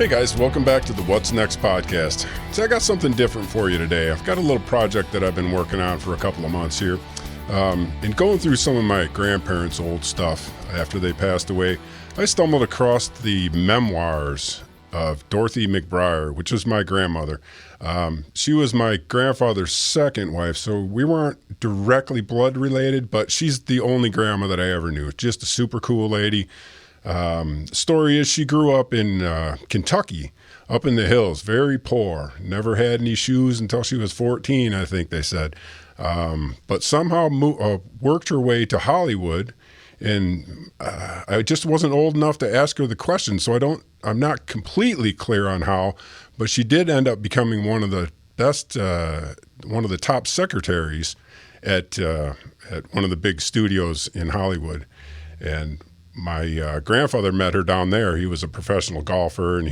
Hey guys, welcome back to the What's Next podcast. So I got something different for you today. I've got a little project that I've been working on for a couple of months here. In going through some of my grandparents' old stuff after they passed away, I stumbled across the Memoirs of Dorothy McBrayer, which was my grandmother. She was my grandfather's second wife, so we weren't directly blood related, but she's the only grandma that I ever knew. Just a super cool lady. Story is she grew up in Kentucky, up in the hills, very poor, never had any shoes until she was 14, I think they said, but somehow worked her way to Hollywood, and I just wasn't old enough to ask her the question, so I'm not completely clear on how, but she did end up becoming one of the best, one of the top secretaries at one of the big studios in Hollywood. And my grandfather met her down there. He was a professional golfer, and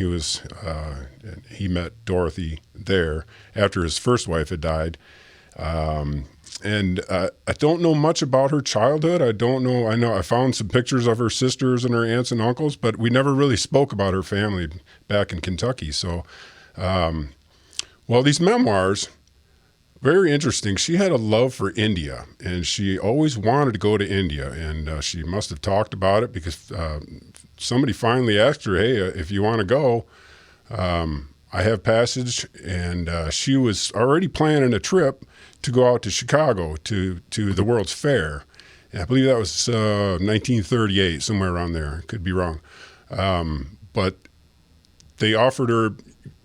he met Dorothy there after his first wife had died. And I don't know much about her childhood. I know I found some pictures of her sisters and her aunts and uncles, but we never really spoke about her family back in Kentucky. So, these memoirs, very interesting. She had a love for India, and she always wanted to go to India, and she must have talked about it because somebody finally asked her, hey, if you want to go, I have passage, and she was already planning a trip to go out to Chicago to the World's Fair. And I believe that was 1938, somewhere around there. Could be wrong. But they offered her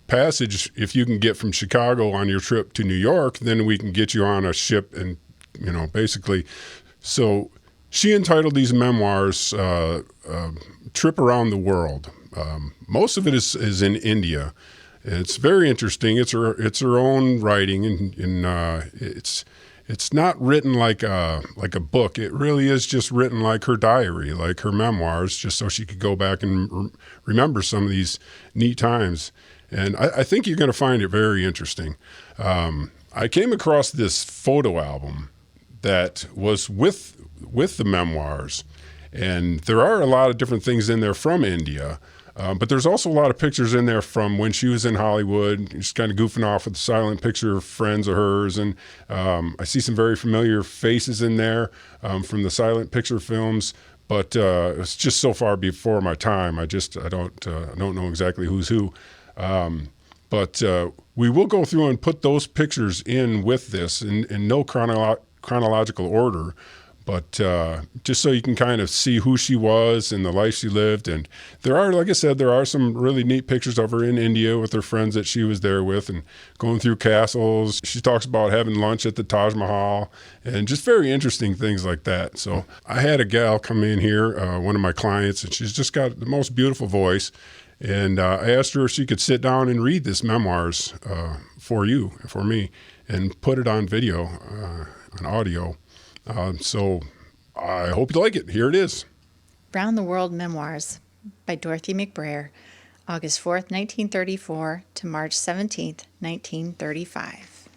passage. If you can get from Chicago on your trip to New York, then we can get you on a ship and, basically. So she entitled these memoirs, Trip Around the World. Most of it is in India. It's very interesting. It's her own writing, and it's not written like a book. It really is just written like her diary, like her memoirs, just so she could go back and remember some of these neat times. And I think you're going to find it very interesting. I came across this photo album that was with the memoirs, and there are a lot of different things in there from India. But there's also a lot of pictures in there from when she was in Hollywood, just kind of goofing off with a silent picture of friends of hers. And I see some very familiar faces in there from the silent picture films. But it's just so far before my time. I don't know exactly who's who. But we will go through and put those pictures in with this in no chronological order. But just so you can kind of see who she was and the life she lived. And there are, like I said, there are some really neat pictures of her in India with her friends that she was there with and going through castles. She talks about having lunch at the Taj Mahal and just very interesting things like that. So I had a gal come in here, one of my clients, and she's just got the most beautiful voice. And I asked her if she could sit down and read this memoirs for me, and put it on video, on audio. So I hope you like it. Here it is. Round the World Memoirs by Dorothy McBrayer, August 4th, 1934 to March 17th, 1935.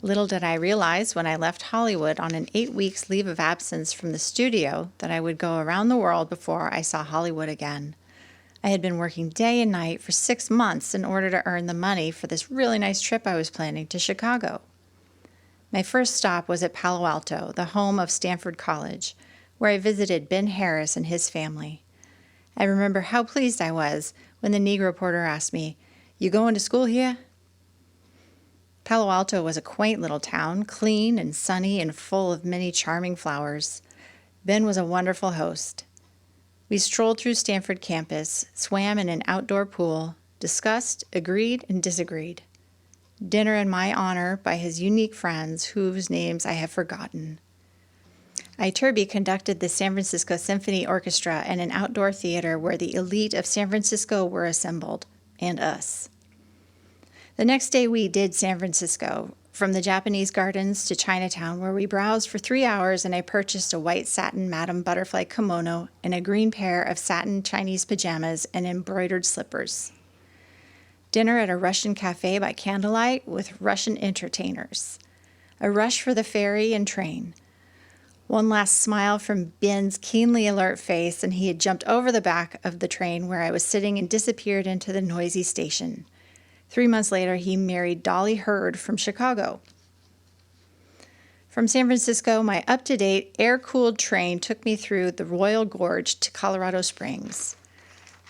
Little did I realize when I left Hollywood on an 8 weeks leave of absence from the studio that I would go around the world before I saw Hollywood again. I had been working day and night for 6 months in order to earn the money for this really nice trip I was planning to Chicago. My first stop was at Palo Alto, the home of Stanford College, where I visited Ben Harris and his family. I remember how pleased I was when the Negro porter asked me, "You going to school here?" Palo Alto was a quaint little town, clean and sunny and full of many charming flowers. Ben was a wonderful host. We strolled through Stanford campus, swam in an outdoor pool, discussed, agreed, and disagreed. Dinner in my honor by his unique friends, whose names I have forgotten. Iturbe conducted the San Francisco Symphony Orchestra in an outdoor theater where the elite of San Francisco were assembled, and us. The next day we did San Francisco, from the Japanese gardens to Chinatown, where we browsed for 3 hours, and I purchased a white satin Madame Butterfly kimono and a green pair of satin Chinese pajamas and embroidered slippers. Dinner at a Russian cafe by candlelight with Russian entertainers. A rush for the ferry and train. One last smile from Ben's keenly alert face, and he had jumped over the back of the train where I was sitting and disappeared into the noisy station. 3 months later, he married Dolly Hurd from Chicago. From San Francisco, my up-to-date, air-cooled train took me through the Royal Gorge to Colorado Springs.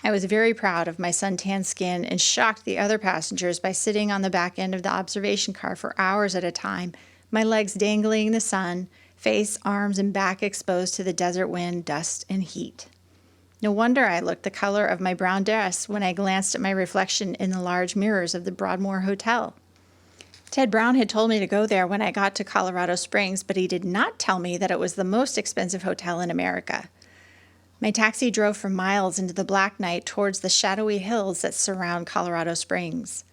I was very proud of my suntan skin and shocked the other passengers by sitting on the back end of the observation car for hours at a time, my legs dangling in the sun, face, arms, and back exposed to the desert wind, dust, and heat. No wonder I looked the color of my brown dress when I glanced at my reflection in the large mirrors of the Broadmoor Hotel. Ted Brown had told me to go there when I got to Colorado Springs, but he did not tell me that it was the most expensive hotel in America. My taxi drove for miles into the black night towards the shadowy hills that surround Colorado Springs.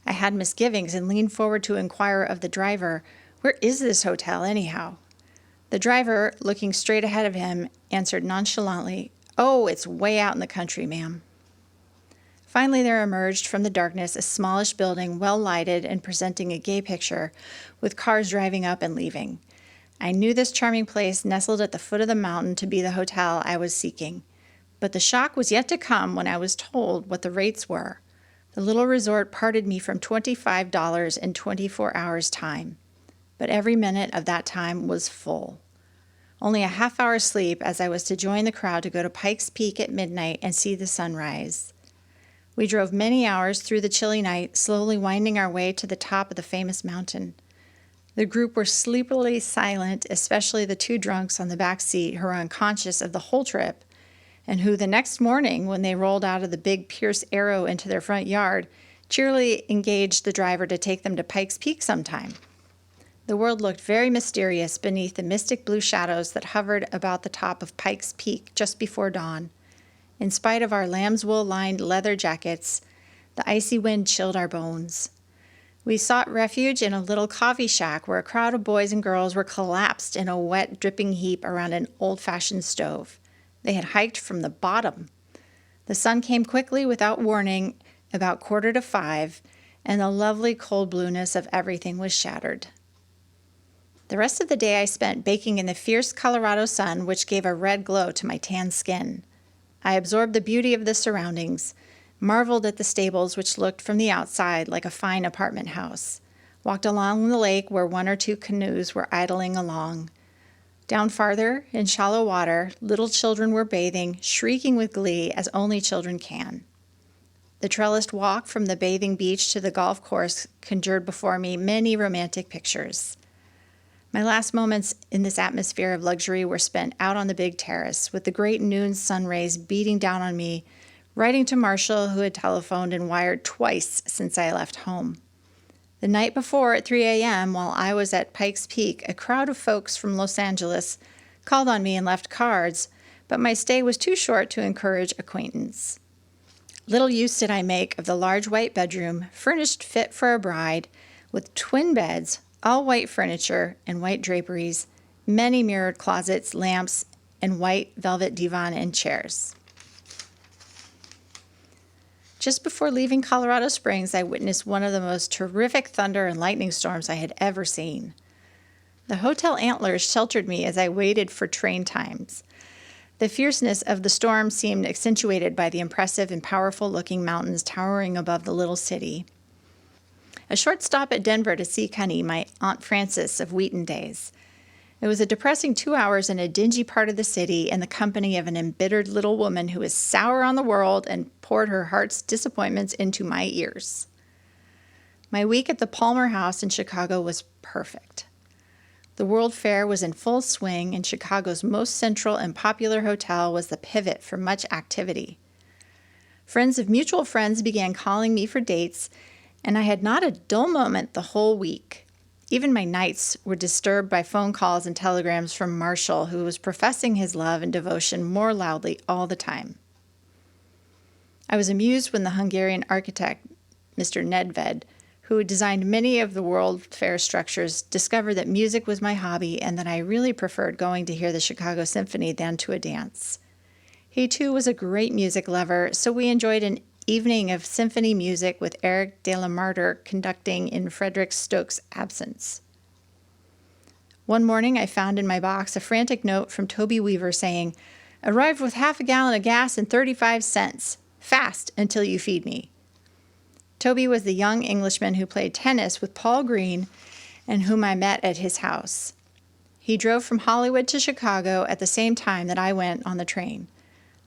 I had misgivings and leaned forward to inquire of the driver, "Where is this hotel, anyhow?" The driver, looking straight ahead of him, answered nonchalantly, "Oh, it's way out in the country, ma'am." Finally, there emerged from the darkness a smallish building, well lighted and presenting a gay picture, with cars driving up and leaving. I knew this charming place nestled at the foot of the mountain to be the hotel I was seeking. But the shock was yet to come when I was told what the rates were. The little resort parted me from $25 in 24 hours' time. But every minute of that time was full. Only a half-hour's sleep as I was to join the crowd to go to Pikes Peak at midnight and see the sunrise. We drove many hours through the chilly night, slowly winding our way to the top of the famous mountain. The group were sleepily silent, especially the 2 drunks on the back seat who were unconscious of the whole trip, and who the next morning, when they rolled out of the big Pierce Arrow into their front yard, cheerily engaged the driver to take them to Pikes Peak sometime. The world looked very mysterious beneath the mystic blue shadows that hovered about the top of Pikes Peak just before dawn. In spite of our lamb's wool-lined leather jackets, the icy wind chilled our bones. We sought refuge in a little coffee shack where a crowd of boys and girls were collapsed in a wet, dripping heap around an old-fashioned stove. They had hiked from the bottom. The sun came quickly without warning, about 4:45, and the lovely cold blueness of everything was shattered. The rest of the day I spent baking in the fierce Colorado sun, which gave a red glow to my tan skin. I absorbed the beauty of the surroundings, marveled at the stables which looked from the outside like a fine apartment house, walked along the lake where 1 or 2 canoes were idling along. Down farther, in shallow water, little children were bathing, shrieking with glee as only children can. The trellised walk from the bathing beach to the golf course conjured before me many romantic pictures. My last moments in this atmosphere of luxury were spent out on the big terrace, with the great noon sun rays beating down on me, writing to Marshall, who had telephoned and wired twice since I left home. The night before, at 3 a.m., while I was at Pikes Peak, a crowd of folks from Los Angeles called on me and left cards, but my stay was too short to encourage acquaintance. Little use did I make of the large white bedroom, furnished fit for a bride, with twin beds, all white furniture and white draperies, many mirrored closets, lamps, and white velvet divan and chairs. Just before leaving Colorado Springs, I witnessed one of the most terrific thunder and lightning storms I had ever seen. The hotel antlers sheltered me as I waited for train times. The fierceness of the storm seemed accentuated by the impressive and powerful-looking mountains towering above the little city. A short stop at Denver to see Connie, my Aunt Frances of Wheaton days. It was a depressing 2 hours in a dingy part of the city in the company of an embittered little woman who was sour on the world and poured her heart's disappointments into my ears. My week at the Palmer House in Chicago was perfect. The World Fair was in full swing, and Chicago's most central and popular hotel was the pivot for much activity. Friends of mutual friends began calling me for dates, and I had not a dull moment the whole week. Even my nights were disturbed by phone calls and telegrams from Marshall, who was professing his love and devotion more loudly all the time. I was amused when the Hungarian architect, Mr. Nedved, who had designed many of the World Fair structures, discovered that music was my hobby and that I really preferred going to hear the Chicago Symphony than to a dance. He, too, was a great music lover, so we enjoyed an evening of symphony music with Eric de la Martyr conducting in Frederick Stokes' absence. One morning, I found in my box a frantic note from Toby Weaver saying, "Arrived with half a gallon of gas and 35 cents. Fast until you feed me." Toby was the young Englishman who played tennis with Paul Green and whom I met at his house. He drove from Hollywood to Chicago at the same time that I went on the train.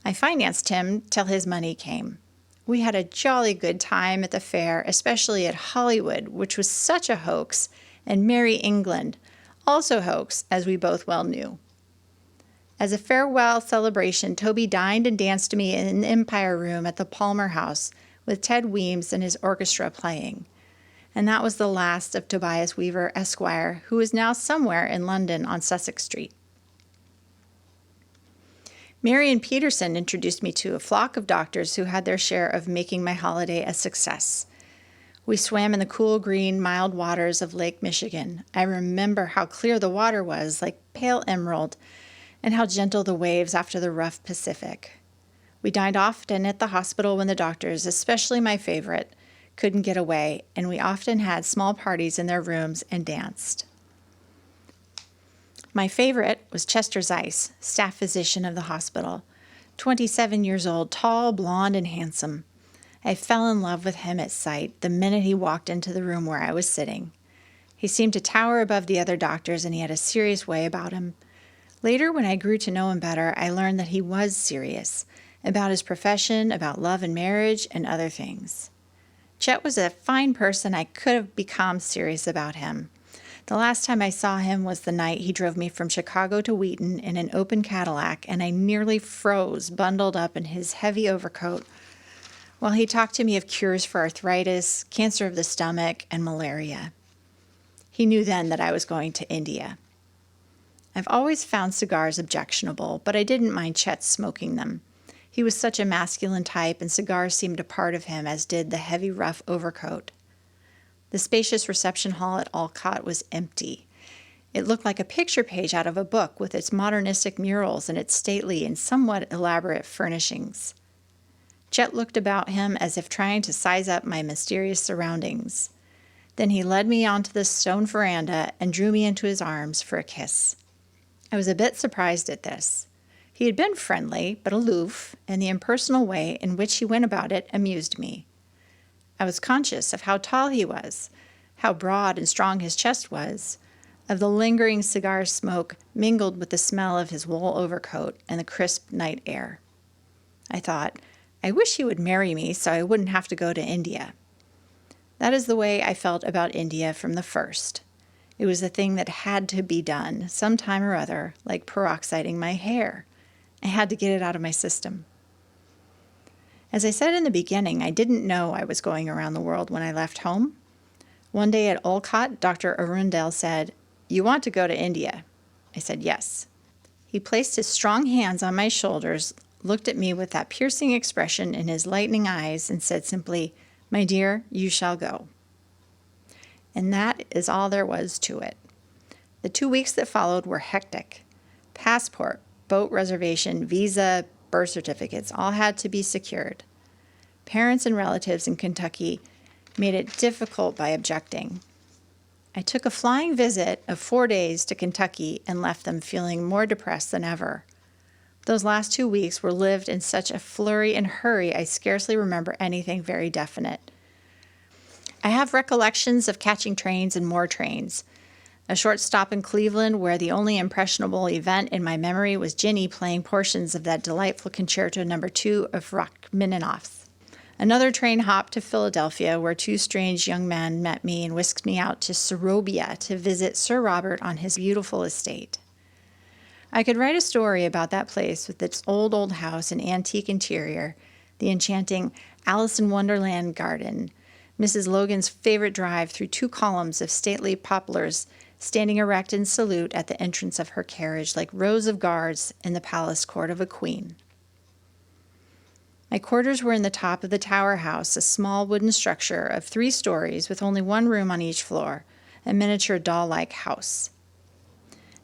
I financed him till his money came. We had a jolly good time at the fair, especially at Hollywood, which was such a hoax, and Merry England, also hoax, as we both well knew. As a farewell celebration, Toby dined and danced to me in the Empire Room at the Palmer House with Ted Weems and his orchestra playing. And that was the last of Tobias Weaver, Esquire, who is now somewhere in London on Sussex Street. Marion Peterson introduced me to a flock of doctors who had their share of making my holiday a success. We swam in the cool, green, mild waters of Lake Michigan. I remember how clear the water was, like pale emerald, and how gentle the waves after the rough Pacific. We dined often at the hospital when the doctors, especially my favorite, couldn't get away, and we often had small parties in their rooms and danced. My favorite was Chester Zeiss, staff physician of the hospital. 27 years old, tall, blonde, and handsome. I fell in love with him at sight the minute he walked into the room where I was sitting. He seemed to tower above the other doctors, and he had a serious way about him. Later, when I grew to know him better, I learned that he was serious, about his profession, about love and marriage, and other things. Chet was a fine person. I could have become serious about him. The last time I saw him was the night he drove me from Chicago to Wheaton in an open Cadillac, and I nearly froze, bundled up in his heavy overcoat, while he talked to me of cures for arthritis, cancer of the stomach, and malaria. He knew then that I was going to India. I've always found cigars objectionable, but I didn't mind Chet smoking them. He was such a masculine type, and cigars seemed a part of him, as did the heavy, rough overcoat. The spacious reception hall at Olcott was empty. It looked like a picture page out of a book, with its modernistic murals and its stately and somewhat elaborate furnishings. Chet looked about him as if trying to size up my mysterious surroundings. Then he led me onto the stone veranda and drew me into his arms for a kiss. I was a bit surprised at this. He had been friendly, but aloof, and the impersonal way in which he went about it amused me. I was conscious of how tall he was, how broad and strong his chest was, of the lingering cigar smoke mingled with the smell of his wool overcoat and the crisp night air. I thought, I wish he would marry me so I wouldn't have to go to India. That is the way I felt about India from the first. It was a thing that had to be done, some time or other, like peroxiding my hair. I had to get it out of my system. As I said in the beginning, I didn't know I was going around the world when I left home. One day at Olcott, Dr. Arundel said, "You want to go to India?" I said, "Yes." He placed his strong hands on my shoulders, looked at me with that piercing expression in his lightning eyes, and said simply, "My dear, you shall go." And that is all there was to it. The 2 weeks that followed were hectic. Passport, boat reservation, visa, birth certificates all had to be secured. Parents and relatives in Kentucky made it difficult by objecting. I took a flying visit of 4 days to Kentucky and left them feeling more depressed than ever. Those last 2 weeks were lived in such a flurry and hurry I scarcely remember anything very definite. I have recollections of catching trains and more trains. A short stop in Cleveland where the only impressionable event in my memory was Ginny playing portions of that delightful Concerto No. 2 of Rachmaninoff's. Another train hop to Philadelphia where 2 strange young men met me and whisked me out to Sorobia to visit Sir Robert on his beautiful estate. I could write a story about that place with its old house and antique interior, the enchanting Alice in Wonderland garden, Mrs. Logan's favorite drive through 2 columns of stately poplars standing erect in salute at the entrance of her carriage like rows of guards in the palace court of a queen. My quarters were in the top of the tower house, a small wooden structure of 3 stories with only 1 room on each floor, a miniature doll-like house.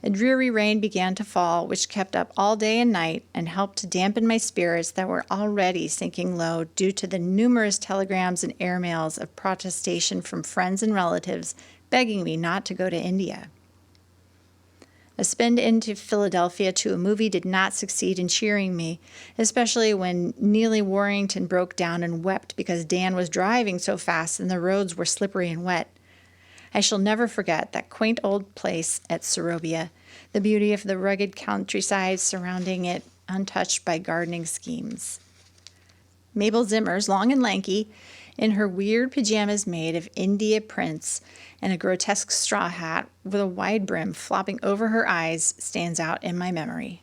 A dreary rain began to fall, which kept up all day and night and helped to dampen my spirits that were already sinking low due to the numerous telegrams and airmails of protestation from friends and relatives begging me not to go to India. A spin into Philadelphia to a movie did not succeed in cheering me, especially when Neely Warrington broke down and wept because Dan was driving so fast and the roads were slippery and wet. I shall never forget that quaint old place at Sorobia, the beauty of the rugged countryside surrounding it untouched by gardening schemes. Mabel Zimmers, long and lanky, in her weird pajamas made of India prints and a grotesque straw hat with a wide brim flopping over her eyes, stands out in my memory.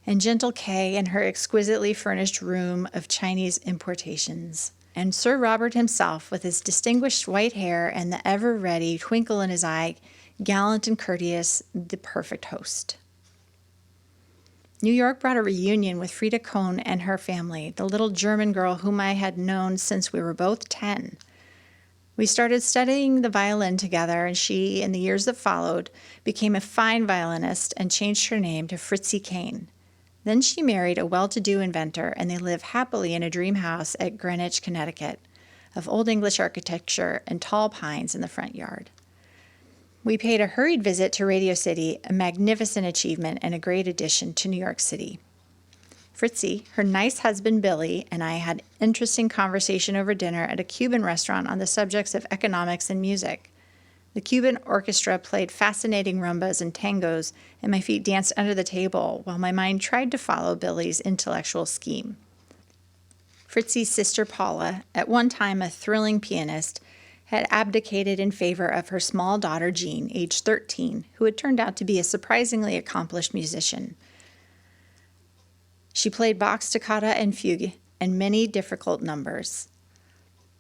And gentle Kay in her exquisitely furnished room of Chinese importations. And Sir Robert himself, with his distinguished white hair and the ever-ready twinkle in his eye, gallant and courteous, the perfect host. New York brought a reunion with Frida Kohn and her family, the little German girl whom I had known since we were both 10. We started studying the violin together, and she, in the years that followed, became a fine violinist and changed her name to Fritzi Kane. Then she married a well-to-do inventor, and they live happily in a dream house at Greenwich, Connecticut, of Old English architecture and tall pines in the front yard. We paid a hurried visit to Radio City, a magnificent achievement and a great addition to New York City. Fritzi, her nice husband Billy, and I had interesting conversation over dinner at a Cuban restaurant on the subjects of economics and music. The Cuban orchestra played fascinating rumbas and tangos, and my feet danced under the table while my mind tried to follow Billy's intellectual scheme. Fritzi's sister Paula, at one time a thrilling pianist, had abdicated in favor of her small daughter Jean, age 13, who had turned out to be a surprisingly accomplished musician. She played Bach's toccata and fugue and many difficult numbers.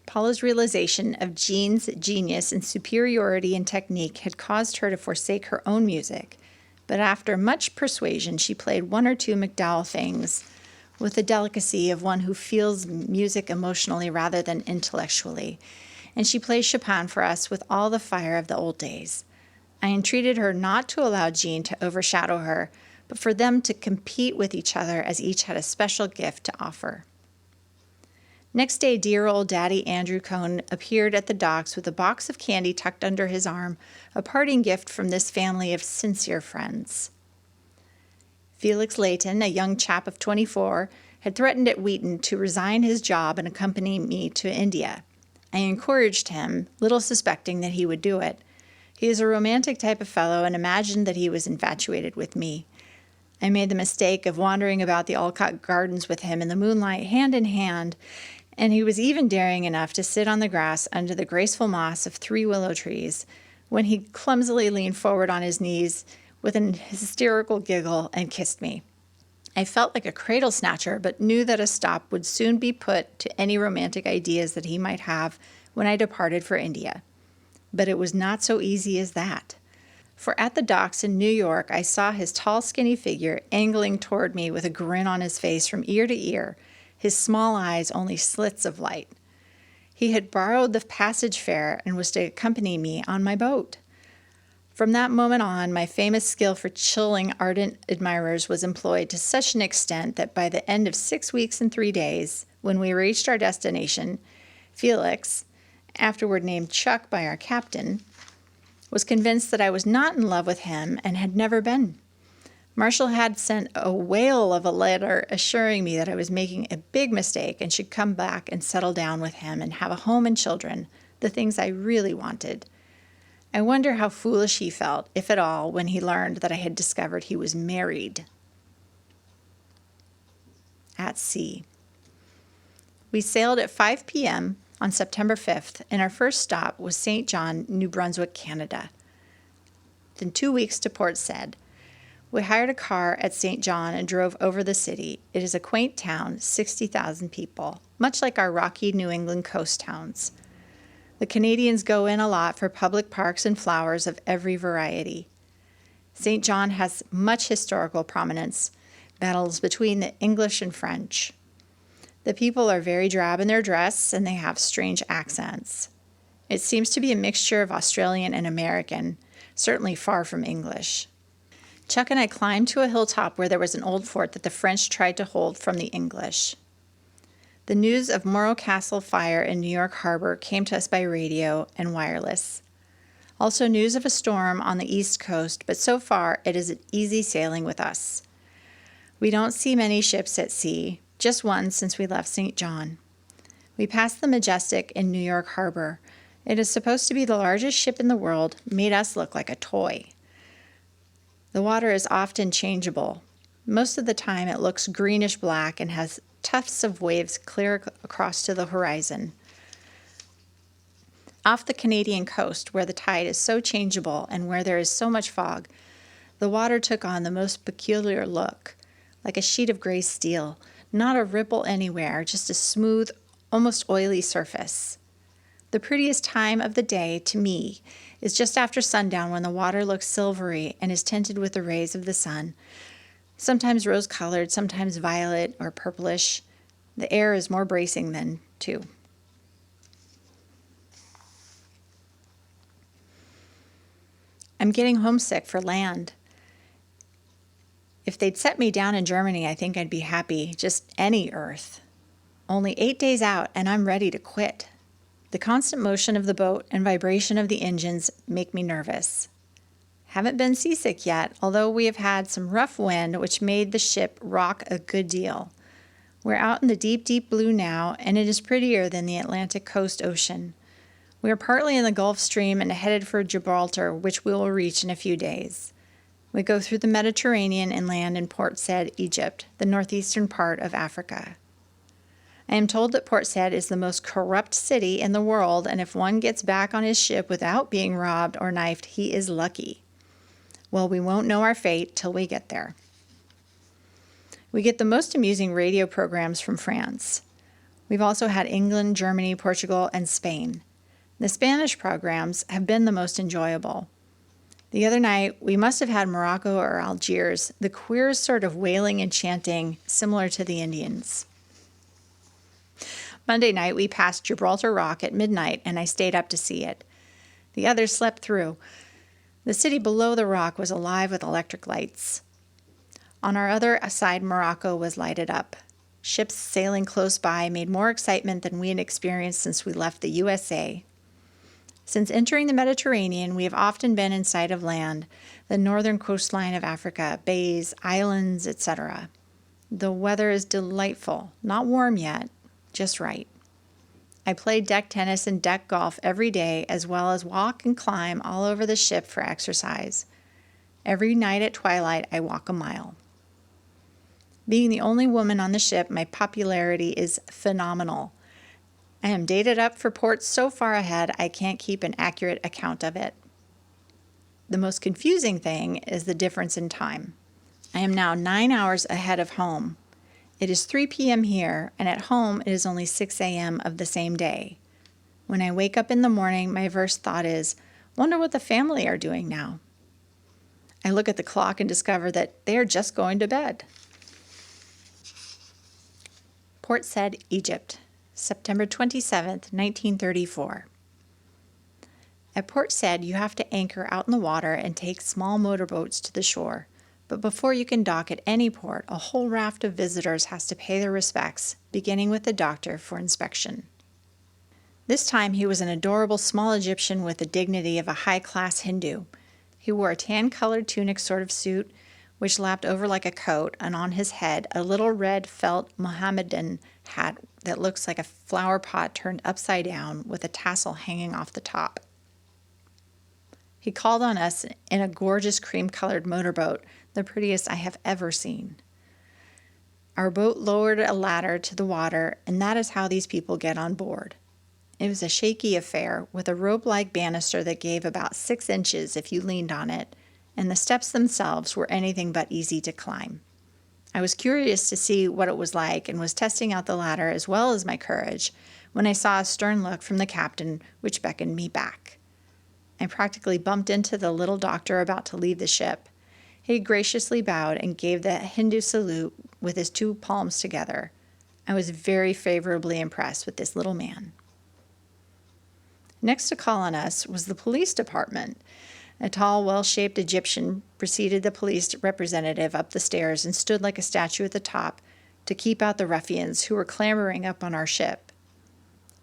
Paula's realization of Jean's genius and superiority in technique had caused her to forsake her own music, but after much persuasion she played one or two MacDowell things with the delicacy of one who feels music emotionally rather than intellectually, and she plays Chopin for us with all the fire of the old days. I entreated her not to allow Jean to overshadow her, but for them to compete with each other as each had a special gift to offer. Next day, dear old Daddy Andrew Cohn appeared at the docks with a box of candy tucked under his arm, a parting gift from this family of sincere friends. Felix Layton, a young chap of 24, had threatened at Wheaton to resign his job and accompany me to India. I encouraged him, little suspecting that he would do it. He is a romantic type of fellow and imagined that he was infatuated with me. I made the mistake of wandering about the Alcott Gardens with him in the moonlight, hand in hand, and he was even daring enough to sit on the grass under the graceful moss of 3 willow trees, when he clumsily leaned forward on his knees with an hysterical giggle and kissed me. I felt like a cradle snatcher, but knew that a stop would soon be put to any romantic ideas that he might have when I departed for India. But it was not so easy as that. For at the docks in New York, I saw his tall, skinny figure angling toward me with a grin on his face from ear to ear, his small eyes only slits of light. He had borrowed the passage fare and was to accompany me on my boat. From that moment on, my famous skill for chilling ardent admirers was employed to such an extent that by the end of 6 weeks and 3 days, when we reached our destination, Felix, afterward named Chuck by our captain, was convinced that I was not in love with him and had never been. Marshall had sent a whale of a letter assuring me that I was making a big mistake and should come back and settle down with him and have a home and children, the things I really wanted. I wonder how foolish he felt, if at all, when he learned that I had discovered he was married. At sea. We sailed at 5 p.m. on September 5th, and our first stop was St. John, New Brunswick, Canada. Then 2 weeks to Port Said. We hired a car at St. John and drove over the city. It is a quaint town, 60,000 people, much like our rocky New England coast towns. The Canadians go in a lot for public parks and flowers of every variety. St. John has much historical prominence, battles between the English and French. The people are very drab in their dress, and they have strange accents. It seems to be a mixture of Australian and American, certainly far from English. Chuck and I climbed to a hilltop where there was an old fort that the French tried to hold from the English. The news of Morro Castle fire in New York Harbor came to us by radio and wireless. Also news of a storm on the East Coast, but so far it is easy sailing with us. We don't see many ships at sea, just one since we left St. John. We passed the Majestic in New York Harbor. It is supposed to be the largest ship in the world, made us look like a toy. The water is often changeable. Most of the time it looks greenish-black and has tufts of waves clear across to the horizon. Off the Canadian coast, where the tide is so changeable and where there is so much fog, the water took on the most peculiar look, like a sheet of gray steel, not a ripple anywhere, just a smooth, almost oily surface. The prettiest time of the day, to me, is just after sundown when the water looks silvery and is tinted with the rays of the sun, sometimes rose-colored, sometimes violet or purplish. The air is more bracing then, too. I'm getting homesick for land. If they'd set me down in Germany, I think I'd be happy, just any earth. Only 8 days out, and I'm ready to quit. The constant motion of the boat and vibration of the engines make me nervous. Haven't been seasick yet, although we have had some rough wind which made the ship rock a good deal. We're out in the deep, deep blue now, and it is prettier than the Atlantic coast ocean. We are partly in the Gulf Stream and headed for Gibraltar, which we will reach in a few days. We go through the Mediterranean and land in Port Said, Egypt, the northeastern part of Africa. I am told that Port Said is the most corrupt city in the world, and if one gets back on his ship without being robbed or knifed, he is lucky. Well, we won't know our fate till we get there. We get the most amusing radio programs from France. We've also had England, Germany, Portugal, and Spain. The Spanish programs have been the most enjoyable. The other night, we must have had Morocco or Algiers, the queerest sort of wailing and chanting, similar to the Indians. Monday night, we passed Gibraltar Rock at midnight, and I stayed up to see it. The others slept through. The city below the rock was alive with electric lights. On our other side, Morocco was lighted up. Ships sailing close by made more excitement than we had experienced since we left the USA. Since entering the Mediterranean, we have often been in sight of land, the northern coastline of Africa, bays, islands, etc. The weather is delightful, not warm yet, just right. I play deck tennis and deck golf every day, as well as walk and climb all over the ship for exercise. Every night at twilight, I walk a mile. Being the only woman on the ship, my popularity is phenomenal. I am dated up for ports so far ahead, I can't keep an accurate account of it. The most confusing thing is the difference in time. I am now 9 hours ahead of home. It is 3 p.m. here, and at home it is only 6 a.m. of the same day. When I wake up in the morning, my first thought is, wonder what the family are doing now. I look at the clock and discover that they are just going to bed. Port Said, Egypt, September 27th, 1934. At Port Said, you have to anchor out in the water and take small motorboats to the shore. But before you can dock at any port, a whole raft of visitors has to pay their respects, beginning with the doctor for inspection. This time he was an adorable small Egyptian with the dignity of a high-class Hindu. He wore a tan-colored tunic sort of suit, which lapped over like a coat, and on his head a little red felt Mohammedan hat that looks like a flower pot turned upside down with a tassel hanging off the top. He called on us in a gorgeous cream-colored motorboat, the prettiest I have ever seen. Our boat lowered a ladder to the water, and that is how these people get on board. It was a shaky affair with a rope-like banister that gave about 6 inches if you leaned on it, and the steps themselves were anything but easy to climb. I was curious to see what it was like and was testing out the ladder as well as my courage when I saw a stern look from the captain which beckoned me back. I practically bumped into the little doctor about to leave the ship. He graciously bowed and gave the Hindu salute with his 2 palms together. I was very favorably impressed with this little man. Next to call on us was the police department. A tall, well-shaped Egyptian preceded the police representative up the stairs and stood like a statue at the top to keep out the ruffians who were clambering up on our ship.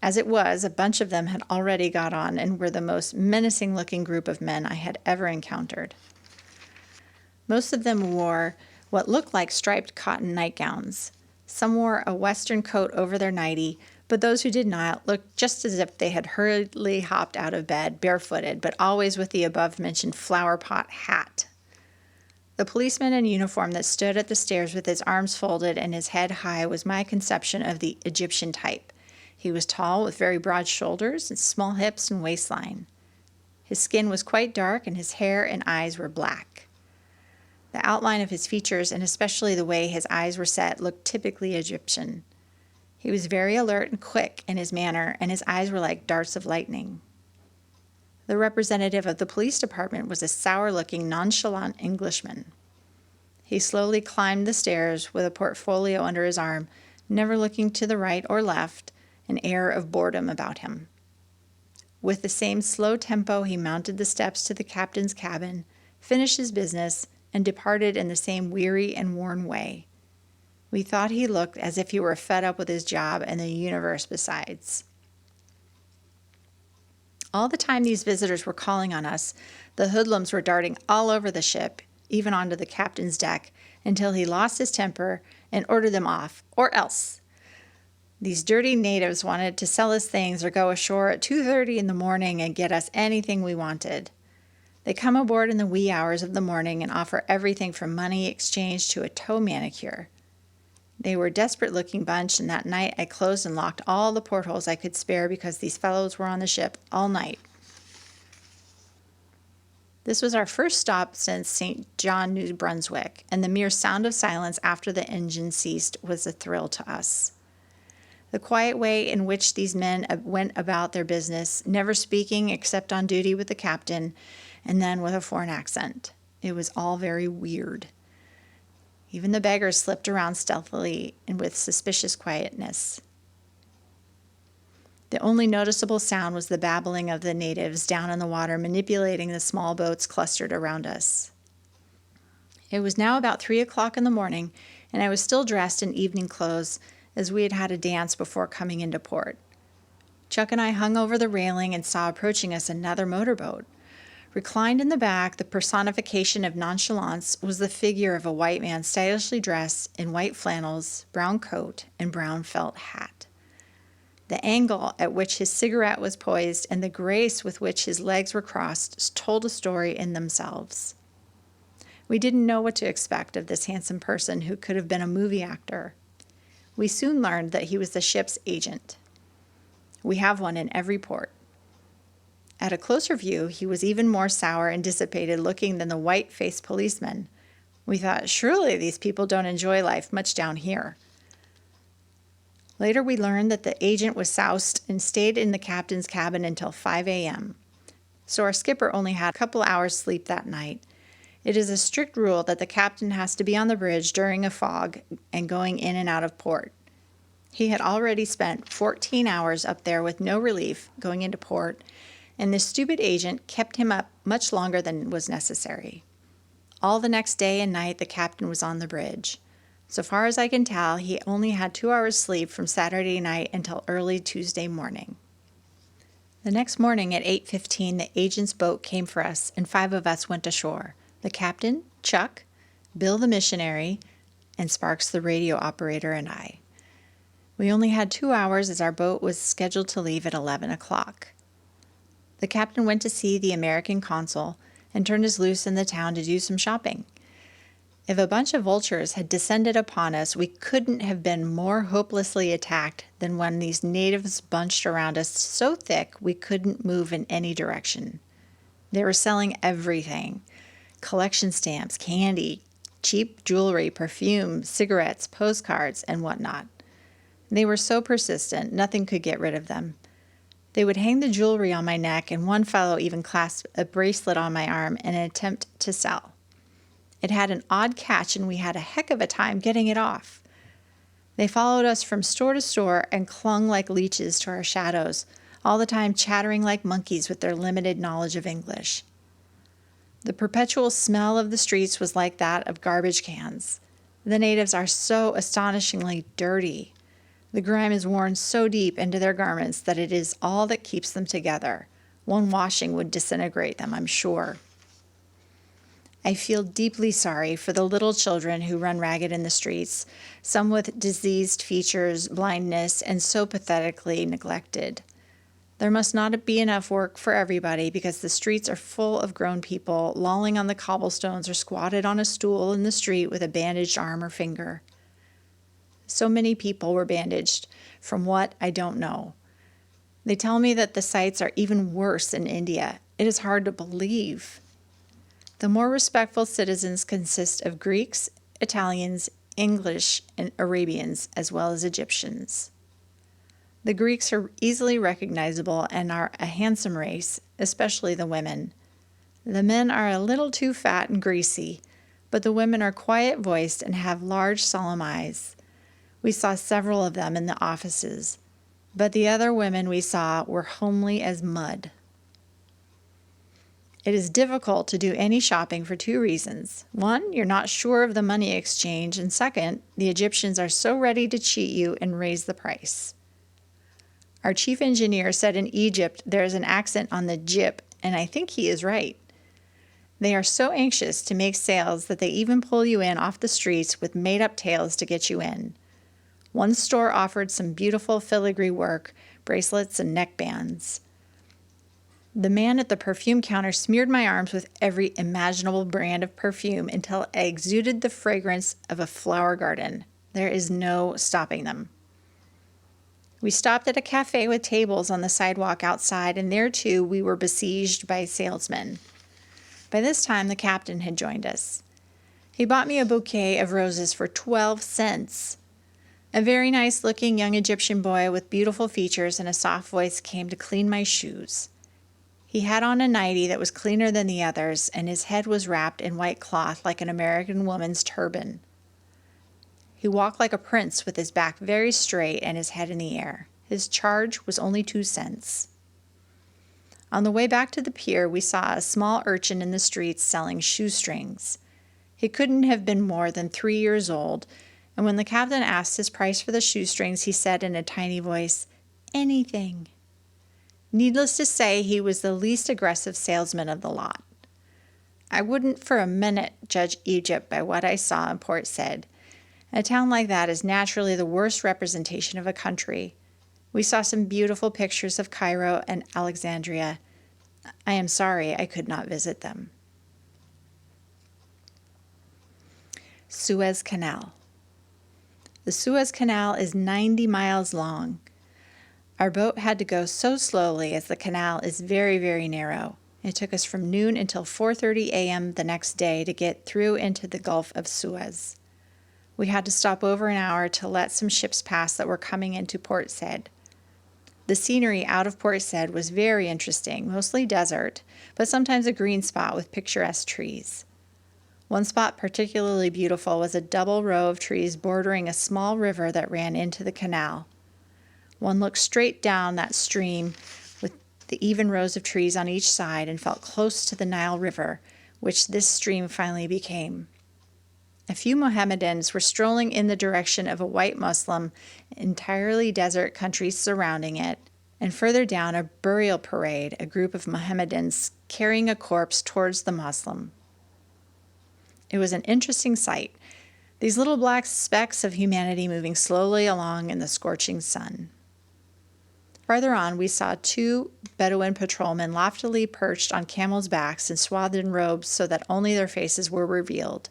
As it was, a bunch of them had already got on and were the most menacing-looking group of men I had ever encountered. Most of them wore what looked like striped cotton nightgowns. Some wore a western coat over their nightie, but those who did not looked just as if they had hurriedly hopped out of bed, barefooted, but always with the above-mentioned flower pot hat. The policeman in uniform that stood at the stairs with his arms folded and his head high was my conception of the Egyptian type. He was tall, with very broad shoulders and small hips and waistline. His skin was quite dark, and his hair and eyes were black. The outline of his features, and especially the way his eyes were set, looked typically Egyptian. He was very alert and quick in his manner, and his eyes were like darts of lightning. The representative of the police department was a sour-looking, nonchalant Englishman. He slowly climbed the stairs with a portfolio under his arm, never looking to the right or left, an air of boredom about him. With the same slow tempo, he mounted the steps to the captain's cabin, finished his business, and departed in the same weary and worn way. We thought he looked as if he were fed up with his job and the universe besides. All the time these visitors were calling on us, the hoodlums were darting all over the ship, even onto the captain's deck, until he lost his temper and ordered them off, or else. These dirty natives wanted to sell us things or go ashore at 2:30 in the morning and get us anything we wanted. They come aboard in the wee hours of the morning and offer everything from money exchange to a toe manicure. They were a desperate-looking bunch, and that night I closed and locked all the portholes I could spare because these fellows were on the ship all night. This was our first stop since St. John, New Brunswick, and the mere sound of silence after the engine ceased was a thrill to us. The quiet way in which these men went about their business, never speaking except on duty with the captain, and then with a foreign accent. It was all very weird. Even the beggars slipped around stealthily and with suspicious quietness. The only noticeable sound was the babbling of the natives down in the water, manipulating the small boats clustered around us. It was now about 3 o'clock in the morning, and I was still dressed in evening clothes, as we had had a dance before coming into port. Chuck and I hung over the railing and saw approaching us another motorboat. Reclined in the back, the personification of nonchalance, was the figure of a white man stylishly dressed in white flannels, brown coat, and brown felt hat. The angle at which his cigarette was poised and the grace with which his legs were crossed told a story in themselves. We didn't know what to expect of this handsome person who could have been a movie actor. We soon learned that he was the ship's agent. We have one in every port. At a closer view, he was even more sour and dissipated looking than the white-faced policeman. We thought, surely these people don't enjoy life much down here. Later we learned that the agent was soused and stayed in the captain's cabin until 5 a.m. So our skipper only had a couple hours sleep that night. It is a strict rule that the captain has to be on the bridge during a fog and going in and out of port. He had already spent 14 hours up there with no relief going into port, and the stupid agent kept him up much longer than was necessary. All the next day and night the captain was on the bridge. So far as I can tell, he only had 2 hours sleep from Saturday night until early Tuesday morning. The next morning at 8:15, the agent's boat came for us, and 5 of us went ashore. The captain, Chuck, Bill the missionary, and Sparks the radio operator and I. We only had 2 hours as our boat was scheduled to leave at 11 o'clock. The captain went to see the American consul and turned us loose in the town to do some shopping. If a bunch of vultures had descended upon us, we couldn't have been more hopelessly attacked than when these natives bunched around us so thick we couldn't move in any direction. They were selling everything: collection stamps, candy, cheap jewelry, perfume, cigarettes, postcards, and whatnot. They were so persistent, nothing could get rid of them. They would hang the jewelry on my neck, and one fellow even clasped a bracelet on my arm in an attempt to sell. It had an odd catch, and we had a heck of a time getting it off. They followed us from store to store and clung like leeches to our shadows, all the time chattering like monkeys with their limited knowledge of English. The perpetual smell of the streets was like that of garbage cans. The natives are so astonishingly dirty. The grime is worn so deep into their garments that it is all that keeps them together. One washing would disintegrate them, I'm sure. I feel deeply sorry for the little children who run ragged in the streets, some with diseased features, blindness, and so pathetically neglected. There must not be enough work for everybody because the streets are full of grown people lolling on the cobblestones or squatted on a stool in the street with a bandaged arm or finger. So many people were bandaged. From what, I don't know. They tell me that the sights are even worse in India. It is hard to believe. The more respectful citizens consist of Greeks, Italians, English, and Arabians, as well as Egyptians. The Greeks are easily recognizable and are a handsome race, especially the women. The men are a little too fat and greasy, but the women are quiet-voiced and have large, solemn eyes. We saw several of them in the offices, but the other women we saw were homely as mud. It is difficult to do any shopping for two reasons. One, you're not sure of the money exchange, and second, the Egyptians are so ready to cheat you and raise the price. Our chief engineer said in Egypt there is an accent on the jip, and I think he is right. They are so anxious to make sales that they even pull you in off the streets with made-up tales to get you in. One store offered some beautiful filigree work, bracelets, and neckbands. The man at the perfume counter smeared my arms with every imaginable brand of perfume until I exuded the fragrance of a flower garden. There is no stopping them. We stopped at a cafe with tables on the sidewalk outside, and there too we were besieged by salesmen. By this time the captain had joined us. He bought me a bouquet of roses for 12 cents. A very nice-looking young Egyptian boy with beautiful features and a soft voice came to clean my shoes. He had on a nightie that was cleaner than the others, and his head was wrapped in white cloth like an American woman's turban. He walked like a prince with his back very straight and his head in the air. His charge was only 2 cents. On the way back to the pier, we saw a small urchin in the streets selling shoestrings. He couldn't have been more than 3 years old, and when the captain asked his price for the shoestrings, he said in a tiny voice, "Anything." Needless to say, he was the least aggressive salesman of the lot. I wouldn't for a minute judge Egypt by what I saw in Port Said. A town like that is naturally the worst representation of a country. We saw some beautiful pictures of Cairo and Alexandria. I am sorry I could not visit them. Suez Canal. The Suez Canal is 90 miles long. Our boat had to go so slowly as the canal is very, very narrow. It took us from noon until 4:30 a.m. the next day to get through into the Gulf of Suez. We had to stop over an hour to let some ships pass that were coming into Port Said. The scenery out of Port Said was very interesting, mostly desert, but sometimes a green spot with picturesque trees. One spot particularly beautiful was a double row of trees bordering a small river that ran into the canal. One looked straight down that stream with the even rows of trees on each side and felt close to the Nile River, which this stream finally became. A few Mohammedans were strolling in the direction of a white Muslim, entirely desert country surrounding it, and further down a burial parade, a group of Mohammedans carrying a corpse towards the Muslim. It was an interesting sight, these little black specks of humanity moving slowly along in the scorching sun. Farther on, we saw 2 Bedouin patrolmen loftily perched on camels' backs and swathed in robes so that only their faces were revealed.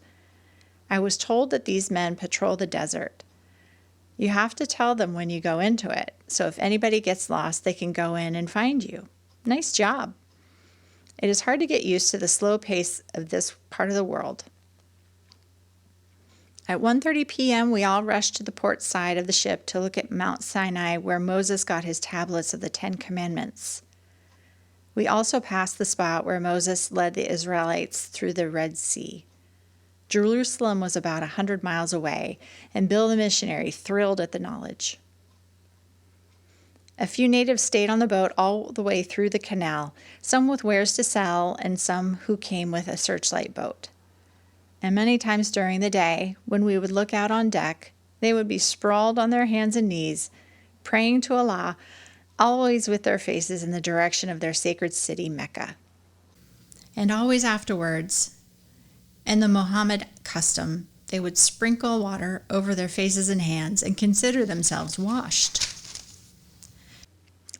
I was told that these men patrol the desert. You have to tell them when you go into it, so if anybody gets lost, they can go in and find you. Nice job. It is hard to get used to the slow pace of this part of the world. At 1:30 p.m., we all rushed to the port side of the ship to look at Mount Sinai, where Moses got his tablets of the 10 Commandments. We also passed the spot where Moses led the Israelites through the Red Sea. Jerusalem was about 100 miles away, and Bill the missionary thrilled at the knowledge. A few natives stayed on the boat all the way through the canal, some with wares to sell and some who came with a searchlight boat. And many times during the day, when we would look out on deck, They would be sprawled on their hands and knees, praying to Allah, always with their faces in the direction of their sacred city, Mecca. And always afterwards, in the Mohammed custom, they would sprinkle water over their faces and hands and consider themselves washed.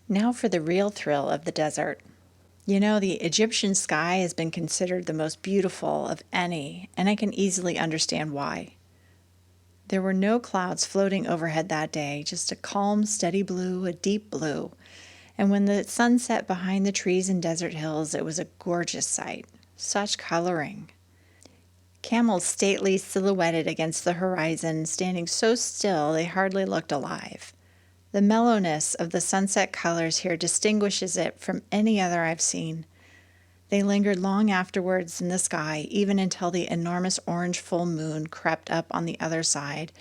Now for the real thrill of the desert. You know, the Egyptian sky has been considered the most beautiful of any, and I can easily understand why. There were no clouds floating overhead that day, just a calm, steady blue, a deep blue. And when the sun set behind the trees and desert hills, it was a gorgeous sight. Such coloring. Camels stately silhouetted against the horizon, standing so still they hardly looked alive. The mellowness of the sunset colors here distinguishes it from any other I've seen. They lingered long afterwards in the sky, even until the enormous orange full moon crept up on the other side,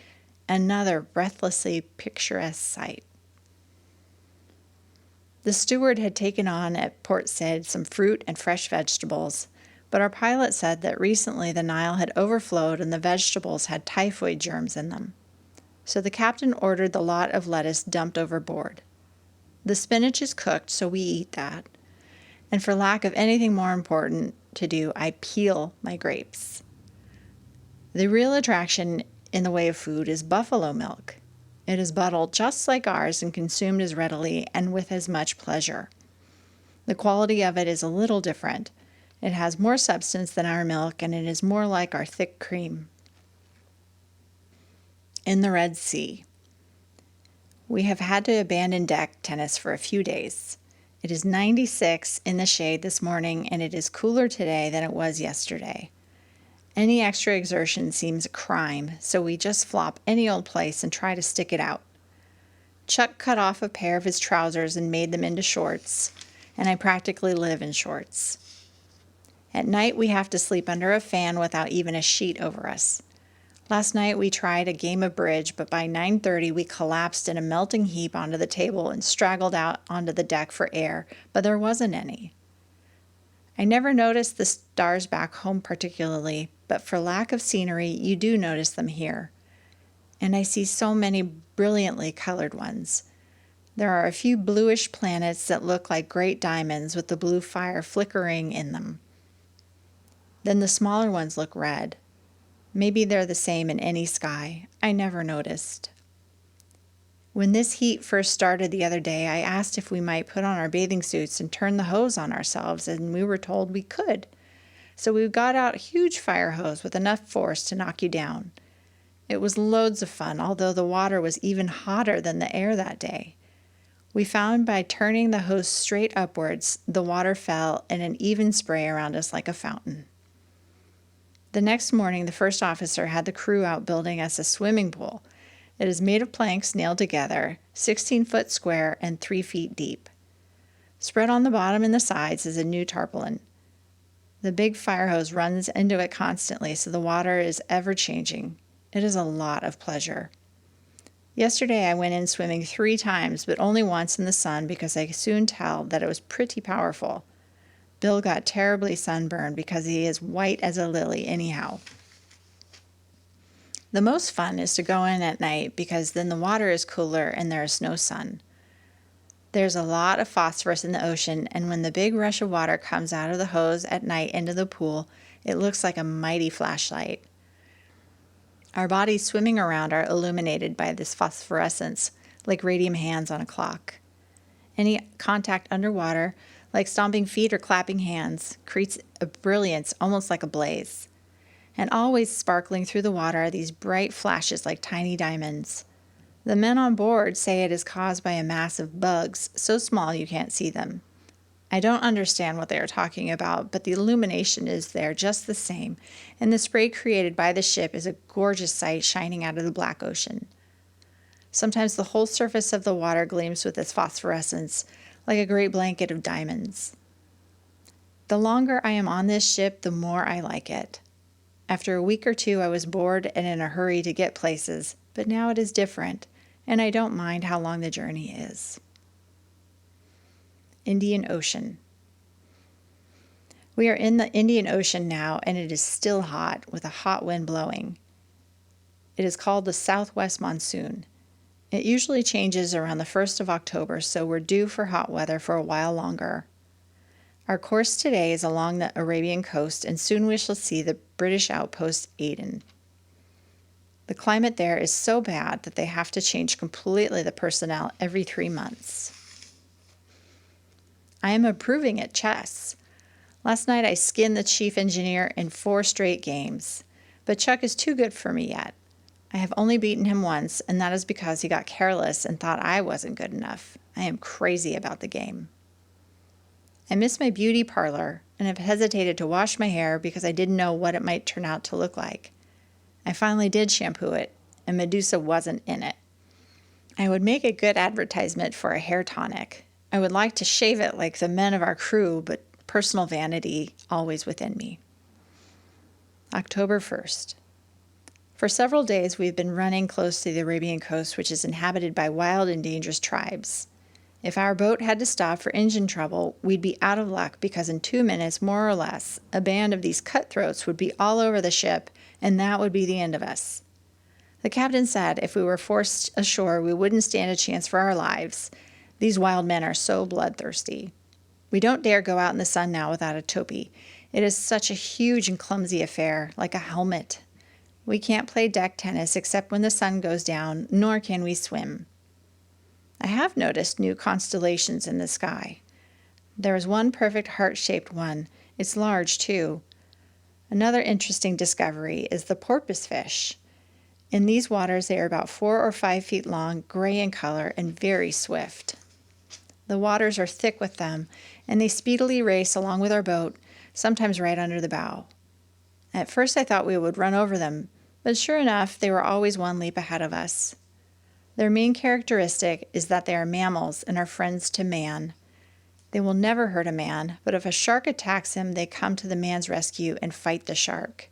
another breathlessly picturesque sight. The steward had taken on at Port Said some fruit and fresh vegetables, but our pilot said that recently the Nile had overflowed and the vegetables had typhoid germs in them. So the captain ordered the lot of lettuce dumped overboard. The spinach is cooked, so we eat that. And for lack of anything more important to do, I peel my grapes. The real attraction in the way of food is buffalo milk. It is bottled just like ours and consumed as readily and with as much pleasure. The quality of it is a little different. It has more substance than our milk, and it is more like our thick cream. In the Red Sea. We have had to abandon deck tennis for a few days. It is 96 in the shade this morning, and it is cooler today than it was yesterday. Any extra exertion seems a crime, so we just flop any old place and try to stick it out. Chuck cut off a pair of his trousers and made them into shorts, and I practically live in shorts. At night we have to sleep under a fan without even a sheet over us. Last night we tried a game of bridge, but by 9:30 we collapsed in a melting heap onto the table and straggled out onto the deck for air, but there wasn't any. I never noticed the stars back home particularly, but for lack of scenery, you do notice them here. And I see so many brilliantly colored ones. There are a few bluish planets that look like great diamonds with the blue fire flickering in them. Then the smaller ones look red. Maybe they're the same in any sky. I never noticed. When this heat first started the other day, I asked if we might put on our bathing suits and turn the hose on ourselves, and we were told we could. So we got out a huge fire hose with enough force to knock you down. It was loads of fun, although the water was even hotter than the air that day. We found by turning the hose straight upwards, the water fell in an even spray around us like a fountain. The next morning, the first officer had the crew out building us a swimming pool. It is made of planks nailed together, 16-foot square and 3 feet deep. Spread on the bottom and the sides is a new tarpaulin. The big fire hose runs into it constantly, so the water is ever changing. It is a lot of pleasure. Yesterday I went in swimming 3 times, but only once in the sun because I could soon tell that it was pretty powerful. Bill got terribly sunburned because he is white as a lily anyhow. The most fun is to go in at night because then the water is cooler and there is no sun. There's a lot of phosphorus in the ocean, and when the big rush of water comes out of the hose at night into the pool, it looks like a mighty flashlight. Our bodies swimming around are illuminated by this phosphorescence, like radium hands on a clock. Any contact underwater, like stomping feet or clapping hands, creates a brilliance almost like a blaze. And always sparkling through the water are these bright flashes like tiny diamonds. The men on board say it is caused by a mass of bugs, so small you can't see them. I don't understand what they are talking about, but the illumination is there just the same, and the spray created by the ship is a gorgeous sight shining out of the black ocean. Sometimes the whole surface of the water gleams with its phosphorescence, like a great blanket of diamonds. The longer I am on this ship, the more I like it. After a week or 2, I was bored and in a hurry to get places, but now it is different, and I don't mind how long the journey is. Indian Ocean. We are in the Indian Ocean now, and it is still hot, with a hot wind blowing. It is called the southwest monsoon. It usually changes around the 1st of October, so we're due for hot weather for a while longer. Our course today is along the Arabian coast, and soon we shall see the British outpost Aden. The climate there is so bad that they have to change completely the personnel every 3 months. I am improving at chess. Last night I skinned the chief engineer in 4 straight games, but Chuck is too good for me yet. I have only beaten him once, and that is because he got careless and thought I wasn't good enough. I am crazy about the game. I miss my beauty parlor and have hesitated to wash my hair because I didn't know what it might turn out to look like. I finally did shampoo it, and Medusa wasn't in it. I would make a good advertisement for a hair tonic. I would like to shave it like the men of our crew, but personal vanity always within me. October 1st. For several days we've been running close to the Arabian coast, which is inhabited by wild and dangerous tribes. If our boat had to stop for engine trouble, we'd be out of luck because in 2 minutes, more or less, a band of these cutthroats would be all over the ship, and that would be the end of us. The captain said if we were forced ashore, we wouldn't stand a chance for our lives. These wild men are so bloodthirsty. We don't dare go out in the sun now without a topi. It is such a huge and clumsy affair, like a helmet. We can't play deck tennis except when the sun goes down, nor can we swim. I have noticed new constellations in the sky. There is one perfect heart-shaped one. It's large, too. Another interesting discovery is the porpoise fish. In these waters, they are about 4 or 5 feet long, gray in color, and very swift. The waters are thick with them, and they speedily race along with our boat, sometimes right under the bow. At first I thought we would run over them, but sure enough, they were always one leap ahead of us. Their main characteristic is that they are mammals and are friends to man. They will never hurt a man, but if a shark attacks him, they come to the man's rescue and fight the shark.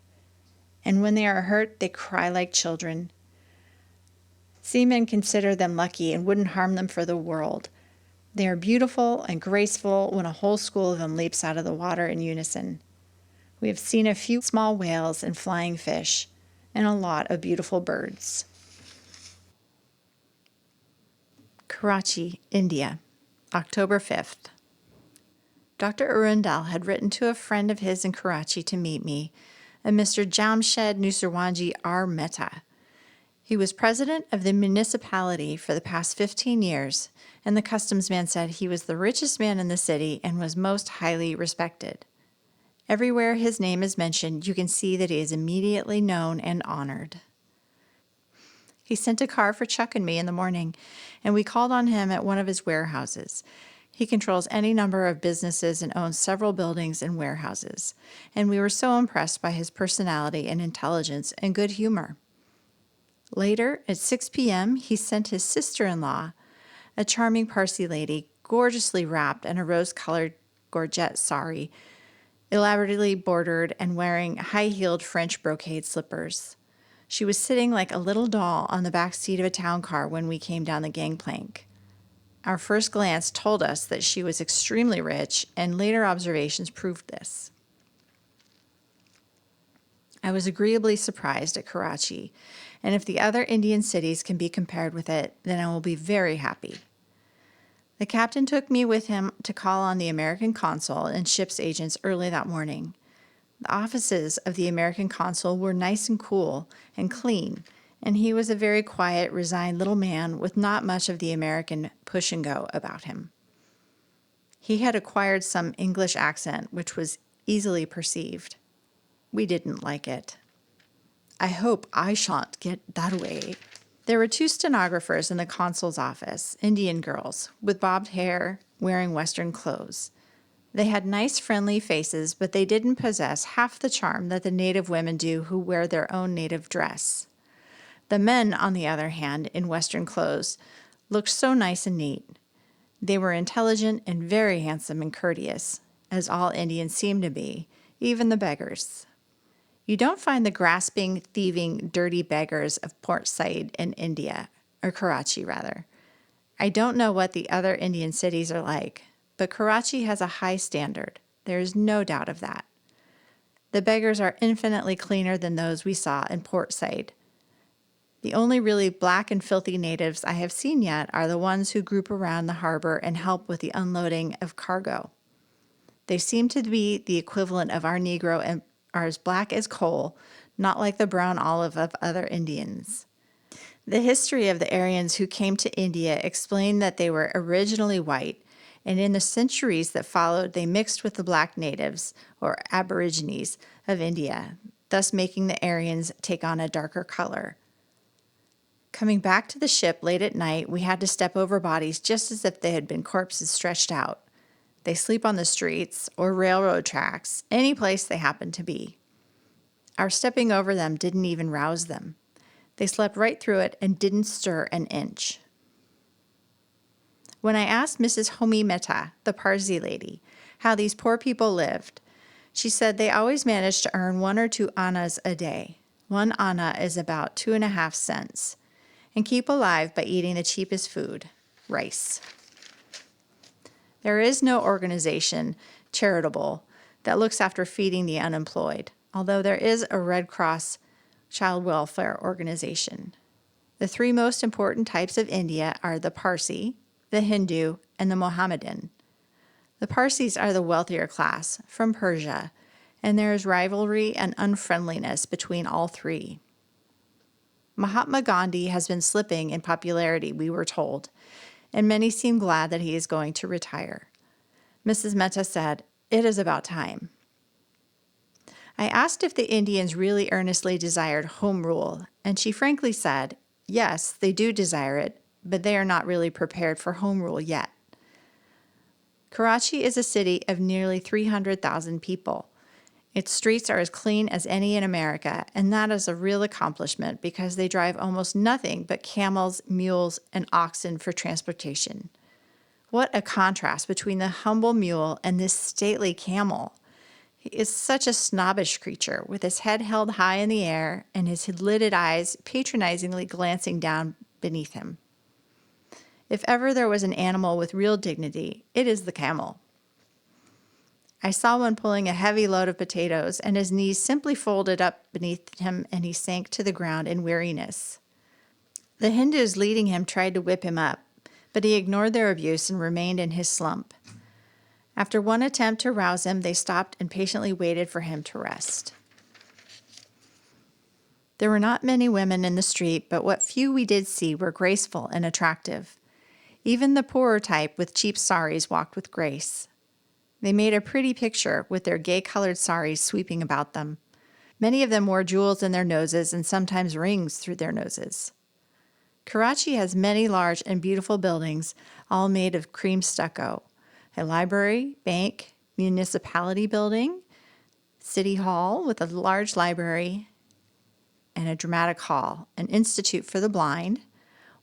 And when they are hurt, they cry like children. Seamen consider them lucky and wouldn't harm them for the world. They are beautiful and graceful when a whole school of them leaps out of the water in unison. We have seen a few small whales and flying fish, and a lot of beautiful birds. Karachi, India, October 5th. Dr. Arundel had written to a friend of his in Karachi to meet me, a Mr. Jamshed Nusarwanji R. Mehta. He was president of the municipality for the past 15 years, and the customs man said he was the richest man in the city and was most highly respected. Everywhere his name is mentioned, you can see that he is immediately known and honored. He sent a car for Chuck and me in the morning, and we called on him at one of his warehouses. He controls any number of businesses and owns several buildings and warehouses, and we were so impressed by his personality and intelligence and good humor. Later, at 6 p.m., he sent his sister-in-law, a charming Parsi lady, gorgeously wrapped in a rose-colored gorget sari, elaborately bordered and wearing high-heeled French brocade slippers. She was sitting like a little doll on the back seat of a town car when we came down the gangplank. Our first glance told us that she was extremely rich, and later observations proved this. I was agreeably surprised at Karachi, and if the other Indian cities can be compared with it, then I will be very happy. The captain took me with him to call on the American consul and ship's agents early that morning. The offices of the American consul were nice and cool and clean, and he was a very quiet, resigned little man with not much of the American push and go about him. He had acquired some English accent, which was easily perceived. We didn't like it. I hope I shan't get that way. There were 2 stenographers in the consul's office, Indian girls, with bobbed hair, wearing Western clothes. They had nice, friendly faces, but they didn't possess half the charm that the native women do who wear their own native dress. The men, on the other hand, in Western clothes, looked so nice and neat. They were intelligent and very handsome and courteous, as all Indians seem to be, even the beggars. You don't find the grasping, thieving, dirty beggars of Port Said in India, or Karachi, rather. I don't know what the other Indian cities are like, but Karachi has a high standard. There is no doubt of that. The beggars are infinitely cleaner than those we saw in Port Said. The only really black and filthy natives I have seen yet are the ones who group around the harbor and help with the unloading of cargo. They seem to be the equivalent of our Negro and are as black as coal, not like the brown olive of other Indians. The history of the Aryans who came to India explained that they were originally white, and in the centuries that followed, they mixed with the black natives, or aborigines, of India, thus making the Aryans take on a darker color. Coming back to the ship late at night, we had to step over bodies just as if they had been corpses stretched out. They sleep on the streets or railroad tracks, any place they happen to be. Our stepping over them didn't even rouse them. They slept right through it and didn't stir an inch. When I asked Mrs. Homi Mehta, the Parsi lady, how these poor people lived, she said they always managed to earn 1 or 2 annas a day. 1 anna is about 2.5 cents. And keep alive by eating the cheapest food, rice. There is no organization, charitable, that looks after feeding the unemployed, although there is a Red Cross child welfare organization. The 3 most important types of India are the Parsi, the Hindu, and the Mohammedan. The Parsis are the wealthier class, from Persia, and there is rivalry and unfriendliness between all 3. Mahatma Gandhi has been slipping in popularity, we were told, and many seem glad that he is going to retire. Mrs. Mehta said, "It is about time." I asked if the Indians really earnestly desired home rule, and she frankly said, yes, they do desire it, but they are not really prepared for home rule yet. Karachi is a city of nearly 300,000 people. Its streets are as clean as any in America, and that is a real accomplishment because they drive almost nothing but camels, mules, and oxen for transportation. What a contrast between the humble mule and this stately camel. He is such a snobbish creature, with his head held high in the air and his lidded eyes patronizingly glancing down beneath him. If ever there was an animal with real dignity, it is the camel. I saw one pulling a heavy load of potatoes, and his knees simply folded up beneath him, and he sank to the ground in weariness. The Hindus leading him tried to whip him up, but he ignored their abuse and remained in his slump. After one attempt to rouse him, they stopped and patiently waited for him to rest. There were not many women in the street, but what few we did see were graceful and attractive. Even the poorer type with cheap saris walked with grace. They made a pretty picture with their gay-colored saris sweeping about them. Many of them wore jewels in their noses and sometimes rings through their noses. Karachi has many large and beautiful buildings, all made of cream stucco. A library, bank, municipality building, city hall with a large library, and a dramatic hall, an institute for the blind,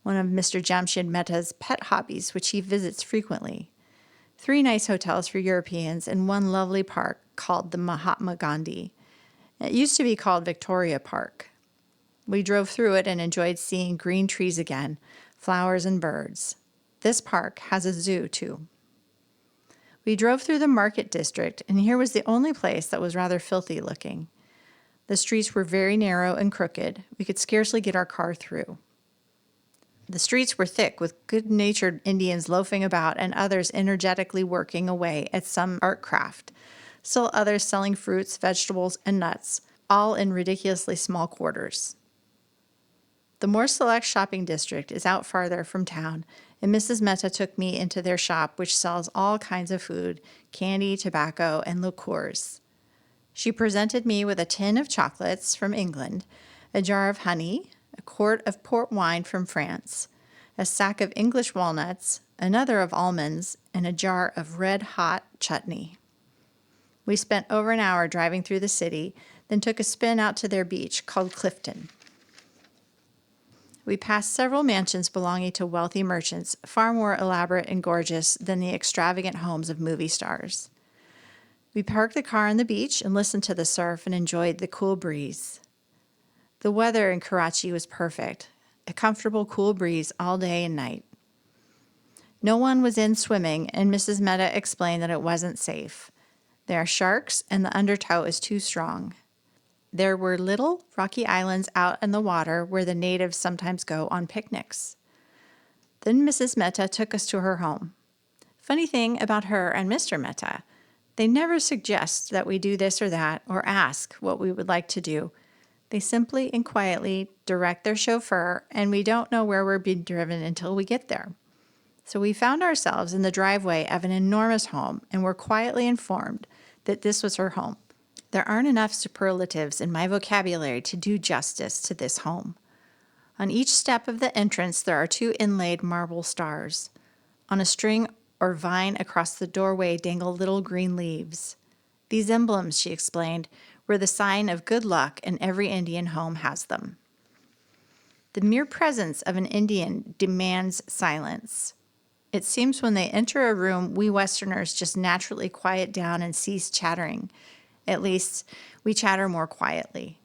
one of Mr. Jamshed Mehta's pet hobbies, which he visits frequently. 3 nice hotels for Europeans, and 1 lovely park called the Mahatma Gandhi. It used to be called Victoria Park. We drove through it and enjoyed seeing green trees again, flowers and birds. This park has a zoo, too. We drove through the market district, and here was the only place that was rather filthy looking. The streets were very narrow and crooked. We could scarcely get our car through. The streets were thick with good-natured Indians loafing about and others energetically working away at some art craft, still others selling fruits, vegetables, and nuts, all in ridiculously small quarters. The more select shopping district is out farther from town, and Mrs. Mehta took me into their shop, which sells all kinds of food, candy, tobacco, and liqueurs. She presented me with a tin of chocolates from England, a jar of honey, a quart of port wine from France, a sack of English walnuts, another of almonds, and a jar of red-hot chutney. We spent over an hour driving through the city, then took a spin out to their beach called Clifton. We passed several mansions belonging to wealthy merchants, far more elaborate and gorgeous than the extravagant homes of movie stars. We parked the car on the beach and listened to the surf and enjoyed the cool breeze. The weather in Karachi was perfect, a comfortable, cool breeze all day and night. No one was in swimming, and Mrs. Mehta explained that it wasn't safe. There are sharks, and the undertow is too strong. There were little rocky islands out in the water where the natives sometimes go on picnics. Then Mrs. Mehta took us to her home. Funny thing about her and Mr. Mehta, they never suggest that we do this or that or ask what we would like to do. They simply and quietly direct their chauffeur, and we don't know where we're being driven until we get there. So we found ourselves in the driveway of an enormous home and were quietly informed that this was her home. There aren't enough superlatives in my vocabulary to do justice to this home. On each step of the entrance, there are 2 inlaid marble stars. On a string or vine across the doorway dangle little green leaves. These emblems, she explained, were the sign of good luck, and every Indian home has them. The mere presence of an Indian demands silence. It seems when they enter a room, we Westerners just naturally quiet down and cease chattering. At least, we chatter more quietly.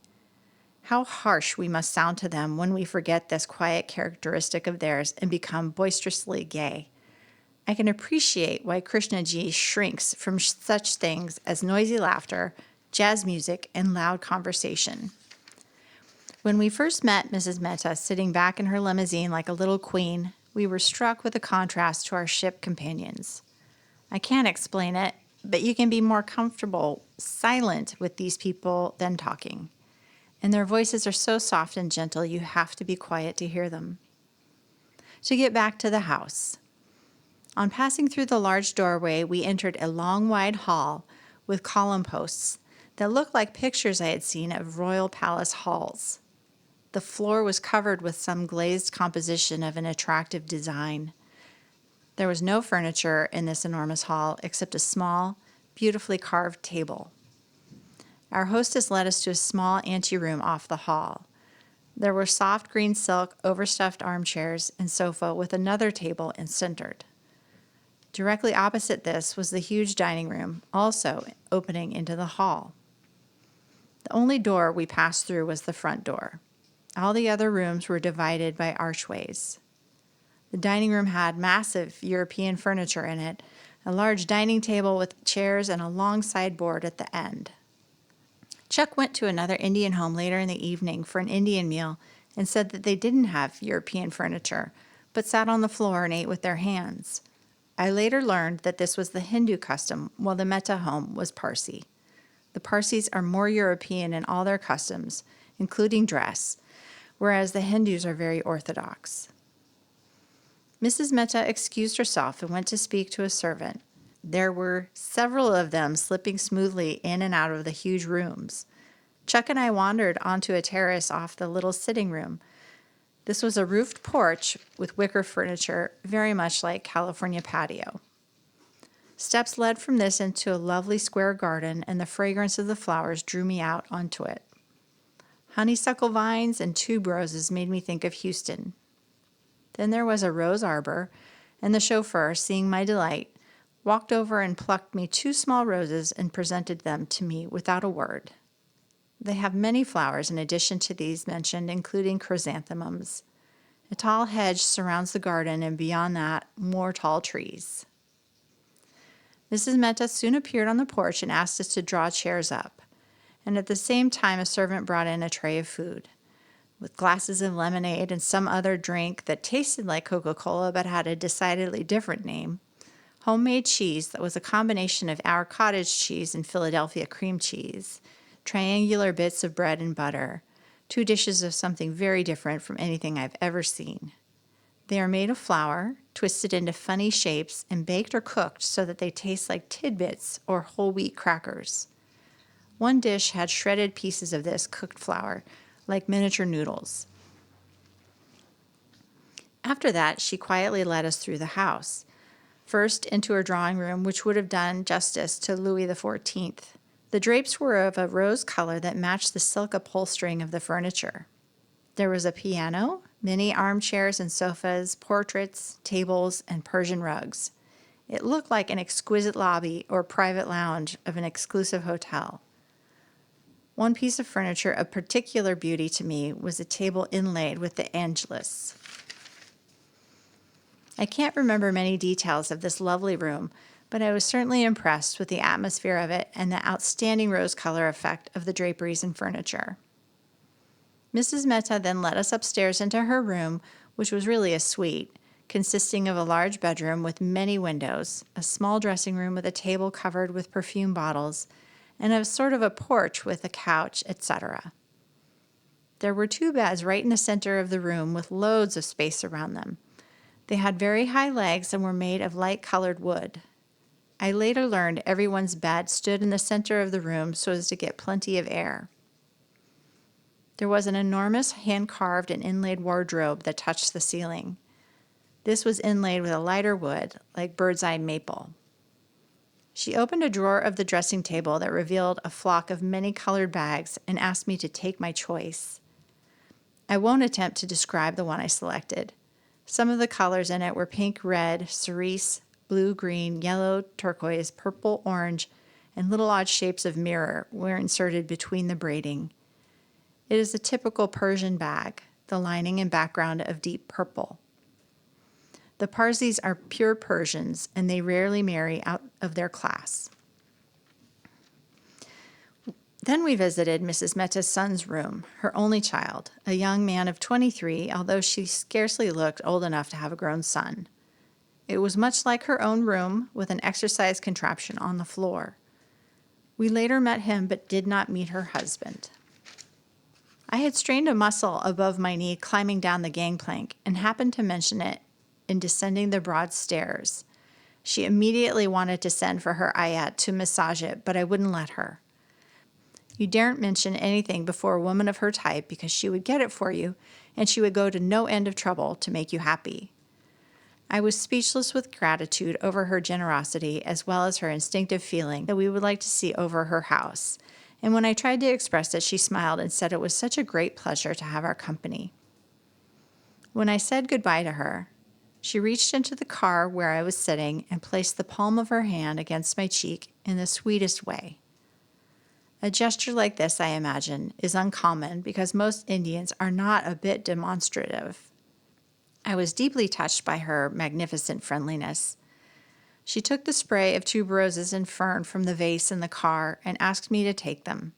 How harsh we must sound to them when we forget this quiet characteristic of theirs and become boisterously gay. I can appreciate why Krishnaji shrinks from such things as noisy laughter, jazz music, and loud conversation. When we first met Mrs. Mehta sitting back in her limousine like a little queen, we were struck with the contrast to our ship companions. I can't explain it, but you can be more comfortable silent with these people than talking. And their voices are so soft and gentle, you have to be quiet to hear them. To get back to the house. On passing through the large doorway, we entered a long, wide hall with column posts that looked like pictures I had seen of royal palace halls. The floor was covered with some glazed composition of an attractive design. There was no furniture in this enormous hall except a small, beautifully carved table. Our hostess led us to a small anteroom off the hall. There were soft green silk, overstuffed armchairs and sofa with another table centered. Directly opposite this was the huge dining room, also opening into the hall. The only door we passed through was the front door. All the other rooms were divided by archways. The dining room had massive European furniture in it, a large dining table with chairs and a long sideboard at the end. Chuck went to another Indian home later in the evening for an Indian meal and said that they didn't have European furniture, but sat on the floor and ate with their hands. I later learned that this was the Hindu custom, while the Mehta home was Parsi. The Parsis are more European in all their customs, including dress, whereas the Hindus are very orthodox. Mrs. Mehta excused herself and went to speak to a servant. There were several of them slipping smoothly in and out of the huge rooms. Chuck and I wandered onto a terrace off the little sitting room. This was a roofed porch with wicker furniture, very much like California patio. Steps led from this into a lovely square garden, and the fragrance of the flowers drew me out onto it. Honeysuckle vines and tuberoses made me think of Houston. Then there was a rose arbor, and the chauffeur, seeing my delight, walked over and plucked me 2 small roses and presented them to me without a word. They have many flowers in addition to these mentioned, including chrysanthemums. A tall hedge surrounds the garden, and beyond that, more tall trees. Mrs. Mehta soon appeared on the porch and asked us to draw chairs up, and at the same time a servant brought in a tray of food, with glasses of lemonade and some other drink that tasted like Coca-Cola but had a decidedly different name, homemade cheese that was a combination of our cottage cheese and Philadelphia cream cheese, triangular bits of bread and butter, 2 dishes of something very different from anything I've ever seen. They are made of flour, twisted into funny shapes, and baked or cooked so that they taste like tidbits or whole wheat crackers. One dish had shredded pieces of this cooked flour, like miniature noodles. After that, she quietly led us through the house, first into her drawing room, which would have done justice to Louis XIV. The drapes were of a rose color that matched the silk upholstering of the furniture. There was a piano, many armchairs and sofas, portraits, tables, and Persian rugs. It looked like an exquisite lobby or private lounge of an exclusive hotel. One piece of furniture of particular beauty to me was a table inlaid with the Angelus. I can't remember many details of this lovely room, but I was certainly impressed with the atmosphere of it and the outstanding rose color effect of the draperies and furniture. Mrs. Mehta then led us upstairs into her room, which was really a suite, consisting of a large bedroom with many windows, a small dressing room with a table covered with perfume bottles, and a sort of a porch with a couch, etc. There were 2 beds right in the center of the room with loads of space around them. They had very high legs and were made of light-colored wood. I later learned everyone's bed stood in the center of the room so as to get plenty of air. There was an enormous hand-carved and inlaid wardrobe that touched the ceiling. This was inlaid with a lighter wood, like bird's-eye maple. She opened a drawer of the dressing table that revealed a flock of many-colored bags and asked me to take my choice. I won't attempt to describe the one I selected. Some of the colors in it were pink, red, cerise, blue, green, yellow, turquoise, purple, orange, and little odd shapes of mirror were inserted between the braiding. It is a typical Persian bag, the lining and background of deep purple. The Parsis are pure Persians, and they rarely marry out of their class. Then we visited Mrs. Mehta's son's room, her only child, a young man of 23, although she scarcely looked old enough to have a grown son. It was much like her own room, with an exercise contraption on the floor. We later met him, but did not meet her husband. I had strained a muscle above my knee climbing down the gangplank and happened to mention it in descending the broad stairs. She immediately wanted to send for her ayat to massage it, but I wouldn't let her. You daren't mention anything before a woman of her type because she would get it for you, and she would go to no end of trouble to make you happy. I was speechless with gratitude over her generosity as well as her instinctive feeling that we would like to see over her house, and when I tried to express it, she smiled and said it was such a great pleasure to have our company. When I said goodbye to her, she reached into the car where I was sitting and placed the palm of her hand against my cheek in the sweetest way. A gesture like this, I imagine, is uncommon because most Indians are not a bit demonstrative. I was deeply touched by her magnificent friendliness. She took the spray of tuberoses and fern from the vase in the car and asked me to take them.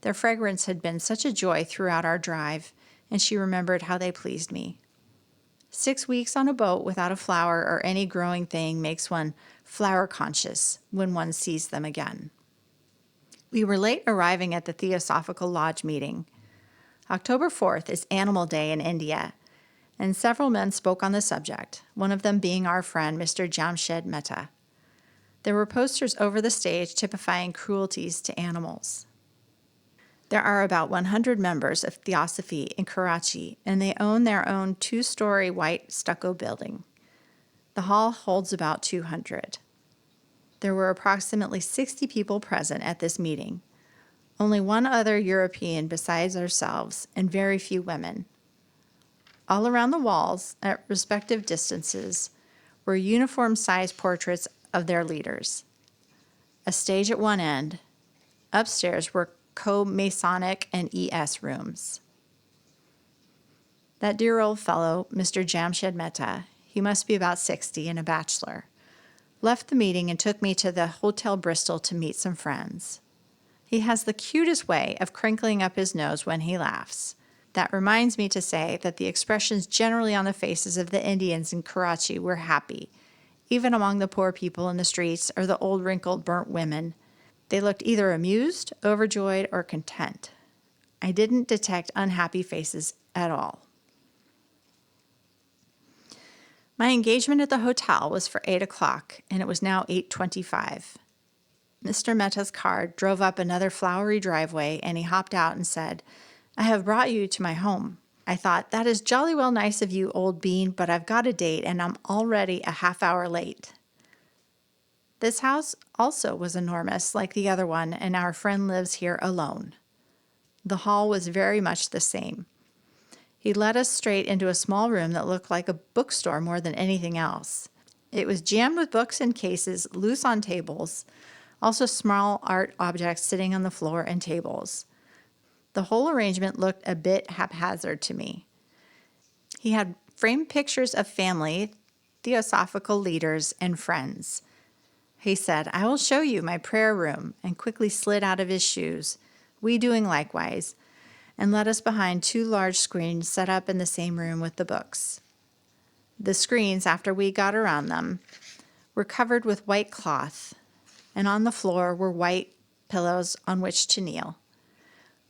Their fragrance had been such a joy throughout our drive, and she remembered how they pleased me. 6 weeks on a boat without a flower or any growing thing makes one flower-conscious when one sees them again. We were late arriving at the Theosophical Lodge meeting. October 4th is Animal Day in India, and several men spoke on the subject, one of them being our friend Mr. Jamshed Mehta. There were posters over the stage typifying cruelties to animals. There are about 100 members of Theosophy in Karachi, and they own their own 2-story white stucco building. The hall holds about 200. There were approximately 60 people present at this meeting, only one other European besides ourselves, and very few women. All around the walls, at respective distances, were uniform-sized portraits of their leaders. A stage at one end. Upstairs were co-Masonic and ES rooms. That dear old fellow, Mr. Jamshed Mehta, he must be about 60 and a bachelor, left the meeting and took me to the Hotel Bristol to meet some friends. He has the cutest way of crinkling up his nose when he laughs. That reminds me to say that the expressions generally on the faces of the Indians in Karachi were happy, even among the poor people in the streets or the old wrinkled burnt women. They looked either amused, overjoyed, or content. I didn't detect unhappy faces at all. My engagement at the hotel was for 8 o'clock, and it was now 8:25. Mr. Mehta's car drove up another flowery driveway, and he hopped out and said, "I have brought you to my home." I thought, that is jolly well nice of you, old bean, but I've got a date, and I'm already a half hour late. This house also was enormous, like the other one, and our friend lives here alone. The hall was very much the same. He led us straight into a small room that looked like a bookstore more than anything else. It was jammed with books and cases loose on tables, also small art objects sitting on the floor and tables. The whole arrangement looked a bit haphazard to me. He had framed pictures of family, theosophical leaders, and friends. He said, "I will show you my prayer room," and quickly slid out of his shoes, we doing likewise, and led us behind 2 large screens set up in the same room with the books. The screens, after we got around them, were covered with white cloth, and on the floor were white pillows on which to kneel.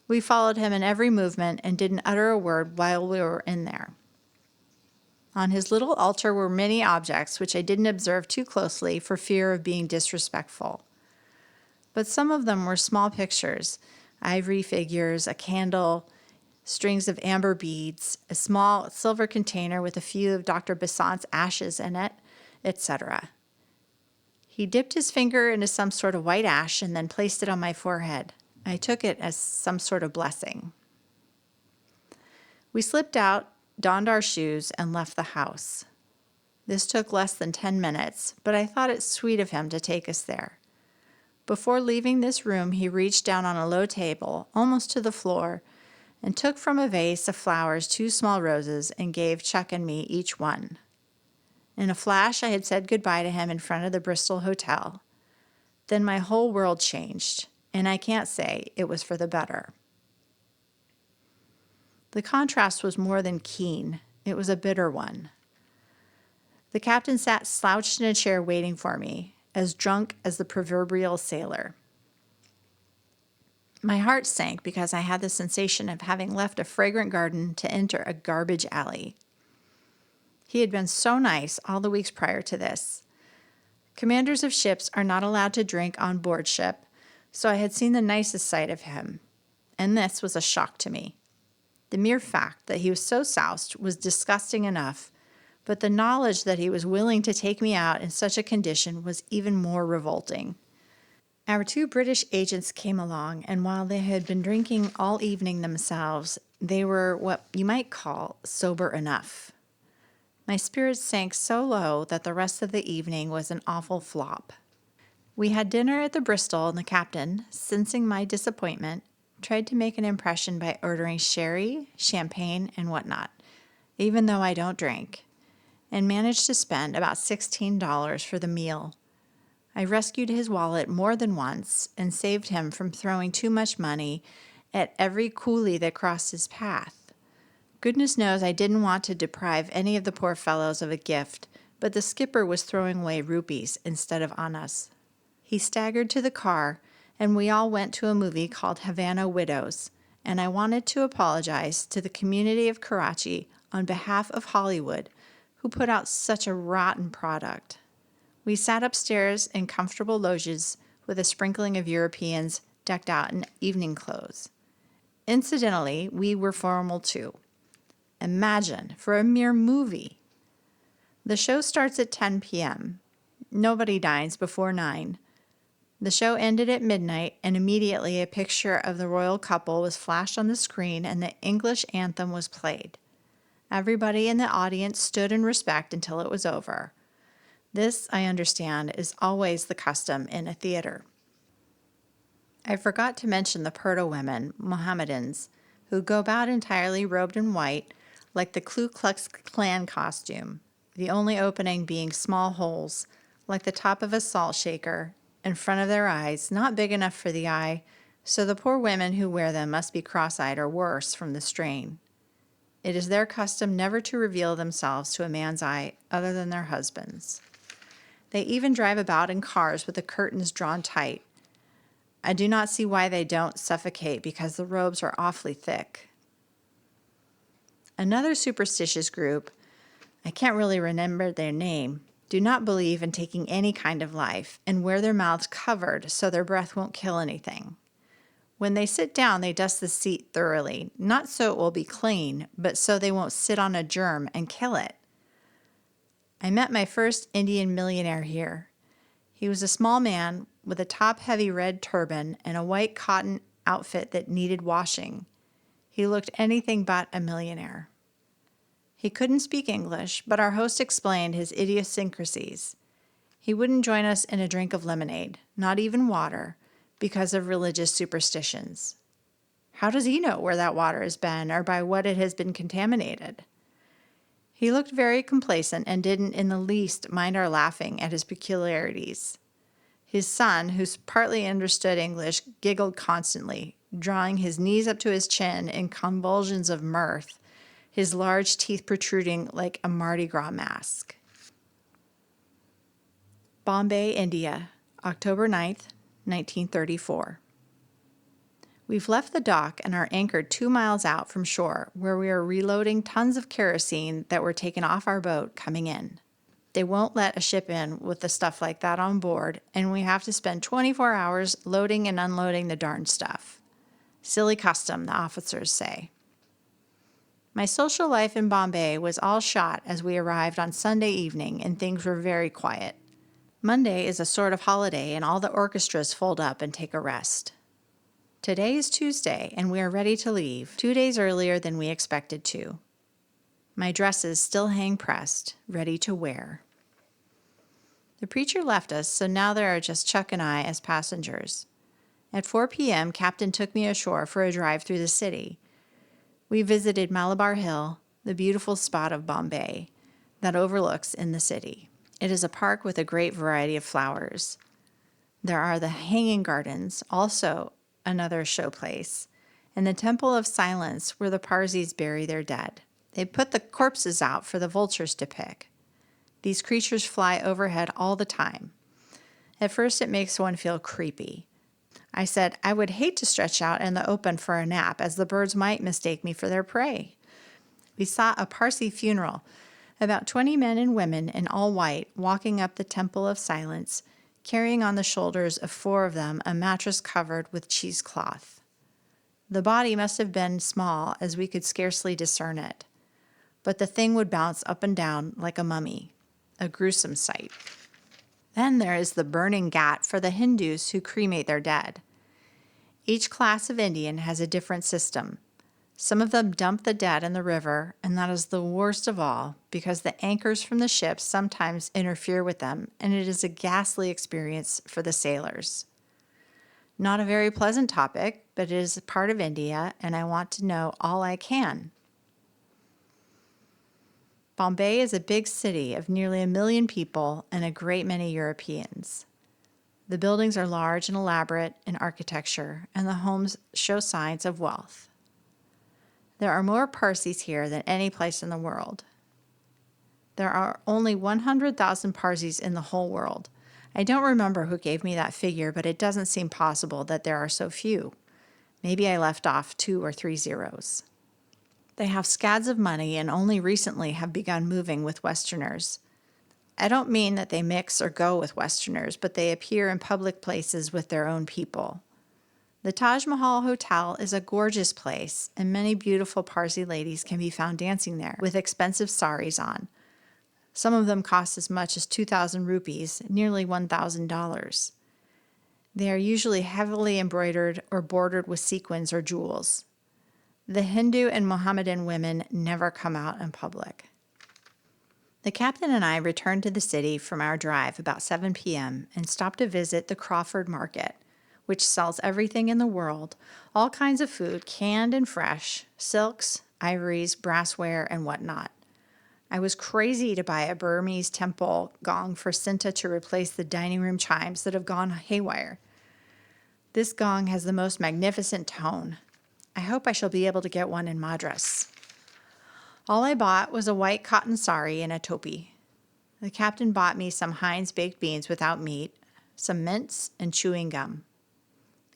We followed him in every movement and didn't utter a word while we were in there. On his little altar were many objects which I didn't observe too closely for fear of being disrespectful. But some of them were small pictures, ivory figures, a candle, strings of amber beads, a small silver container with a few of Dr. Besant's ashes in it, etc. He dipped his finger into some sort of white ash and then placed it on my forehead. I took it as some sort of blessing. We slipped out, donned our shoes, and left the house. This took less than 10 minutes, but I thought it sweet of him to take us there. Before leaving this room, he reached down on a low table, almost to the floor, and took from a vase of flowers 2 small roses and gave Chuck and me each one. In a flash, I had said goodbye to him in front of the Bristol Hotel. Then my whole world changed, and I can't say it was for the better. The contrast was more than keen. It was a bitter one. The captain sat slouched in a chair waiting for me, as drunk as the proverbial sailor. My heart sank because I had the sensation of having left a fragrant garden to enter a garbage alley. He had been so nice all the weeks prior to this. Commanders of ships are not allowed to drink on board ship, so I had seen the nicest side of him, and this was a shock to me. The mere fact that he was so soused was disgusting enough, but the knowledge that he was willing to take me out in such a condition was even more revolting. Our 2 British agents came along, and while they had been drinking all evening themselves, they were what you might call sober enough. My spirits sank so low that the rest of the evening was an awful flop. We had dinner at the Bristol, and the captain, sensing my disappointment, tried to make an impression by ordering sherry, champagne, and whatnot, even though I don't drink, and managed to spend about $16 for the meal. I rescued his wallet more than once and saved him from throwing too much money at every coolie that crossed his path. Goodness knows I didn't want to deprive any of the poor fellows of a gift, but the skipper was throwing away rupees instead of annas. He staggered to the car, and we all went to a movie called Havana Widows, and I wanted to apologize to the community of Karachi on behalf of Hollywood, who put out such a rotten product. We sat upstairs in comfortable loges with a sprinkling of Europeans decked out in evening clothes. Incidentally, we were formal too. Imagine, for a mere movie. The show starts at 10 p.m. Nobody dines before 9. The show ended at midnight, and immediately a picture of the royal couple was flashed on the screen and the English anthem was played. Everybody in the audience stood in respect until it was over. This, I understand, is always the custom in a theater. I forgot to mention the Purdah women, Mohammedans, who go about entirely robed in white, like the Ku Klux Klan costume, the only opening being small holes, like the top of a salt shaker, in front of their eyes, not big enough for the eye, so the poor women who wear them must be cross-eyed or worse from the strain. It is their custom never to reveal themselves to a man's eye other than their husband's. They even drive about in cars with the curtains drawn tight. I do not see why they don't suffocate because the robes are awfully thick. Another superstitious group, I can't really remember their name, do not believe in taking any kind of life and wear their mouths covered so their breath won't kill anything. When they sit down, they dust the seat thoroughly, not so it will be clean, but so they won't sit on a germ and kill it. I met my first Indian millionaire here. He was a small man with a top-heavy red turban and a white cotton outfit that needed washing. He looked anything but a millionaire. He couldn't speak English, but our host explained his idiosyncrasies. He wouldn't join us in a drink of lemonade, not even water, because of religious superstitions. How does he know where that water has been or by what it has been contaminated? He looked very complacent and didn't in the least mind our laughing at his peculiarities. His son, who partly understood English, giggled constantly, drawing his knees up to his chin in convulsions of mirth, his large teeth protruding like a Mardi Gras mask. Bombay, India, October 9th, 1934. We've left the dock and are anchored 2 miles out from shore, where we are reloading tons of kerosene that were taken off our boat coming in. They won't let a ship in with the stuff like that on board, and we have to spend 24 hours loading and unloading the darn stuff. Silly custom, the officers say. My social life in Bombay was all shot as we arrived on Sunday evening, and things were very quiet. Monday is a sort of holiday, and all the orchestras fold up and take a rest. Today is Tuesday, and we are ready to leave, 2 days earlier than we expected to. My dresses still hang pressed, ready to wear. The preacher left us, so now there are just Chuck and I as passengers. At 4 p.m., Captain took me ashore for a drive through the city. We visited Malabar Hill, the beautiful spot of Bombay that overlooks in the city. It is a park with a great variety of flowers. There are the Hanging Gardens, also another showplace, and the Temple of Silence where the Parsis bury their dead. They put the corpses out for the vultures to pick. These creatures fly overhead all the time. At first, it makes one feel creepy. I said I would hate to stretch out in the open for a nap, as the birds might mistake me for their prey. We saw a Parsi funeral, about 20 men and women in all white walking up the Temple of Silence, carrying on the shoulders of 4 of them a mattress covered with cheesecloth. The body must have been small, as we could scarcely discern it, but the thing would bounce up and down like a mummy. A gruesome sight. Then there is the burning ghat for the Hindus who cremate their dead. Each class of Indian has a different system. Some of them dump the dead in the river, and that is the worst of all because the anchors from the ships sometimes interfere with them, and it is a ghastly experience for the sailors. Not a very pleasant topic, but it is a part of India, and I want to know all I can. Bombay is a big city of nearly 1 million people and a great many Europeans. The buildings are large and elaborate in architecture, and the homes show signs of wealth. There are more Parsis here than any place in the world. There are only 100,000 Parsis in the whole world. I don't remember who gave me that figure, but it doesn't seem possible that there are so few. Maybe I left off 2 or 3 zeros. They have scads of money and only recently have begun moving with Westerners. I don't mean that they mix or go with Westerners, but they appear in public places with their own people. The Taj Mahal Hotel is a gorgeous place, and many beautiful Parsi ladies can be found dancing there with expensive saris on. Some of them cost as much as 2,000 rupees, nearly $1,000. They are usually heavily embroidered or bordered with sequins or jewels. The Hindu and Mohammedan women never come out in public. The captain and I returned to the city from our drive about 7 p.m. and stopped to visit the Crawford Market, which sells everything in the world, all kinds of food, canned and fresh, silks, ivories, brassware, and whatnot. I was crazy to buy a Burmese temple gong for Sinta to replace the dining room chimes that have gone haywire. This gong has the most magnificent tone. I hope I shall be able to get one in Madras. All I bought was a white cotton sari and a topi. The captain bought me some Heinz baked beans without meat, some mints, and chewing gum.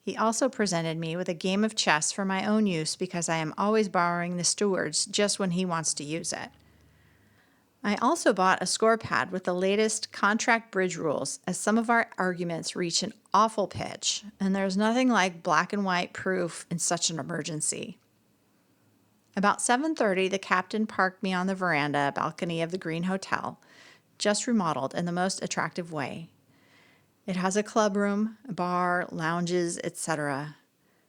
He also presented me with a game of chess for my own use because I am always borrowing the steward's just when he wants to use it. I also bought a score pad with the latest contract bridge rules, as some of our arguments reach an awful pitch, and there's nothing like black and white proof in such an emergency. About 7:30, the captain parked me on the veranda balcony of the Green Hotel, just remodeled in the most attractive way. It has a club room, a bar, lounges, etc.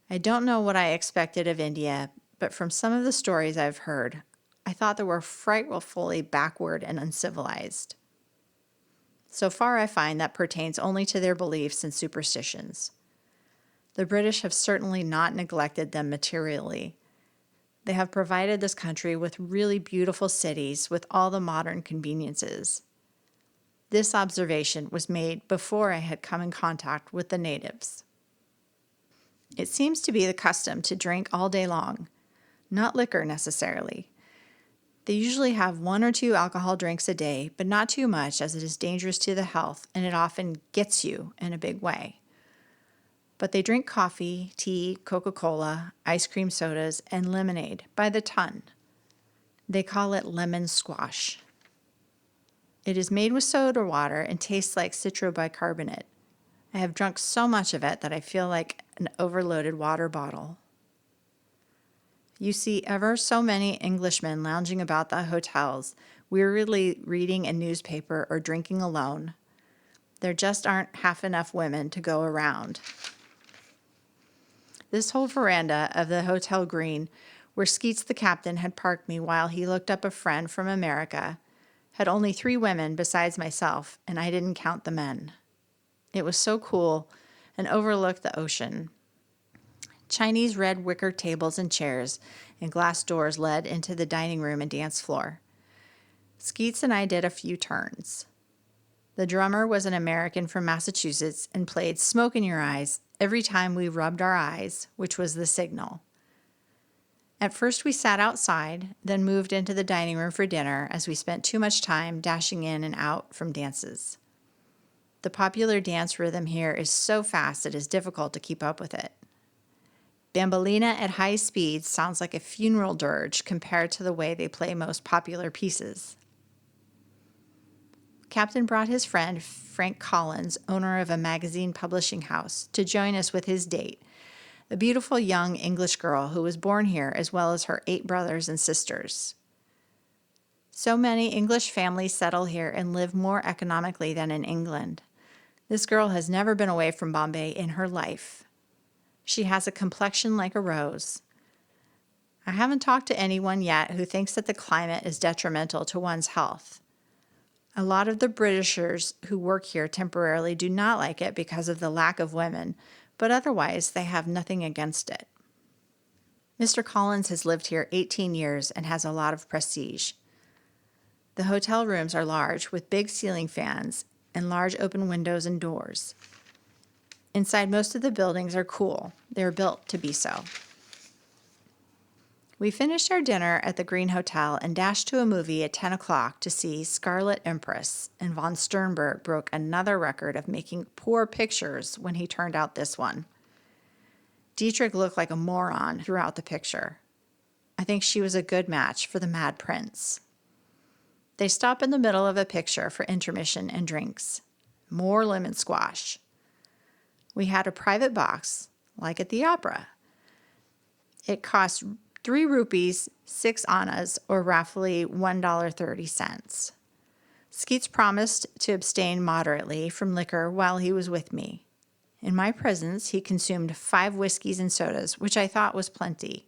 I don't know what I expected of India, but from some of the stories I've heard, I thought they were frightfully backward and uncivilized. So far, I find that pertains only to their beliefs and superstitions. The British have certainly not neglected them materially. They have provided this country with really beautiful cities with all the modern conveniences. This observation was made before I had come in contact with the natives. It seems to be the custom to drink all day long, not liquor necessarily. They usually have 1 or 2 alcohol drinks a day, but not too much as it is dangerous to the health and it often gets you in a big way. But they drink coffee, tea, Coca-Cola, ice cream sodas, and lemonade by the ton. They call it lemon squash. It is made with soda water and tastes like citrobicarbonate. I have drunk so much of it that I feel like an overloaded water bottle. You see ever so many Englishmen lounging about the hotels, wearily reading a newspaper or drinking alone. There just aren't half enough women to go around. This whole veranda of the Hotel Green, where Skeets the captain had parked me while he looked up a friend from America, had only 3 women besides myself, and I didn't count the men. It was so cool and overlooked the ocean. Chinese red wicker tables and chairs and glass doors led into the dining room and dance floor. Skeets and I did a few turns. The drummer was an American from Massachusetts and played Smoke in Your Eyes every time we rubbed our eyes, which was the signal. At first we sat outside, then moved into the dining room for dinner as we spent too much time dashing in and out from dances. The popular dance rhythm here is so fast it is difficult to keep up with it. Bambolina at high speed sounds like a funeral dirge compared to the way they play most popular pieces. Captain brought his friend Frank Collins, owner of a magazine publishing house, to join us with his date, a beautiful young English girl who was born here as well as her 8 brothers and sisters. So many English families settle here and live more economically than in England. This girl has never been away from Bombay in her life. She has a complexion like a rose. I haven't talked to anyone yet who thinks that the climate is detrimental to one's health. A lot of the Britishers who work here temporarily do not like it because of the lack of women, but otherwise they have nothing against it. Mr. Collins has lived here 18 years and has a lot of prestige. The hotel rooms are large with big ceiling fans and large open windows and doors. Inside, most of the buildings are cool. They are built to be so. We finished our dinner at the Green Hotel and dashed to a movie at 10 o'clock to see Scarlet Empress, and von Sternberg broke another record of making poor pictures when he turned out this one. Dietrich looked like a moron throughout the picture. I think she was a good match for the Mad Prince. They stop in the middle of a picture for intermission and drinks. More lemon squash. We had a private box, like at the opera. It cost 3 rupees, 6 annas, or roughly $1.30. Skeets promised to abstain moderately from liquor while he was with me. In my presence, he consumed 5 whiskeys and sodas, which I thought was plenty.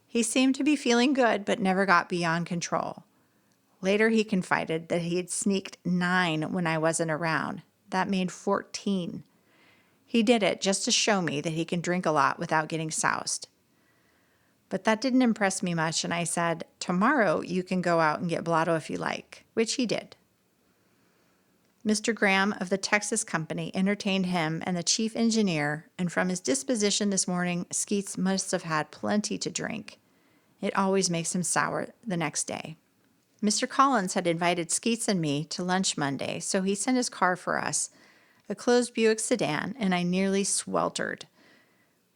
He seemed to be feeling good, but never got beyond control. Later, he confided that he had sneaked 9 when I wasn't around. That made 14. He did it just to show me that he can drink a lot without getting soused. But that didn't impress me much, and I said, "Tomorrow you can go out and get blotto if you like," which he did. Mr. Graham of the Texas Company entertained him and the chief engineer, and from his disposition this morning, Skeets must have had plenty to drink. It always makes him sour the next day. Mr. Collins had invited Skeets and me to lunch Monday, so he sent his car for us, a closed Buick sedan, and I nearly sweltered.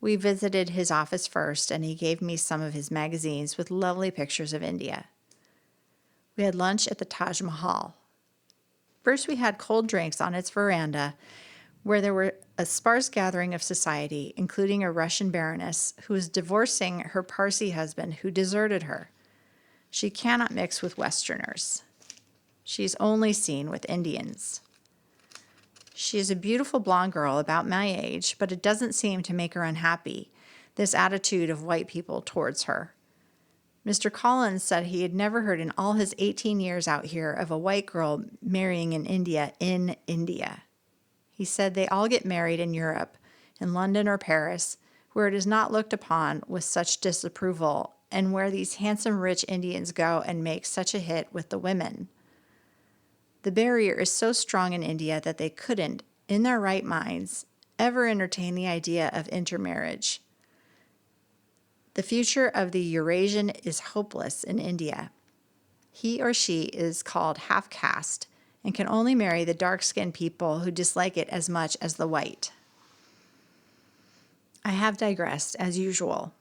We visited his office first, and he gave me some of his magazines with lovely pictures of India. We had lunch at the Taj Mahal. First, we had cold drinks on its veranda, where there were a sparse gathering of society, including a Russian baroness who was divorcing her Parsi husband who deserted her. She cannot mix with Westerners. She is only seen with Indians. She is a beautiful blonde girl about my age, but it doesn't seem to make her unhappy, this attitude of white people towards her. Mr. Collins said he had never heard in all his 18 years out here of a white girl marrying in India. He said they all get married in Europe, in London or Paris, where it is not looked upon with such disapproval, and where these handsome rich Indians go and make such a hit with the women. The barrier is so strong in India that they couldn't, in their right minds, ever entertain the idea of intermarriage. The future of the Eurasian is hopeless in India. He or she is called half-caste and can only marry the dark-skinned people who dislike it as much as the white. I have digressed, as usual.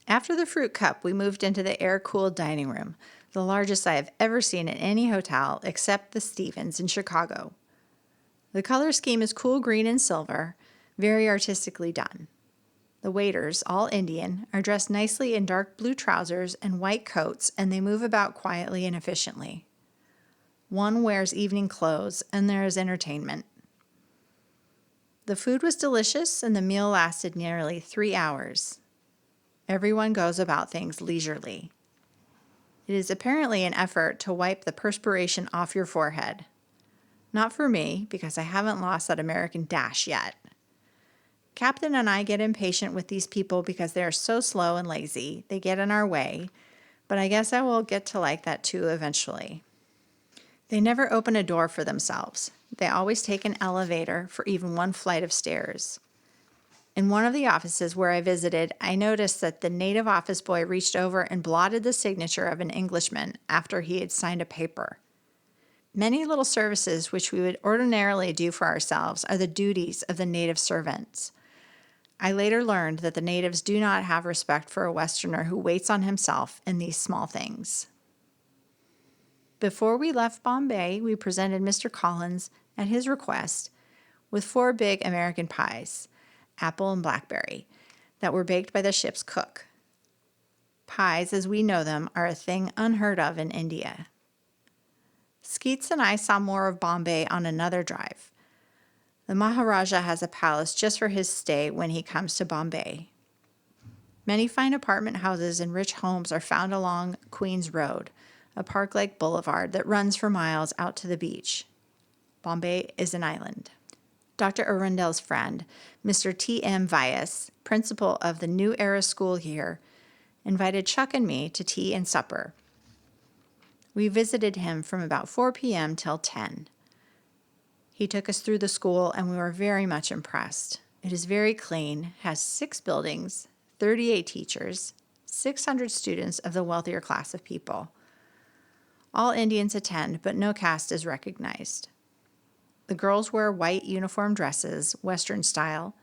After the fruit cup, we moved into the air-cooled dining room, the largest I have ever seen in any hotel except the Stevens in Chicago. The color scheme is cool green and silver, very artistically done. The waiters, all Indian, are dressed nicely in dark blue trousers and white coats, and they move about quietly and efficiently. One wears evening clothes, and there is entertainment. The food was delicious, and the meal lasted nearly 3 hours. Everyone goes about things leisurely. It is apparently an effort to wipe the perspiration off your forehead. Not for me, because I haven't lost that American dash yet. Captain and I get impatient with these people because they are so slow and lazy. They get in our way, but I guess I will get to like that too eventually. They never open a door for themselves. They always take an elevator for even one flight of stairs. In one of the offices where I visited, I noticed that the native office boy reached over and blotted the signature of an Englishman after he had signed a paper. Many little services which we would ordinarily do for ourselves are the duties of the native servants. I later learned that the natives do not have respect for a Westerner who waits on himself in these small things. Before we left Bombay, we presented Mr. Collins, at his request, with 4 big American pies, apple and blackberry, that were baked by the ship's cook. Pies, as we know them, are a thing unheard of in India. Skeets and I saw more of Bombay on another drive. The Maharaja has a palace just for his stay when he comes to Bombay. Many fine apartment houses and rich homes are found along Queen's Road, a park-like boulevard that runs for miles out to the beach. Bombay is an island. Dr. Arundel's friend, Mr. T.M. Vyas, principal of the New Era School here, invited Chuck and me to tea and supper. We visited him from about 4 p.m. till 10. He took us through the school, and we were very much impressed. It is very clean, has 6 buildings, 38 teachers, 600 students of the wealthier class of people. All Indians attend, but no caste is recognized. The girls wear white uniform dresses, Western style,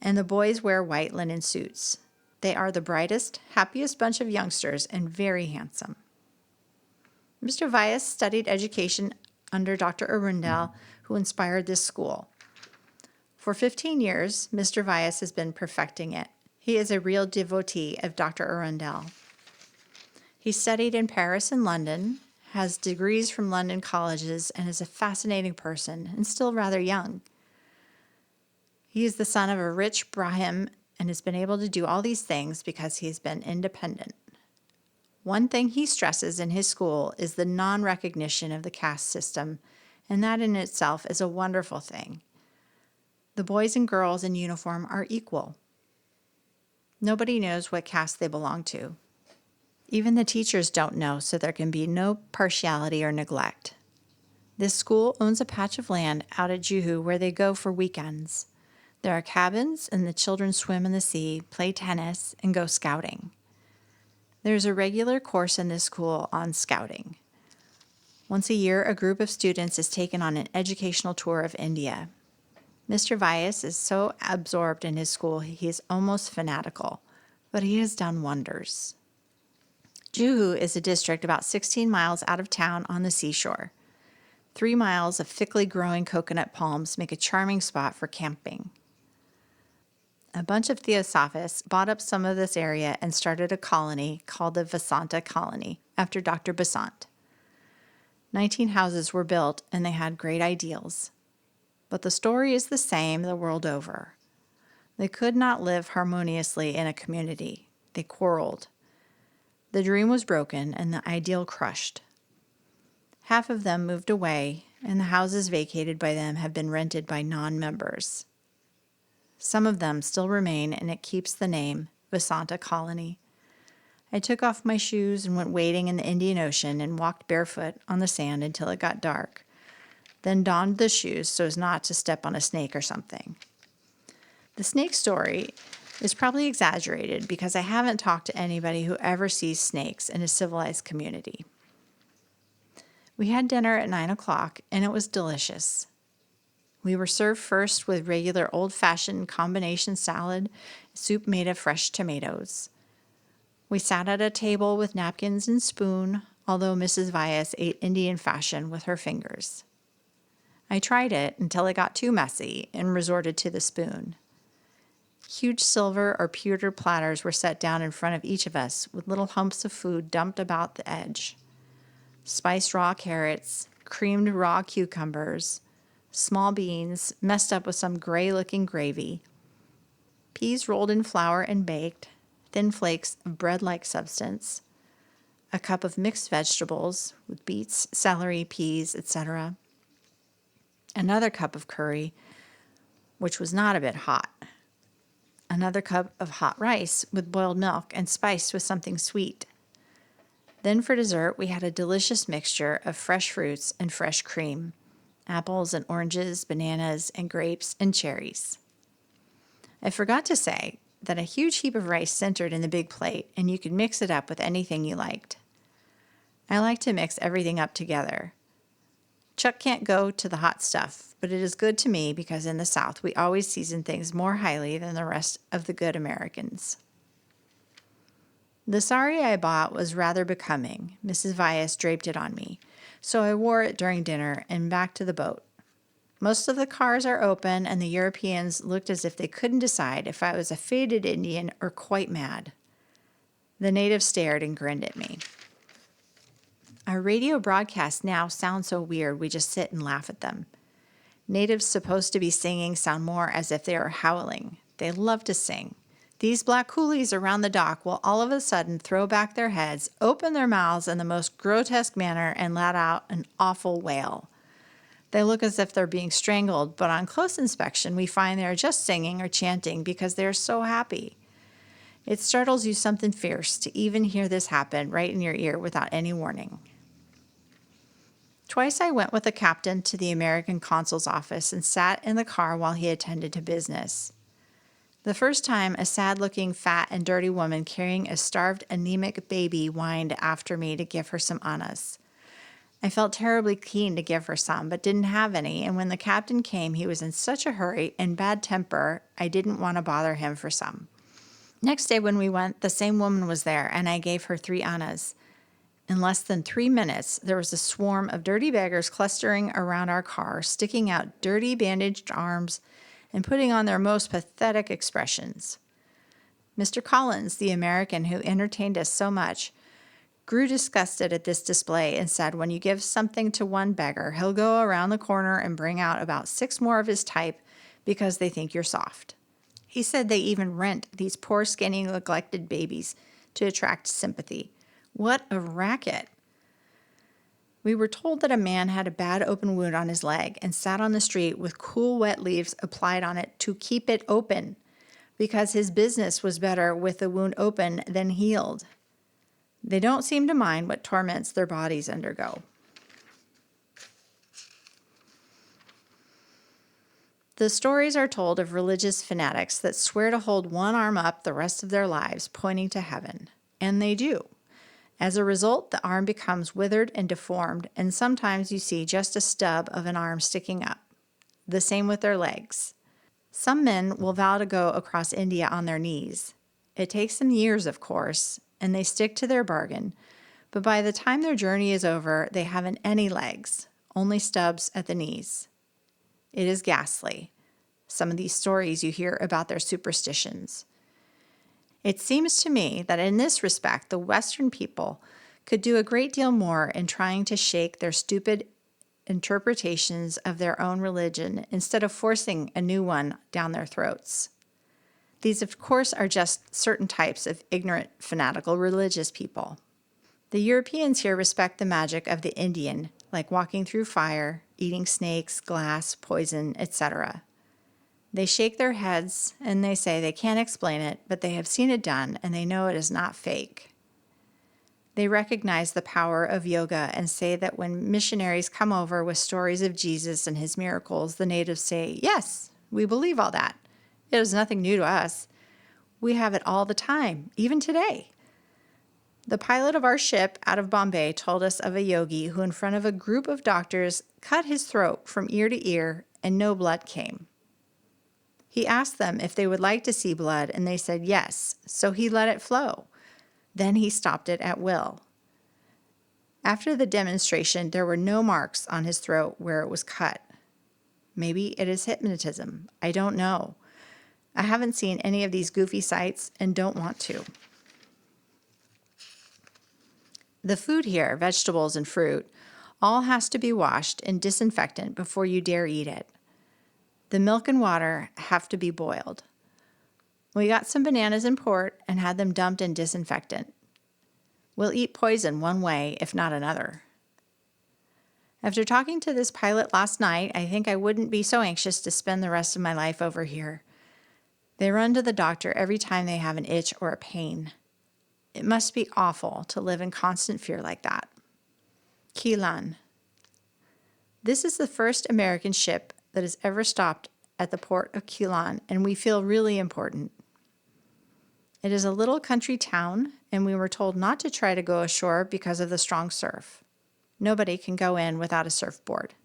and the boys wear white linen suits. They are the brightest, happiest bunch of youngsters and very handsome. Mr. Vyas studied education under Dr. Arundel, who inspired this school. For 15 years, Mr. Vyas has been perfecting it. He is a real devotee of Dr. Arundel. He studied in Paris and London, has degrees from London colleges, and is a fascinating person and still rather young. He is the son of a rich Brahmin and has been able to do all these things because he has been independent. One thing he stresses in his school is the non-recognition of the caste system, and that in itself is a wonderful thing. The boys and girls in uniform are equal. Nobody knows what caste they belong to. Even the teachers don't know, so there can be no partiality or neglect. This school owns a patch of land out at Juhu where they go for weekends. There are cabins, and the children swim in the sea, play tennis, and go scouting. There's a regular course in this school on scouting. Once a year, a group of students is taken on an educational tour of India. Mr. Vyas is so absorbed in his school he is almost fanatical, but he has done wonders. Juhu is a district about 16 miles out of town on the seashore. 3 miles of thickly growing coconut palms make a charming spot for camping. A bunch of Theosophists bought up some of this area and started a colony called the Vasanta Colony, after Dr. Besant. 19 houses were built, and they had great ideals. But the story is the same the world over. They could not live harmoniously in a community. They quarreled. The dream was broken and the ideal crushed. Half of them moved away, and the houses vacated by them have been rented by non-members. Some of them still remain, and it keeps the name Vasanta Colony. I took off my shoes and went wading in the Indian Ocean and walked barefoot on the sand until it got dark. then donned the shoes so as not to step on a snake or something. The snake story is probably exaggerated because I haven't talked to anybody who ever sees snakes in a civilized community. We had dinner at 9 o'clock, and it was delicious. We were served first with regular old-fashioned combination salad, soup made of fresh tomatoes. We sat at a table with napkins and spoon, although Mrs. Vyas ate Indian fashion with her fingers. I tried it until it got too messy and resorted to the spoon. Huge silver or pewter platters were set down in front of each of us with little humps of food dumped about the edge. Spiced raw carrots, creamed raw cucumbers, small beans messed up with some gray-looking gravy, peas rolled in flour and baked, thin flakes of bread-like substance, a cup of mixed vegetables with beets, celery, peas, etc., another cup of curry, which was not a bit hot, another cup of hot rice with boiled milk and spiced with something sweet. Then for dessert, we had a delicious mixture of fresh fruits and fresh cream, apples and oranges, bananas and grapes and cherries. I forgot to say that a huge heap of rice centered in the big plate, and you could mix it up with anything you liked. I like to mix everything up together. Chuck can't go to the hot stuff, but it is good to me because in the South we always season things more highly than the rest of the good Americans. The sari I bought was rather becoming. Mrs. Vyas draped it on me, so I wore it during dinner and back to the boat. Most of the cars are open, and the Europeans looked as if they couldn't decide if I was a faded Indian or quite mad. The natives stared and grinned at me. Our radio broadcasts now sound so weird we just sit and laugh at them. Natives supposed to be singing sound more as if they are howling. They love to sing. These black coolies around the dock will all of a sudden throw back their heads, open their mouths in the most grotesque manner, and let out an awful wail. They look as if they're being strangled, but on close inspection, we find they are just singing or chanting because they are so happy. It startles you something fierce to even hear this happen right in your ear without any warning. Twice I went with the captain to the American consul's office and sat in the car while he attended to business. The first time, a sad-looking, fat, and dirty woman carrying a starved, anemic baby whined after me to give her some annas. I felt terribly keen to give her some, but didn't have any, and when the captain came, he was in such a hurry and bad temper, I didn't want to bother him for some. Next day when we went, the same woman was there, and I gave her 3 annas. In less than 3 minutes, there was a swarm of dirty beggars clustering around our car, sticking out dirty bandaged arms and putting on their most pathetic expressions. Mr. Collins, the American who entertained us so much, grew disgusted at this display and said when you give something to one beggar, he'll go around the corner and bring out about 6 more of his type because they think you're soft. He said they even rent these poor, skinny, neglected babies to attract sympathy. What a racket! We were told that a man had a bad open wound on his leg and sat on the street with cool, wet leaves applied on it to keep it open because his business was better with the wound open than healed. They don't seem to mind what torments their bodies undergo. The stories are told of religious fanatics that swear to hold one arm up the rest of their lives, pointing to heaven. And they do. As a result, the arm becomes withered and deformed, and sometimes you see just a stub of an arm sticking up. The same with their legs. Some men will vow to go across India on their knees. It takes them years, of course, and they stick to their bargain, but by the time their journey is over, they haven't any legs, only stubs at the knees. It is ghastly, some of these stories you hear about their superstitions. It seems to me that in this respect, the Western people could do a great deal more in trying to shake their stupid interpretations of their own religion instead of forcing a new one down their throats. These, of course, are just certain types of ignorant, fanatical religious people. The Europeans here respect the magic of the Indian, like walking through fire, eating snakes, glass, poison, etc. They shake their heads and they say they can't explain it, but they have seen it done and they know it is not fake. They recognize the power of yoga and say that when missionaries come over with stories of Jesus and his miracles, the natives say, "Yes, we believe all that. It is nothing new to us. We have it all the time, even today." The pilot of our ship out of Bombay told us of a yogi who, in front of a group of doctors, cut his throat from ear to ear and no blood came. He asked them if they would like to see blood, and they said yes, so he let it flow. Then he stopped it at will. After the demonstration, there were no marks on his throat where it was cut. Maybe it is hypnotism. I don't know. I haven't seen any of these goofy sights and don't want to. The food here, vegetables and fruit, all has to be washed in disinfectant before you dare eat it. The milk and water have to be boiled. We got some bananas and port and had them dumped in disinfectant. We'll eat poison one way, if not another. After talking to this pilot last night, I think I wouldn't be so anxious to spend the rest of my life over here. They run to the doctor every time they have an itch or a pain. It must be awful to live in constant fear like that. Keelan. This is the first American ship that has ever stopped at the port of Keelan, and we feel really important. It is a little country town, and we were told not to try to go ashore because of the strong surf. Nobody can go in without a surfboard.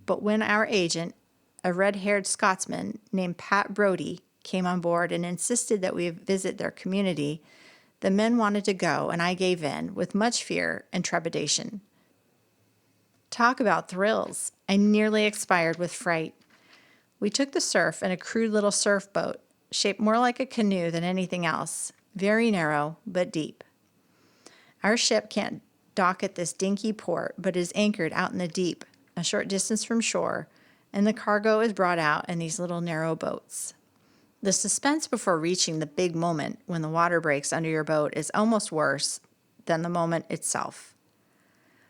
But when our agent, a red-haired Scotsman named Pat Brodie, came on board and insisted that we visit their community, the men wanted to go, and I gave in with much fear and trepidation. Talk about thrills. I nearly expired with fright. We took the surf in a crude little surf boat, shaped more like a canoe than anything else, very narrow but deep. Our ship can't dock at this dinky port, but is anchored out in the deep, a short distance from shore, and the cargo is brought out in these little narrow boats. The suspense before reaching the big moment when the water breaks under your boat is almost worse than the moment itself.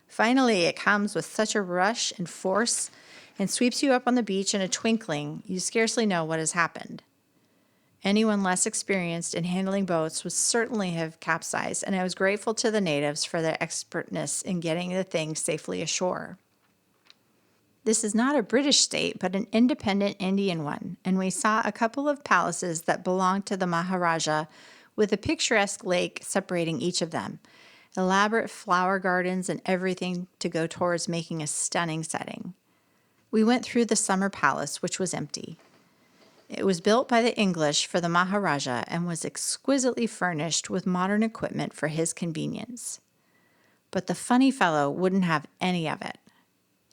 Finally, it comes with such a rush and force and sweeps you up on the beach in a twinkling, you scarcely know what has happened. Anyone less experienced in handling boats would certainly have capsized, and I was grateful to the natives for their expertness in getting the thing safely ashore. This is not a British state, but an independent Indian one, and we saw a couple of palaces that belonged to the Maharaja with a picturesque lake separating each of them, elaborate flower gardens, and everything to go towards making a stunning setting. We went through the summer palace, which was empty. It was built by the English for the Maharaja and was exquisitely furnished with modern equipment for his convenience. But the funny fellow wouldn't have any of it.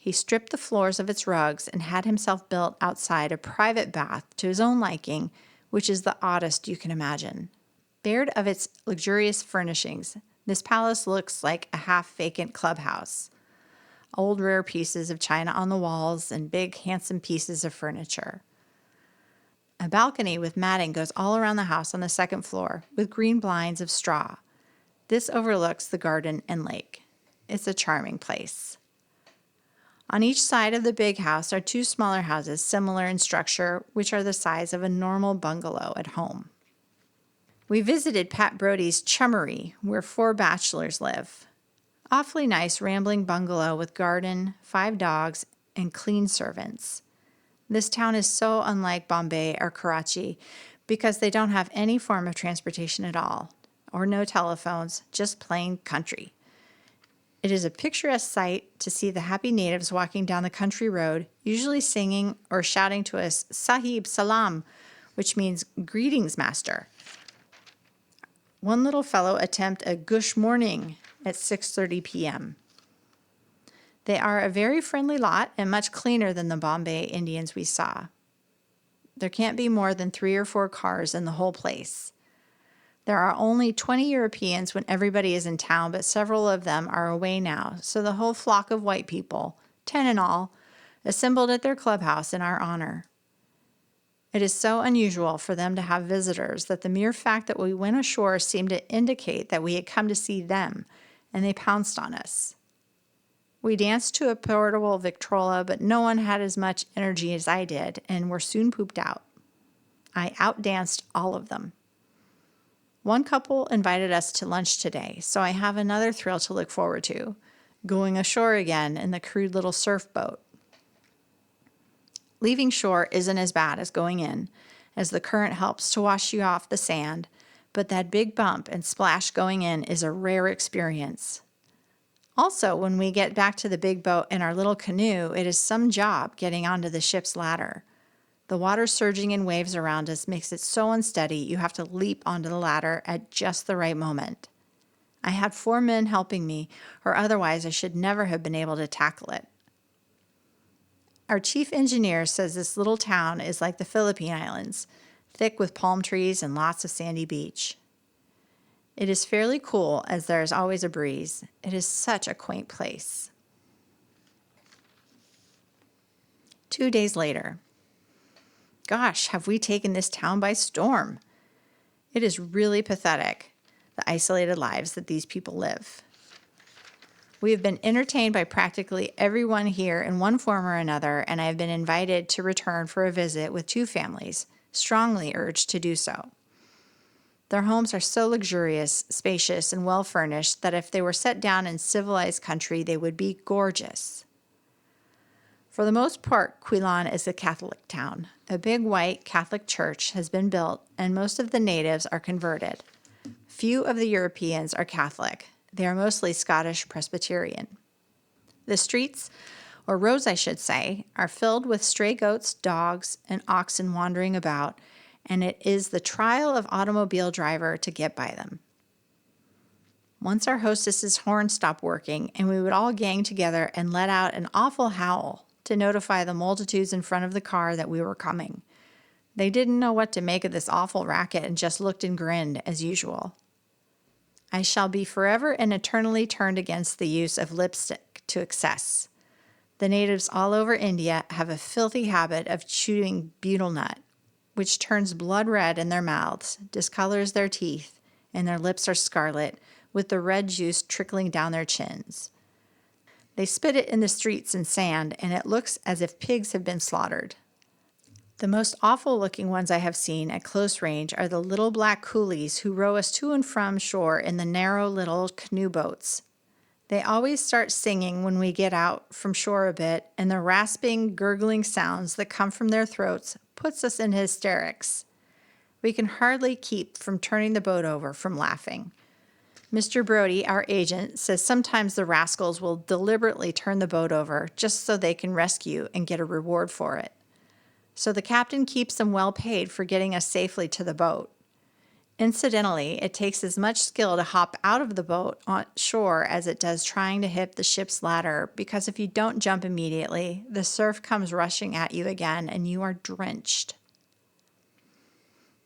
He stripped the floors of its rugs and had himself built outside a private bath to his own liking, which is the oddest you can imagine. Bared of its luxurious furnishings, this palace looks like a half-vacant clubhouse. Old rare pieces of china on the walls and big handsome pieces of furniture. A balcony with matting goes all around the house on the second floor, with green blinds of straw. This overlooks the garden and lake. It's a charming place. On each side of the big house are two smaller houses, similar in structure, which are the size of a normal bungalow at home. We visited Pat Brodie's chummery, where 4 bachelors live. Awfully nice rambling bungalow with garden, 5 dogs, and clean servants. This town is so unlike Bombay or Karachi because they don't have any form of transportation at all, or no telephones, just plain country. It is a picturesque sight to see the happy natives walking down the country road, usually singing or shouting to us, "Sahib Salam," which means "Greetings, Master." One little fellow attempt a "Gush morning" at 6:30 p.m. They are a very friendly lot and much cleaner than the Bombay Indians we saw. There can't be more than 3 or 4 cars in the whole place. There are only 20 Europeans when everybody is in town, but several of them are away now, so the whole flock of white people, 10 in all, assembled at their clubhouse in our honor. It is so unusual for them to have visitors that the mere fact that we went ashore seemed to indicate that we had come to see them, and they pounced on us. We danced to a portable Victrola, but no one had as much energy as I did, and were soon pooped out. I outdanced all of them. One couple invited us to lunch today, so I have another thrill to look forward to, going ashore again in the crude little surf boat. Leaving shore isn't as bad as going in, as the current helps to wash you off the sand, but that big bump and splash going in is a rare experience. Also, when we get back to the big boat in our little canoe, it is some job getting onto the ship's ladder. The water surging in waves around us makes it so unsteady you have to leap onto the ladder at just the right moment. I had 4 men helping me, or otherwise I should never have been able to tackle it. Our chief engineer says this little town is like the Philippine Islands, thick with palm trees and lots of sandy beach. It is fairly cool as there is always a breeze. It is such a quaint place. 2 days later. Gosh, have we taken this town by storm? It is really pathetic, the isolated lives that these people live. We have been entertained by practically everyone here in one form or another, and I have been invited to return for a visit with 2 families, strongly urged to do so. Their homes are so luxurious, spacious, and well-furnished that if they were set down in civilized country, they would be gorgeous. For the most part, Quilon is a Catholic town. A big white Catholic church has been built, and most of the natives are converted. Few of the Europeans are Catholic. They are mostly Scottish Presbyterian. The streets, or roads I should say, are filled with stray goats, dogs, and oxen wandering about, and it is the trial of automobile driver to get by them. Once our hostess's horn stopped working, and we would all gang together and let out an awful howl to notify the multitudes in front of the car that we were coming. They didn't know what to make of this awful racket and just looked and grinned as usual. I shall be forever and eternally turned against the use of lipstick to excess. The natives all over India have a filthy habit of chewing betel nut, which turns blood red in their mouths, discolors their teeth, and their lips are scarlet, with the red juice trickling down their chins. They spit it in the streets and sand, and it looks as if pigs have been slaughtered. The most awful-looking ones I have seen at close range are the little black coolies who row us to and from shore in the narrow little canoe boats. They always start singing when we get out from shore a bit, and the rasping, gurgling sounds that come from their throats puts us in hysterics. We can hardly keep from turning the boat over from laughing. Mr. Brody, our agent, says sometimes the rascals will deliberately turn the boat over just so they can rescue and get a reward for it. So the captain keeps them well paid for getting us safely to the boat. Incidentally, it takes as much skill to hop out of the boat on shore as it does trying to hit the ship's ladder, because if you don't jump immediately, the surf comes rushing at you again and you are drenched.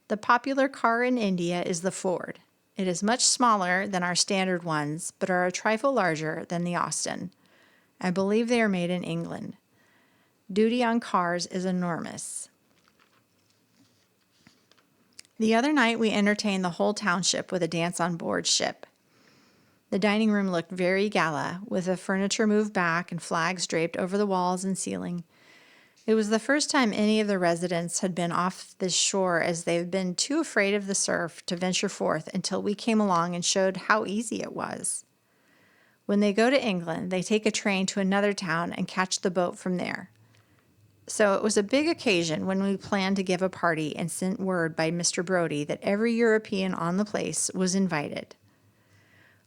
The popular car in India is the Ford. It is much smaller than our standard ones, but are a trifle larger than the Austin. I believe they are made in England. Duty on cars is enormous. The other night we entertained the whole township with a dance on board ship. The dining room looked very gala, with the furniture moved back and flags draped over the walls and ceiling. It was the first time any of the residents had been off this shore, as they've been too afraid of the surf to venture forth until we came along and showed how easy it was. When they go to England, they take a train to another town and catch the boat from there. So it was a big occasion when we planned to give a party and sent word by Mr. Brody that every European on the place was invited.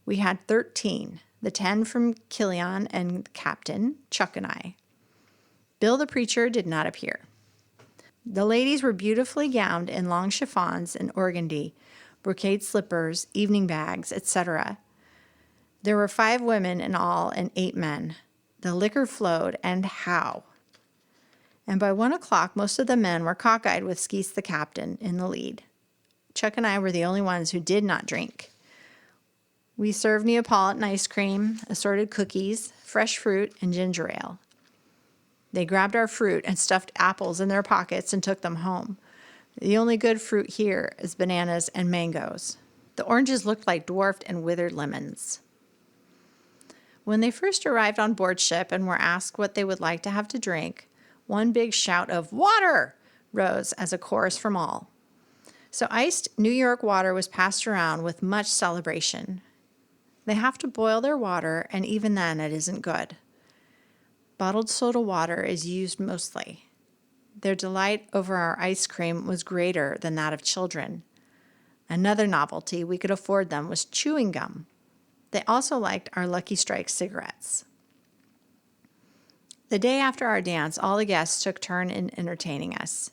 We had 13, the 10 from Kilian and Captain, Chuck and I. Bill the preacher did not appear. The ladies were beautifully gowned in long chiffons and organdy, brocade slippers, evening bags, etc. There were 5 women in all and 8 men. The liquor flowed, and how! And by 1 o'clock, most of the men were cockeyed with Skeese the captain in the lead. Chuck and I were the only ones who did not drink. We served Neapolitan ice cream, assorted cookies, fresh fruit, and ginger ale. They grabbed our fruit and stuffed apples in their pockets and took them home. The only good fruit here is bananas and mangoes. The oranges looked like dwarfed and withered lemons. When they first arrived on board ship and were asked what they would like to have to drink, one big shout of "Water!" rose as a chorus from all. So iced New York water was passed around with much celebration. They have to boil their water, and even then it isn't good. Bottled soda water is used mostly. Their delight over our ice cream was greater than that of children. Another novelty we could afford them was chewing gum. They also liked our Lucky Strike cigarettes. The day after our dance, all the guests took turn in entertaining us.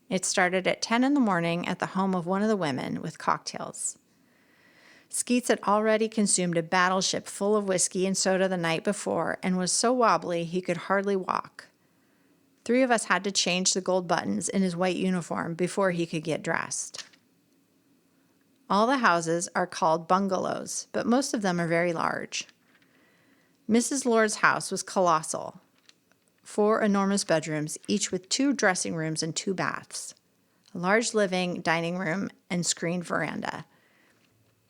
It started at 10 in the morning at the home of one of the women with cocktails. Skeets had already consumed a battleship full of whiskey and soda the night before and was so wobbly he could hardly walk. 3 of us had to change the gold buttons in his white uniform before he could get dressed. All the houses are called bungalows, but most of them are very large. Mrs. Lord's house was colossal. 4 enormous bedrooms, each with 2 dressing rooms and 2 baths, a large living, dining room, and screened veranda.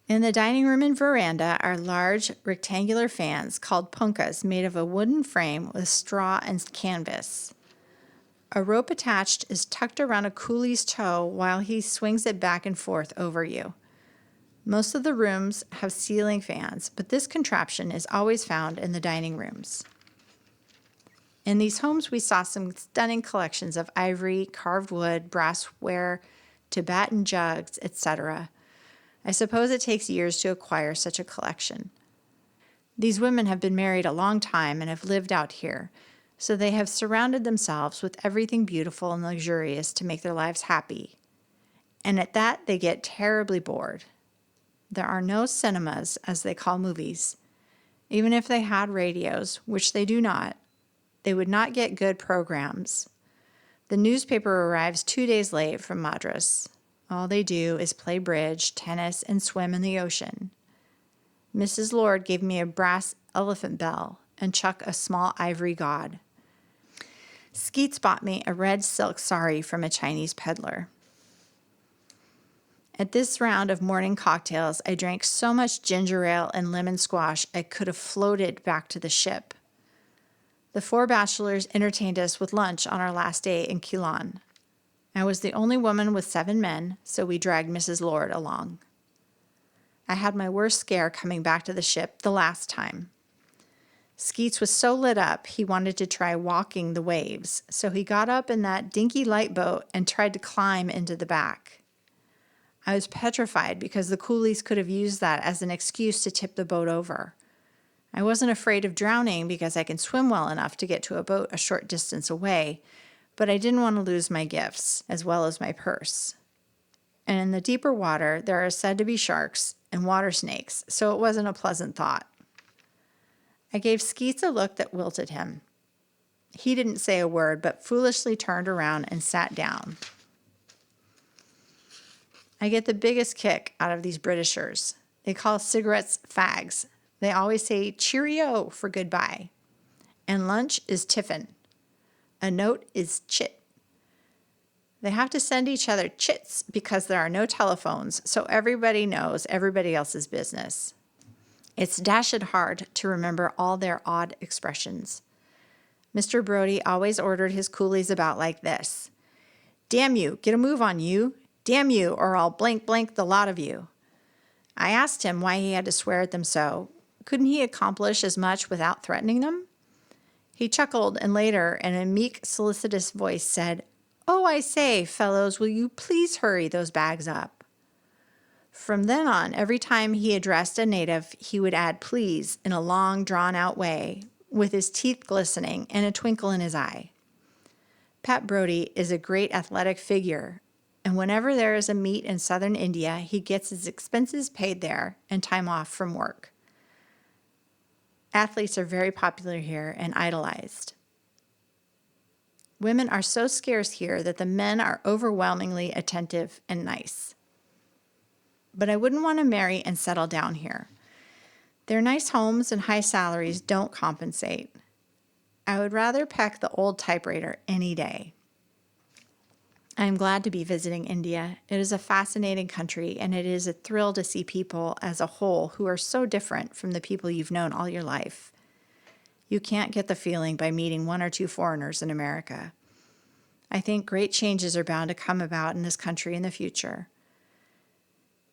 In the dining room and veranda are large rectangular fans called punkas made of a wooden frame with straw and canvas. A rope attached is tucked around a coolie's toe while he swings it back and forth over you. Most of the rooms have ceiling fans, but this contraption is always found in the dining rooms. In these homes, we saw some stunning collections of ivory, carved wood, brassware, Tibetan jugs, etc. I suppose it takes years to acquire such a collection. These women have been married a long time and have lived out here, so they have surrounded themselves with everything beautiful and luxurious to make their lives happy. And at that, they get terribly bored. There are no cinemas, as they call movies. Even if they had radios, which they do not, they would not get good programs. The newspaper arrives 2 days late from Madras. All they do is play bridge, tennis, and swim in the ocean. Mrs. Lord gave me a brass elephant bell and Chuck a small ivory god. Skeets bought me a red silk sari from a Chinese peddler. At this round of morning cocktails, I drank so much ginger ale and lemon squash I could have floated back to the ship. The 4 bachelors entertained us with lunch on our last day in Ceylon. I was the only woman with 7 men, so we dragged Mrs. Lord along. I had my worst scare coming back to the ship the last time. Skeets was so lit up he wanted to try walking the waves, so he got up in that dinky light boat and tried to climb into the back. I was petrified because the coolies could have used that as an excuse to tip the boat over. I wasn't afraid of drowning because I can swim well enough to get to a boat a short distance away, but I didn't want to lose my gifts as well as my purse. And in the deeper water, there are said to be sharks and water snakes, so it wasn't a pleasant thought. I gave Skeets a look that wilted him. He didn't say a word, but foolishly turned around and sat down. I get the biggest kick out of these Britishers. They call cigarettes fags. They always say cheerio for goodbye. And lunch is tiffin. A note is chit. They have to send each other chits because there are no telephones, so everybody knows everybody else's business. It's dashed hard to remember all their odd expressions. Mr. Brodie always ordered his coolies about like this. Damn you, get a move on you. Damn you, or I'll blank blank the lot of you. I asked him why he had to swear at them so. Couldn't he accomplish as much without threatening them? He chuckled and later, in a meek, solicitous voice, said, Oh, I say, fellows, will you please hurry those bags up? From then on, every time he addressed a native, he would add please in a long, drawn-out way, with his teeth glistening and a twinkle in his eye. Pat Brodie is a great athletic figure, and whenever there is a meet in southern India, he gets his expenses paid there and time off from work. Athletes are very popular here and idolized. Women are so scarce here that the men are overwhelmingly attentive and nice. But I wouldn't want to marry and settle down here. Their nice homes and high salaries don't compensate. I would rather peck the old typewriter any day. I am glad to be visiting India. It is a fascinating country, and it is a thrill to see people as a whole who are so different from the people you've known all your life. You can't get the feeling by meeting 1 or 2 foreigners in America. I think great changes are bound to come about in this country in the future.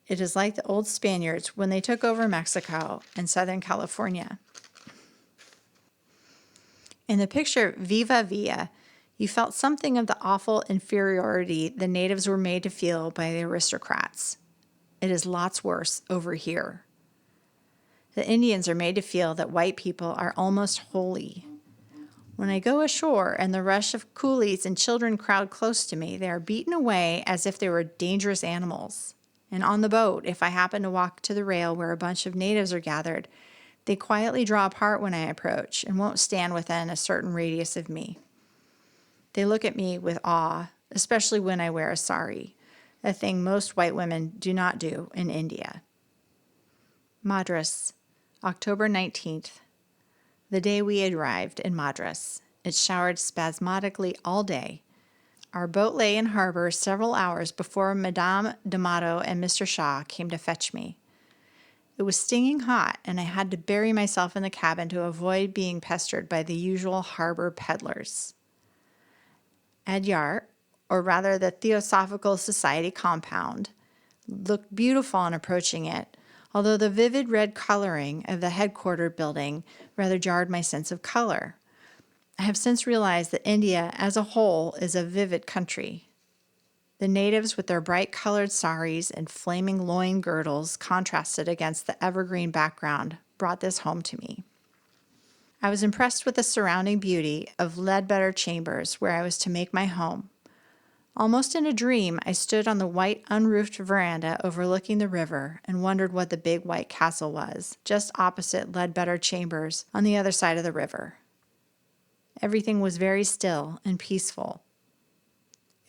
It is like the old Spaniards when they took over Mexico and Southern California. In the picture Viva Villa, you felt something of the awful inferiority the natives were made to feel by the aristocrats. It is lots worse over here. The Indians are made to feel that white people are almost holy. When I go ashore and the rush of coolies and children crowd close to me, they are beaten away as if they were dangerous animals. And on the boat, if I happen to walk to the rail where a bunch of natives are gathered, they quietly draw apart when I approach and won't stand within a certain radius of me. They look at me with awe, especially when I wear a sari, a thing most white women do not do in India. Madras, October 19th. The day we arrived in Madras. It showered spasmodically all day. Our boat lay in harbor several hours before Madame D'Amato and Mr. Shaw came to fetch me. It was stinging hot, and I had to bury myself in the cabin to avoid being pestered by the usual harbor peddlers. Adyar, or rather the Theosophical Society compound, looked beautiful on approaching it, although the vivid red coloring of the headquarter building rather jarred my sense of color. I have since realized that India as a whole is a vivid country. The natives with their bright-colored saris and flaming loin girdles contrasted against the evergreen background brought this home to me. I was impressed with the surrounding beauty of Ledbetter Chambers, where I was to make my home. Almost in a dream, I stood on the white unroofed veranda overlooking the river and wondered what the big white castle was, just opposite Ledbetter Chambers on the other side of the river. Everything was very still and peaceful.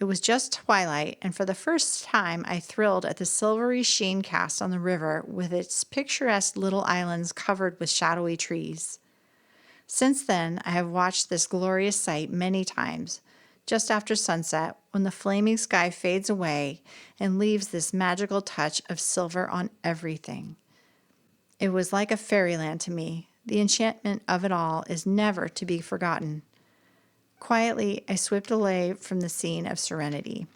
It was just twilight, and for the first time I thrilled at the silvery sheen cast on the river with its picturesque little islands covered with shadowy trees. Since then, I have watched this glorious sight many times, just after sunset, when the flaming sky fades away and leaves this magical touch of silver on everything. It was like a fairyland to me. The enchantment of it all is never to be forgotten. Quietly, I slipped away from the scene of serenity.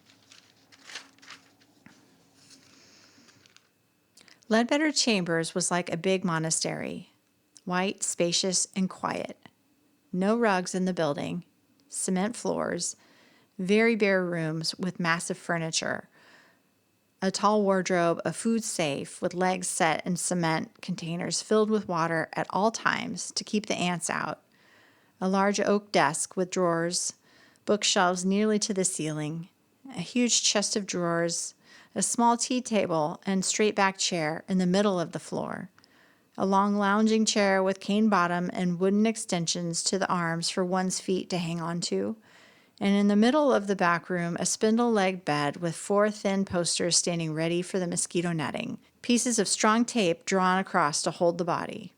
Ledbetter Chambers was like a big monastery, white, spacious, and quiet. No rugs in the building, cement floors, very bare rooms with massive furniture, a tall wardrobe, a food safe with legs set in cement containers filled with water at all times to keep the ants out, a large oak desk with drawers, bookshelves nearly to the ceiling, a huge chest of drawers, a small tea table and straight-back chair in the middle of the floor, a long lounging chair with cane bottom and wooden extensions to the arms for one's feet to hang onto, and in the middle of the back room, a spindle-legged bed with 4 thin posters standing ready for the mosquito netting, pieces of strong tape drawn across to hold the body.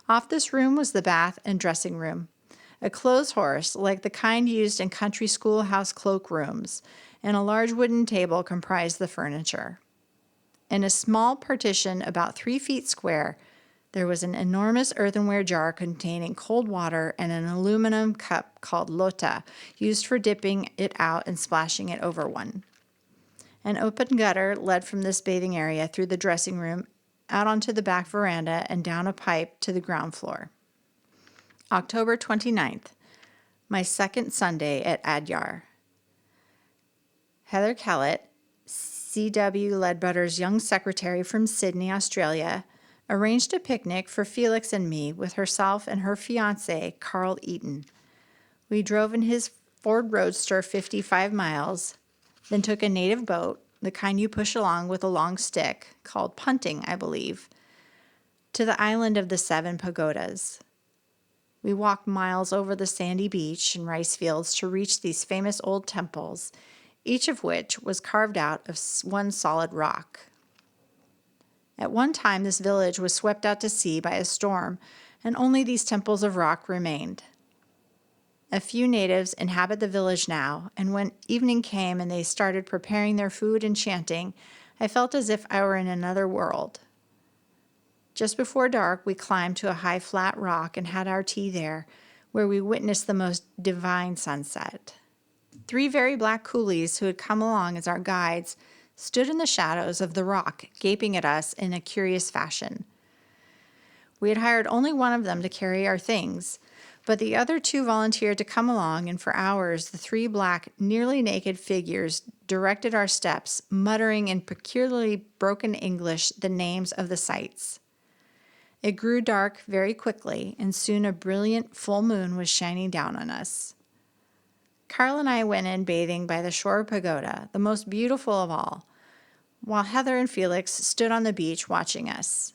Off this room was the bath and dressing room, a clothes horse like the kind used in country schoolhouse cloakrooms, and a large wooden table comprised the furniture. In a small partition about 3 feet square, there was an enormous earthenware jar containing cold water and an aluminum cup called lota, used for dipping it out and splashing it over one. An open gutter led from this bathing area through the dressing room out onto the back veranda and down a pipe to the ground floor. October 29th, my second Sunday at Adyar. Heather Kellett, C.W. Ledbetter's young secretary from Sydney, Australia, arranged a picnic for Felix and me with herself and her fiancé, Carl Eaton. We drove in his Ford Roadster 55 miles, then took a native boat, the kind you push along with a long stick, called punting, I believe, to the island of the 7 pagodas. We walked miles over the sandy beach and rice fields to reach these famous old temples, each of which was carved out of one solid rock. At one time, this village was swept out to sea by a storm, and only these temples of rock remained. A few natives inhabit the village now, and when evening came and they started preparing their food and chanting, I felt as if I were in another world. Just before dark, we climbed to a high flat rock and had our tea there, where we witnessed the most divine sunset. 3 very black coolies who had come along as our guides stood in the shadows of the rock, gaping at us in a curious fashion. We had hired only one of them to carry our things, but the other two volunteered to come along, and for hours the three black, nearly naked figures directed our steps, muttering in peculiarly broken English the names of the sights. It grew dark very quickly, and soon a brilliant full moon was shining down on us. Carl and I went in bathing by the shore pagoda, the most beautiful of all, while Heather and Felix stood on the beach watching us.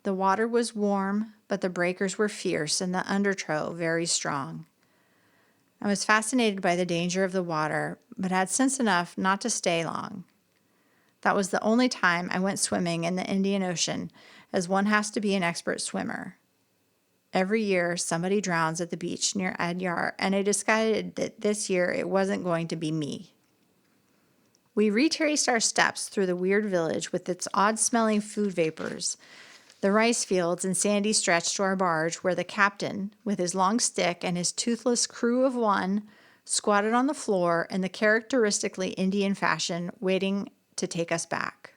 The water was warm, but the breakers were fierce and the undertow very strong. I was fascinated by the danger of the water, but had sense enough not to stay long. That was the only time I went swimming in the Indian Ocean, as one has to be an expert swimmer. Every year, somebody drowns at the beach near Adyar, and I decided that this year it wasn't going to be me. We retraced our steps through the weird village with its odd-smelling food vapors, the rice fields and sandy stretch to our barge, where the captain, with his long stick and his toothless crew of one, squatted on the floor in the characteristically Indian fashion, waiting to take us back.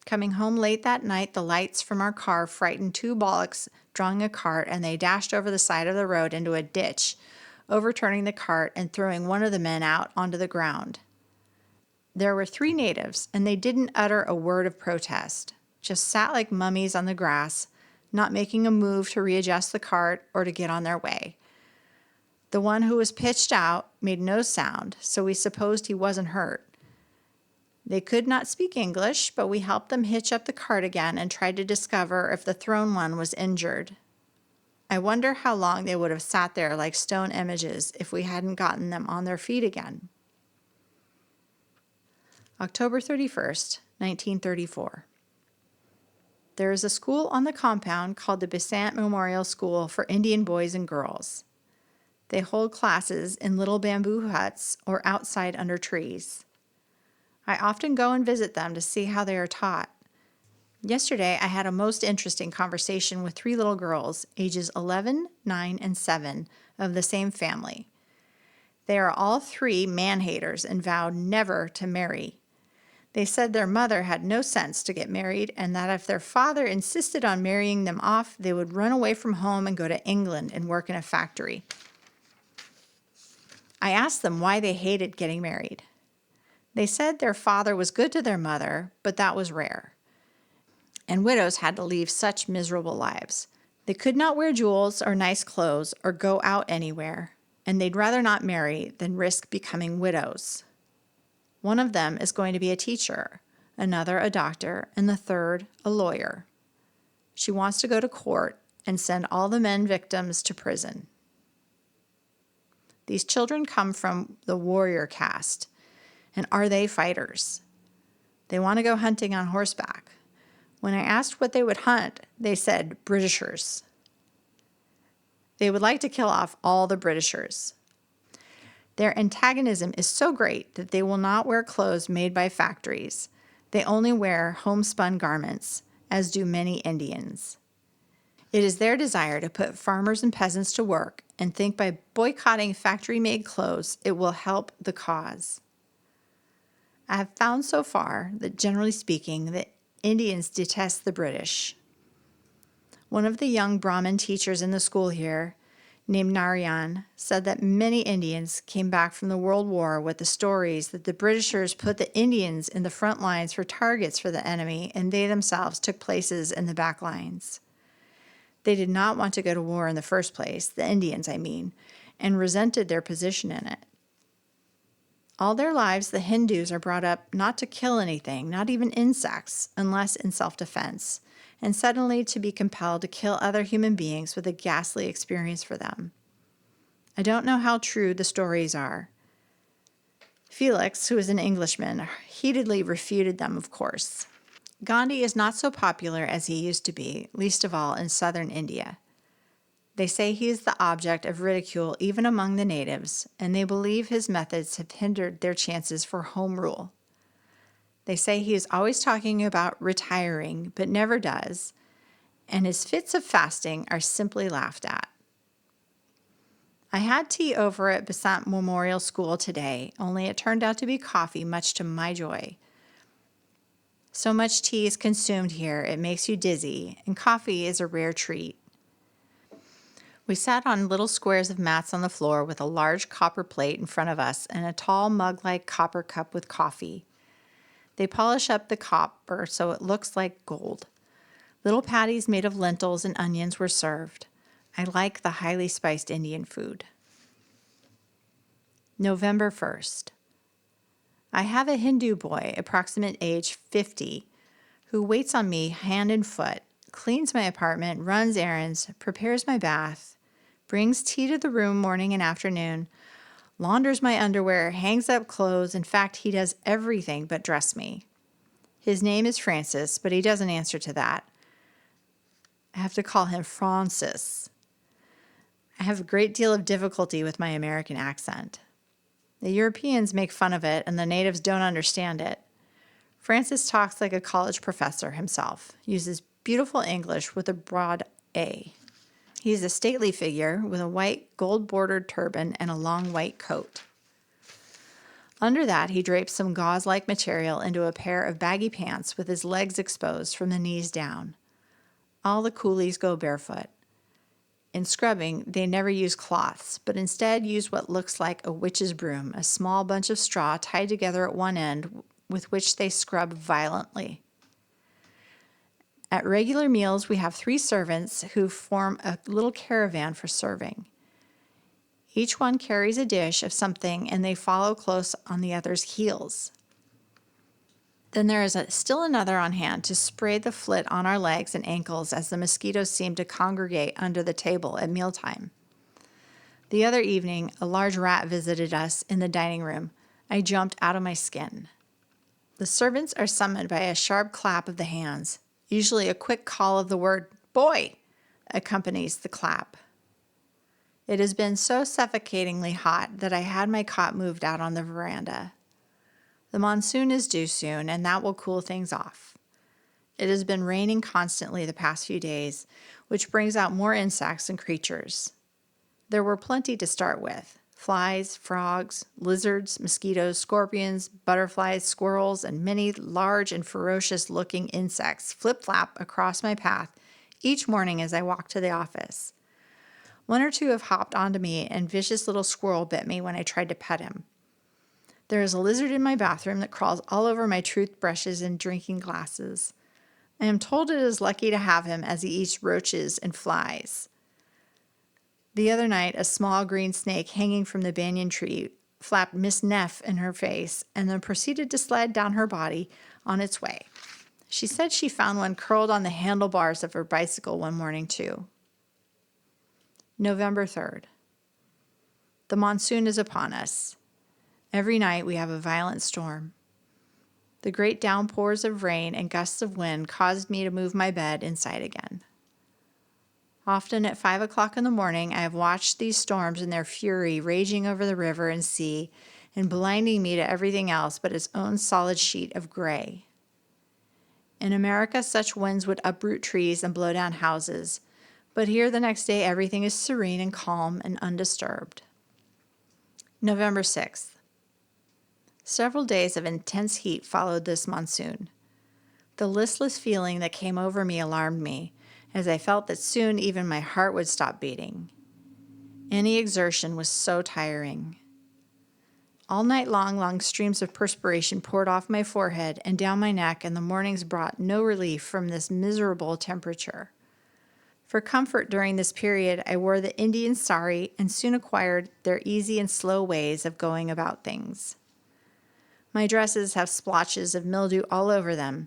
Coming home late that night, the lights from our car frightened two bullocks drawing a cart, and they dashed over the side of the road into a ditch, overturning the cart and throwing one of the men out onto the ground. There were 3 natives, and they didn't utter a word of protest, just sat like mummies on the grass, not making a move to readjust the cart or to get on their way. The one who was pitched out made no sound, so we supposed he wasn't hurt. They could not speak English, but we helped them hitch up the cart again and tried to discover if the thrown one was injured. I wonder how long they would have sat there like stone images if we hadn't gotten them on their feet again. October 31st, 1934. There is a school on the compound called the Besant Memorial School for Indian boys and girls. They hold classes in little bamboo huts or outside under trees. I often go and visit them to see how they are taught. Yesterday, I had a most interesting conversation with 3 little girls, ages 11, 9, and 7, of the same family. They are all 3 man-haters and vowed never to marry. They said their mother had no sense to get married, and that if their father insisted on marrying them off, they would run away from home and go to England and work in a factory. I asked them why they hated getting married. They said their father was good to their mother, but that was rare. And widows had to leave such miserable lives. They could not wear jewels or nice clothes or go out anywhere, and they'd rather not marry than risk becoming widows. One of them is going to be a teacher, another a doctor, and the third a lawyer. She wants to go to court and send all the men victims to prison. These children come from the warrior caste, and are they fighters? They want to go hunting on horseback. When I asked what they would hunt, they said Britishers. They would like to kill off all the Britishers. Their antagonism is so great that they will not wear clothes made by factories. They only wear homespun garments, as do many Indians. It is their desire to put farmers and peasants to work and think by boycotting factory-made clothes it will help the cause. I have found so far that, generally speaking, the Indians detest the British. One of the young Brahmin teachers in the school here, named Narayan, said that many Indians came back from the World War with the stories that the Britishers put the Indians in the front lines for targets for the enemy, and they themselves took places in the back lines. They did not want to go to war in the first place, the Indians, I mean, and resented their position in it. All their lives, the Hindus are brought up not to kill anything, not even insects, unless in self-defense, and suddenly to be compelled to kill other human beings with a ghastly experience for them. I don't know how true the stories are. Felix, who is an Englishman, heatedly refuted them, of course. Gandhi is not so popular as he used to be, least of all in southern India. They say he is the object of ridicule even among the natives, and they believe his methods have hindered their chances for home rule. They say he is always talking about retiring, but never does, and his fits of fasting are simply laughed at. I had tea over at Besant Memorial School today, only it turned out to be coffee, much to my joy. So much tea is consumed here, it makes you dizzy, and coffee is a rare treat. We sat on little squares of mats on the floor with a large copper plate in front of us and a tall mug-like copper cup with coffee. They polish up the copper so it looks like gold. Little patties made of lentils and onions were served. I like the highly spiced Indian food. November 1st. I have a Hindu boy, approximate age 50, who waits on me hand and foot, cleans my apartment, runs errands, prepares my bath, brings tea to the room morning and afternoon, launders my underwear, hangs up clothes. In fact, he does everything but dress me. His name is Francis, but he doesn't answer to that. I have to call him Francis. I have a great deal of difficulty with my American accent. The Europeans make fun of it, and the natives don't understand it. Francis talks like a college professor himself, uses beautiful English with a broad A. He's a stately figure with a white gold-bordered turban and a long white coat. Under that, he drapes some gauze-like material into a pair of baggy pants with his legs exposed from the knees down. All the coolies go barefoot. In scrubbing, they never use cloths, but instead use what looks like a witch's broom, a small bunch of straw tied together at one end with which they scrub violently. At regular meals, we have 3 servants who form a little caravan for serving. Each one carries a dish of something and they follow close on the other's heels. Then there is still another on hand to spray the flit on our legs and ankles as the mosquitoes seem to congregate under the table at mealtime. The other evening, a large rat visited us in the dining room. I jumped out of my skin. The servants are summoned by a sharp clap of the hands. Usually a quick call of the word, "Boy!" accompanies the clap. It has been so suffocatingly hot that I had my cot moved out on the veranda. The monsoon is due soon, and that will cool things off. It has been raining constantly the past few days, which brings out more insects and creatures. There were plenty to start with: flies, frogs, lizards, mosquitoes, scorpions, butterflies, squirrels, and many large and ferocious-looking insects flip-flap across my path each morning as I walk to the office. 1 or 2 have hopped onto me, and vicious little squirrel bit me when I tried to pet him. There is a lizard in my bathroom that crawls all over my toothbrushes and drinking glasses. I am told it is lucky to have him as he eats roaches and flies. The other night, a small green snake hanging from the banyan tree flapped Miss Neff in her face and then proceeded to slide down her body on its way. She said she found one curled on the handlebars of her bicycle one morning, too. November 3rd. The monsoon is upon us. Every night we have a violent storm. The great downpours of rain and gusts of wind caused me to move my bed inside again. Often at 5 o'clock in the morning, I have watched these storms in their fury raging over the river and sea and blinding me to everything else but its own solid sheet of gray. In America, such winds would uproot trees and blow down houses, but here the next day everything is serene and calm and undisturbed. November 6th. Several days of intense heat followed this monsoon. The listless feeling that came over me alarmed me, as I felt that soon even my heart would stop beating. Any exertion was so tiring. All night long streams of perspiration poured off my forehead and down my neck, and the mornings brought no relief from this miserable temperature. For comfort during this period, I wore the Indian sari and soon acquired their easy and slow ways of going about things. My dresses have splotches of mildew all over them.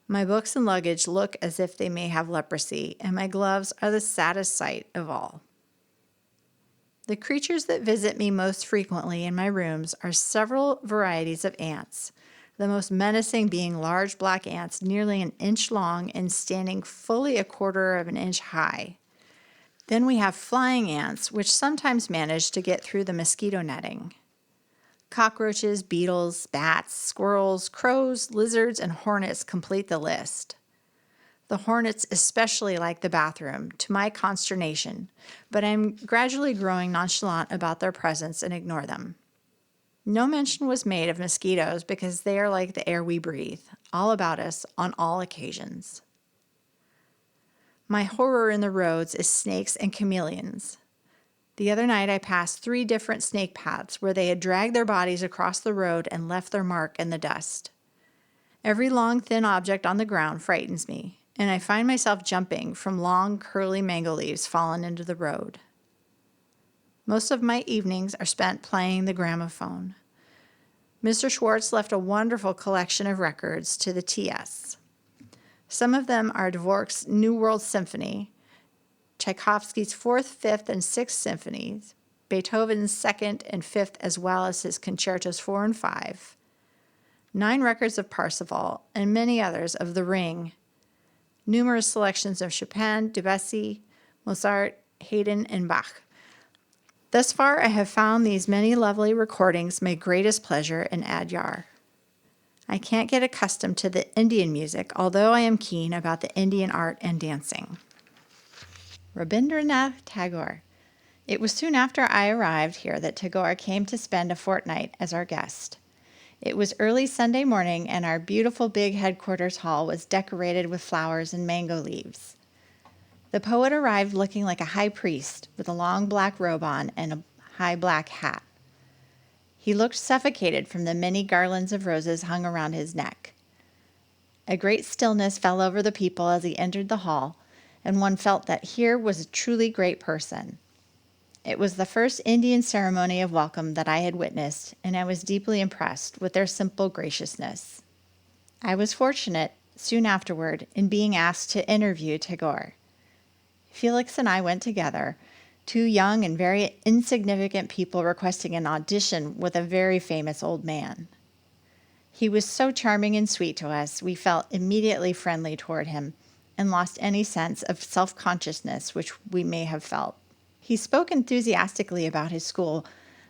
My books and luggage look as if they may have leprosy, and my gloves are the saddest sight of all. The creatures that visit me most frequently in my rooms are several varieties of ants, the most menacing being large black ants nearly an inch long and standing fully a quarter of an inch high. Then we have flying ants, which sometimes manage to get through the mosquito netting. Cockroaches, beetles, bats, squirrels, crows, lizards, and hornets complete the list. The hornets especially like the bathroom, to my consternation, but I'm gradually growing nonchalant about their presence and ignore them. No mention was made of mosquitoes because they are like the air we breathe, all about us on all occasions. My horror in the roads is snakes and chameleons. The other night I passed 3 different snake paths where they had dragged their bodies across the road and left their mark in the dust. Every long, thin object on the ground frightens me, and I find myself jumping from long, curly mango leaves fallen into the road. Most of my evenings are spent playing the gramophone. Mr. Schwartz left a wonderful collection of records to the TS. Some of them are Dvorak's New World Symphony, Tchaikovsky's 4th, 5th, and 6th symphonies, Beethoven's 2nd and 5th, as well as his concertos 4 and 5, 9 records of Parsifal, and many others of The Ring, numerous selections of Chopin, Debussy, Mozart, Haydn, and Bach. Thus far, I have found these many lovely recordings my greatest pleasure in Adyar. I can't get accustomed to the Indian music, although I am keen about the Indian art and dancing. Rabindranath Tagore. It was soon after I arrived here that Tagore came to spend a fortnight as our guest. It was early Sunday morning, and our beautiful big headquarters hall was decorated with flowers and mango leaves. The poet arrived looking like a high priest with a long black robe on and a high black hat. He looked suffocated from the many garlands of roses hung around his neck. A great stillness fell over the people as he entered the hall, and one felt that here was a truly great person. It was the first Indian ceremony of welcome that I had witnessed, and I was deeply impressed with their simple graciousness. I was fortunate, soon afterward, in being asked to interview Tagore. Felix and I went together, 2 young and very insignificant people requesting an audition with a very famous old man. He was so charming and sweet to us, we felt immediately friendly toward him and lost any sense of self-consciousness which we may have felt. He spoke enthusiastically about his school,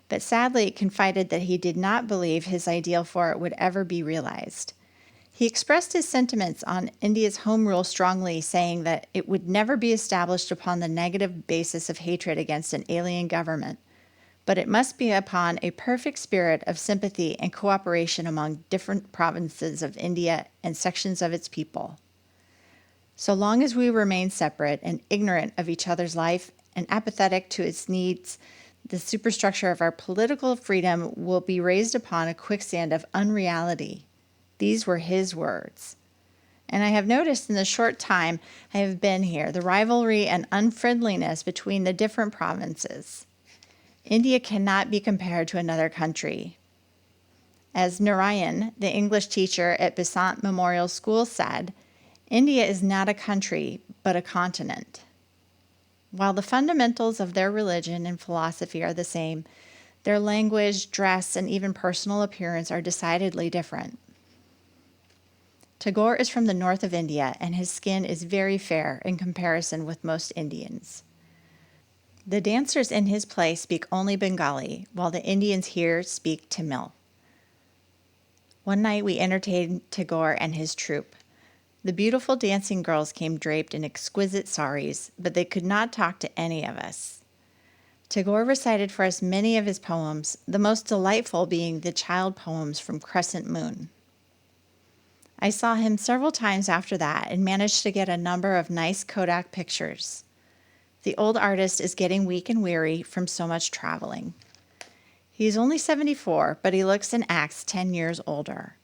but sadly confided that he did not believe his ideal for it would ever be realized. He expressed his sentiments on India's home rule strongly, saying that it would never be established upon the negative basis of hatred against an alien government, but it must be upon a perfect spirit of sympathy and cooperation among different provinces of India and sections of its people. So long as we remain separate and ignorant of each other's life and apathetic to its needs, the superstructure of our political freedom will be raised upon a quicksand of unreality. These were his words. And I have noticed in the short time I have been here the rivalry and unfriendliness between the different provinces. India cannot be compared to another country. As Narayan, the English teacher at Besant Memorial School, said, India is not a country, but a continent. While the fundamentals of their religion and philosophy are the same, their language, dress, and even personal appearance are decidedly different. Tagore is from the north of India, and his skin is very fair in comparison with most Indians. The dancers in his play speak only Bengali, while the Indians here speak Tamil. One night we entertained Tagore and his troupe. The beautiful dancing girls came draped in exquisite saris, but they could not talk to any of us. Tagore recited for us many of his poems, the most delightful being the child poems from Crescent Moon. I saw him several times after that and managed to get a number of nice Kodak pictures. The old artist is getting weak and weary from so much traveling. He is only 74, but he looks and acts 10 years older.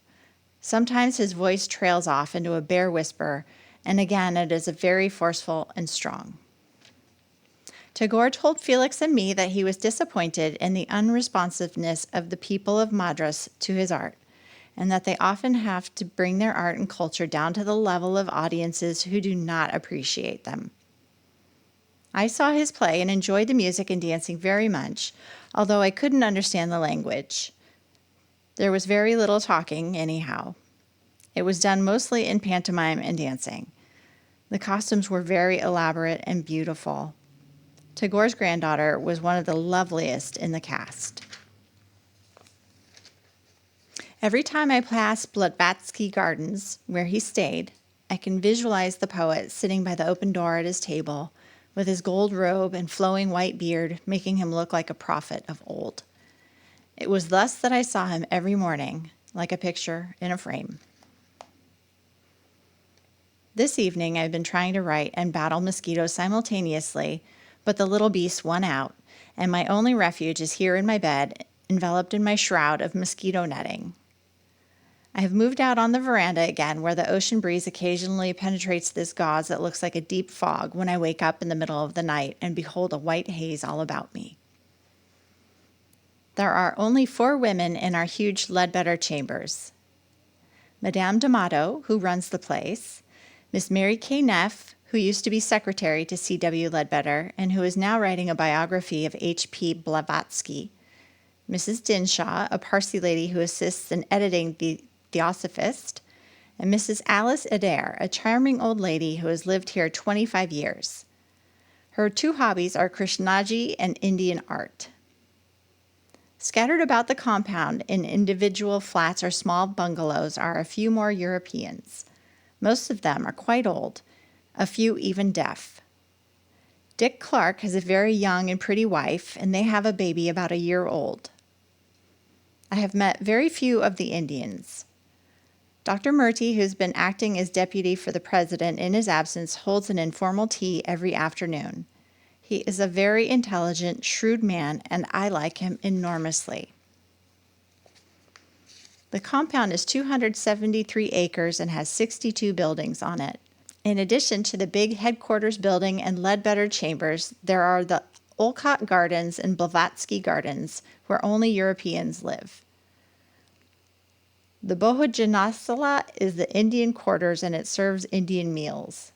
Sometimes his voice trails off into a bare whisper, and again it is very forceful and strong. Tagore told Felix and me that he was disappointed in the unresponsiveness of the people of Madras to his art, and that they often have to bring their art and culture down to the level of audiences who do not appreciate them. I saw his play and enjoyed the music and dancing very much, although I couldn't understand the language. There was very little talking, anyhow. It was done mostly in pantomime and dancing. The costumes were very elaborate and beautiful. Tagore's granddaughter was one of the loveliest in the cast. Every time I passed Blavatsky Gardens, where he stayed, I can visualize the poet sitting by the open door at his table, with his gold robe and flowing white beard, making him look like a prophet of old. It was thus that I saw him every morning, like a picture in a frame. This evening I've been trying to write and battle mosquitoes simultaneously, but the little beast won out, and my only refuge is here in my bed, enveloped in my shroud of mosquito netting. I have moved out on the veranda again, where the ocean breeze occasionally penetrates this gauze that looks like a deep fog when I wake up in the middle of the night and behold a white haze all about me. There are only 4 women in our huge Ledbetter chambers. Madame D'Amato, who runs the place, Miss Mary K. Neff, who used to be secretary to C.W. Ledbetter and who is now writing a biography of H.P. Blavatsky, Mrs. Dinshaw, a Parsi lady who assists in editing the Theosophist, and Mrs. Alice Adair, a charming old lady who has lived here 25 years. Her 2 hobbies are Krishnaji and Indian art. Scattered about the compound in individual flats or small bungalows are a few more Europeans. Most of them are quite old, a few even deaf. Dick Clark has a very young and pretty wife, and they have a baby about a year old. I have met very few of the Indians. Dr. Murty, who's been acting as deputy for the president in his absence, holds an informal tea every afternoon. He is a very intelligent, shrewd man, and I like him enormously. The compound is 273 acres and has 62 buildings on it. In addition to the big headquarters building and Ledbetter chambers, there are the Olcott Gardens and Blavatsky Gardens, where only Europeans live. The Bhojanasala is the Indian quarters, and it serves Indian meals.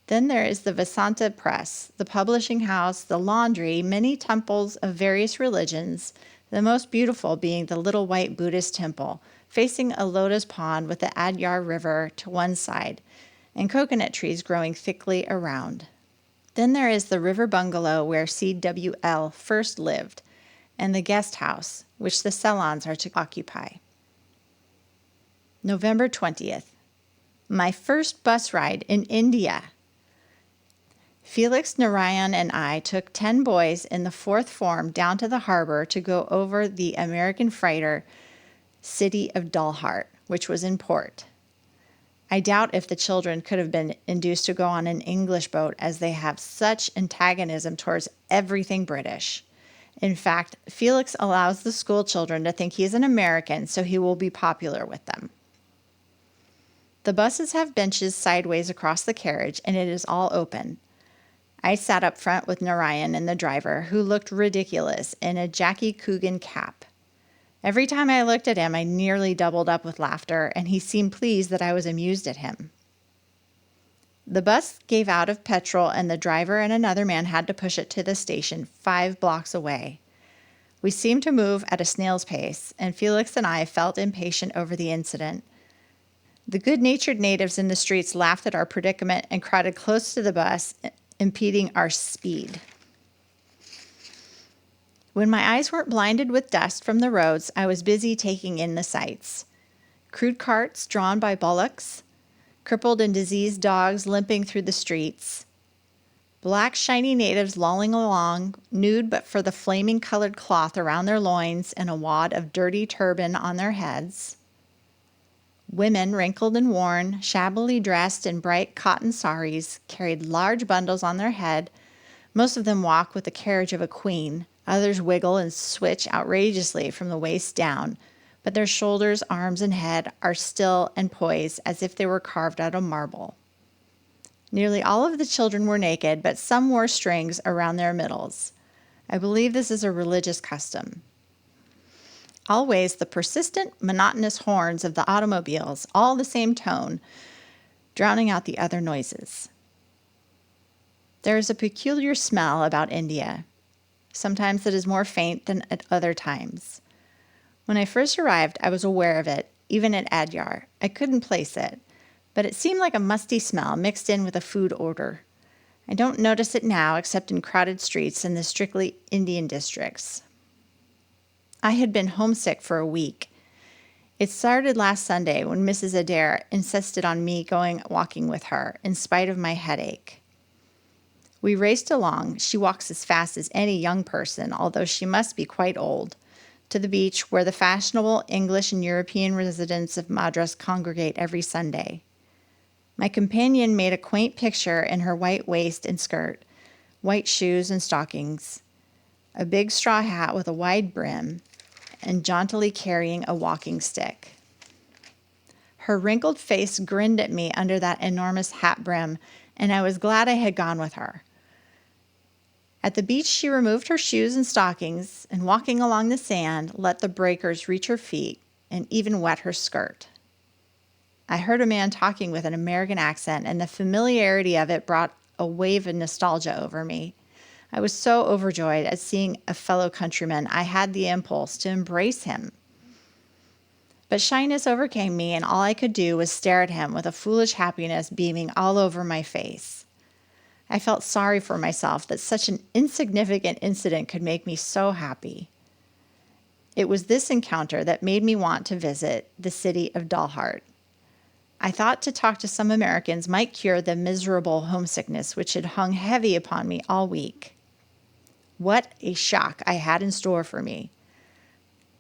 Then there is the Vasanta Press, the publishing house, the laundry, many temples of various religions, the most beautiful being the little white Buddhist temple, facing a lotus pond with the Adyar River to one side, and coconut trees growing thickly around. Then there is the river bungalow where C.W.L. first lived, and the guest house, which the salons are to occupy. November 20th. My first bus ride in India. Felix, Narayan, and I took 10 boys in the 4th form down to the harbor to go over the American freighter City of Dalhart, which was in port. I doubt if the children could have been induced to go on an English boat, as they have such antagonism towards everything British. In fact, Felix allows the school children to think he is an American, so he will be popular with them. The buses have benches sideways across the carriage, and it is all open. I sat up front with Narayan and the driver, who looked ridiculous in a Jackie Coogan cap. Every time I looked at him, I nearly doubled up with laughter, and he seemed pleased that I was amused at him. The bus gave out of petrol, and the driver and another man had to push it to the station 5 blocks away. We seemed to move at a snail's pace, and Felix and I felt impatient over the incident. The good-natured natives in the streets laughed at our predicament and crowded close to the bus, impeding our speed. When my eyes weren't blinded with dust from the roads, I was busy taking in the sights. Crude carts drawn by bullocks, crippled and diseased dogs limping through the streets, black shiny natives lolling along, nude but for the flaming colored cloth around their loins and a wad of dirty turban on their heads, women, wrinkled and worn, shabbily dressed in bright cotton saris, carried large bundles on their head. Most of them walk with the carriage of a queen. Others wiggle and switch outrageously from the waist down, but their shoulders, arms, and head are still and poised as if they were carved out of marble. Nearly all of the children were naked, but some wore strings around their middles. I believe this is a religious custom. Always the persistent, monotonous horns of the automobiles, all the same tone, drowning out the other noises. There is a peculiar smell about India. Sometimes it is more faint than at other times. When I first arrived, I was aware of it, even at Adyar. I couldn't place it, but it seemed like a musty smell mixed in with a food odor. I don't notice it now except in crowded streets in the strictly Indian districts. I had been homesick for a week. It started last Sunday when Mrs. Adair insisted on me going walking with her, in spite of my headache. We raced along. She walks as fast as any young person, although she must be quite old, to the beach where the fashionable English and European residents of Madras congregate every Sunday. My companion made a quaint picture in her white waist and skirt, white shoes and stockings, a big straw hat with a wide brim, and jauntily carrying a walking stick. Her wrinkled face grinned at me under that enormous hat brim, and I was glad I had gone with her. At the beach, she removed her shoes and stockings, and walking along the sand, let the breakers reach her feet and even wet her skirt. I heard a man talking with an American accent, and the familiarity of it brought a wave of nostalgia over me. I was so overjoyed at seeing a fellow countryman, I had the impulse to embrace him. But shyness overcame me, and all I could do was stare at him with a foolish happiness beaming all over my face. I felt sorry for myself that such an insignificant incident could make me so happy. It was this encounter that made me want to visit the city of Dalhart. I thought to talk to some Americans might cure the miserable homesickness which had hung heavy upon me all week. What a shock I had in store for me.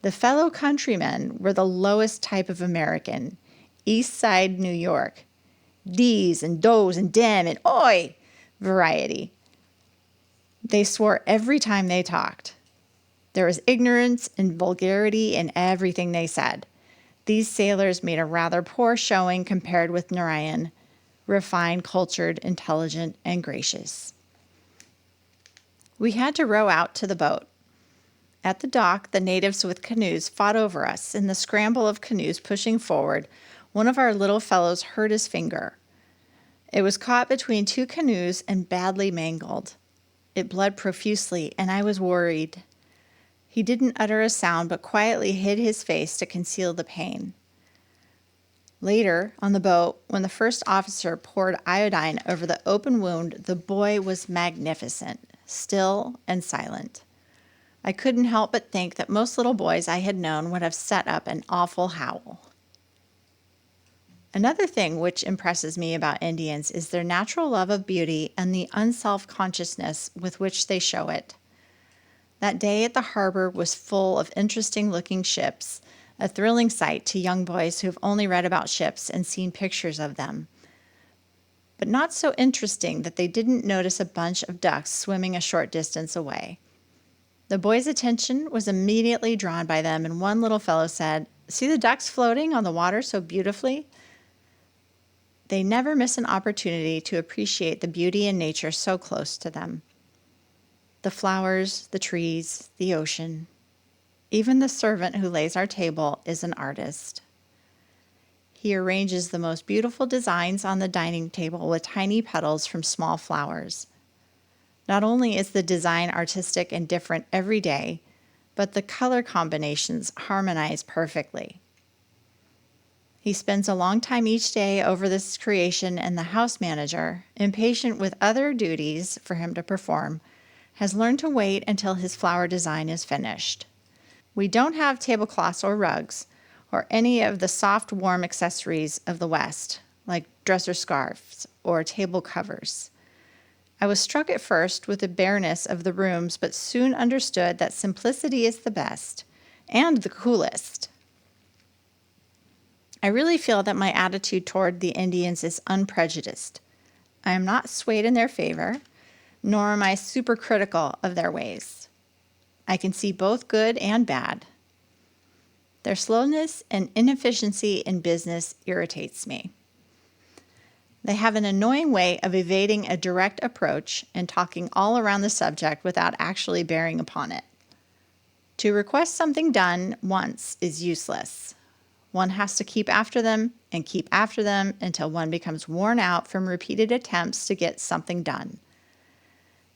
The fellow countrymen were the lowest type of American, East Side New York, D's and do's and dem and oi variety. They swore every time they talked. There was ignorance and vulgarity in everything they said. These sailors made a rather poor showing compared with Narayan, refined, cultured, intelligent, and gracious. We had to row out to the boat. At the dock, the natives with canoes fought over us. In the scramble of canoes pushing forward, one of our little fellows hurt his finger. It was caught between two canoes and badly mangled. It bled profusely, and I was worried. He didn't utter a sound, but quietly hid his face to conceal the pain. Later, on the boat, when the first officer poured iodine over the open wound, the boy was magnificent, still and silent. I couldn't help but think that most little boys I had known would have set up an awful howl. Another thing which impresses me about Indians is their natural love of beauty and the unself-consciousness with which they show it. That day at the harbor was full of interesting-looking ships, a thrilling sight to young boys who have only read about ships and seen pictures of them. But not so interesting that they didn't notice a bunch of ducks swimming a short distance away. The boys' attention was immediately drawn by them, and one little fellow said, "See the ducks floating on the water so beautifully?" They never miss an opportunity to appreciate the beauty in nature so close to them. The flowers, the trees, the ocean. Even the servant who lays our table is an artist. He arranges the most beautiful designs on the dining table with tiny petals from small flowers. Not only is the design artistic and different every day, but the color combinations harmonize perfectly. He spends a long time each day over this creation, and the house manager, impatient with other duties for him to perform, has learned to wait until his flower design is finished. We don't have tablecloths or rugs, or any of the soft, warm accessories of the West, like dresser scarves or table covers. I was struck at first with the bareness of the rooms, but soon understood that simplicity is the best and the coolest. I really feel that my attitude toward the Indians is unprejudiced. I am not swayed in their favor, nor am I super critical of their ways. I can see both good and bad. Their slowness and inefficiency in business irritates me. They have an annoying way of evading a direct approach and talking all around the subject without actually bearing upon it. To request something done once is useless. One has to keep after them until one becomes worn out from repeated attempts to get something done.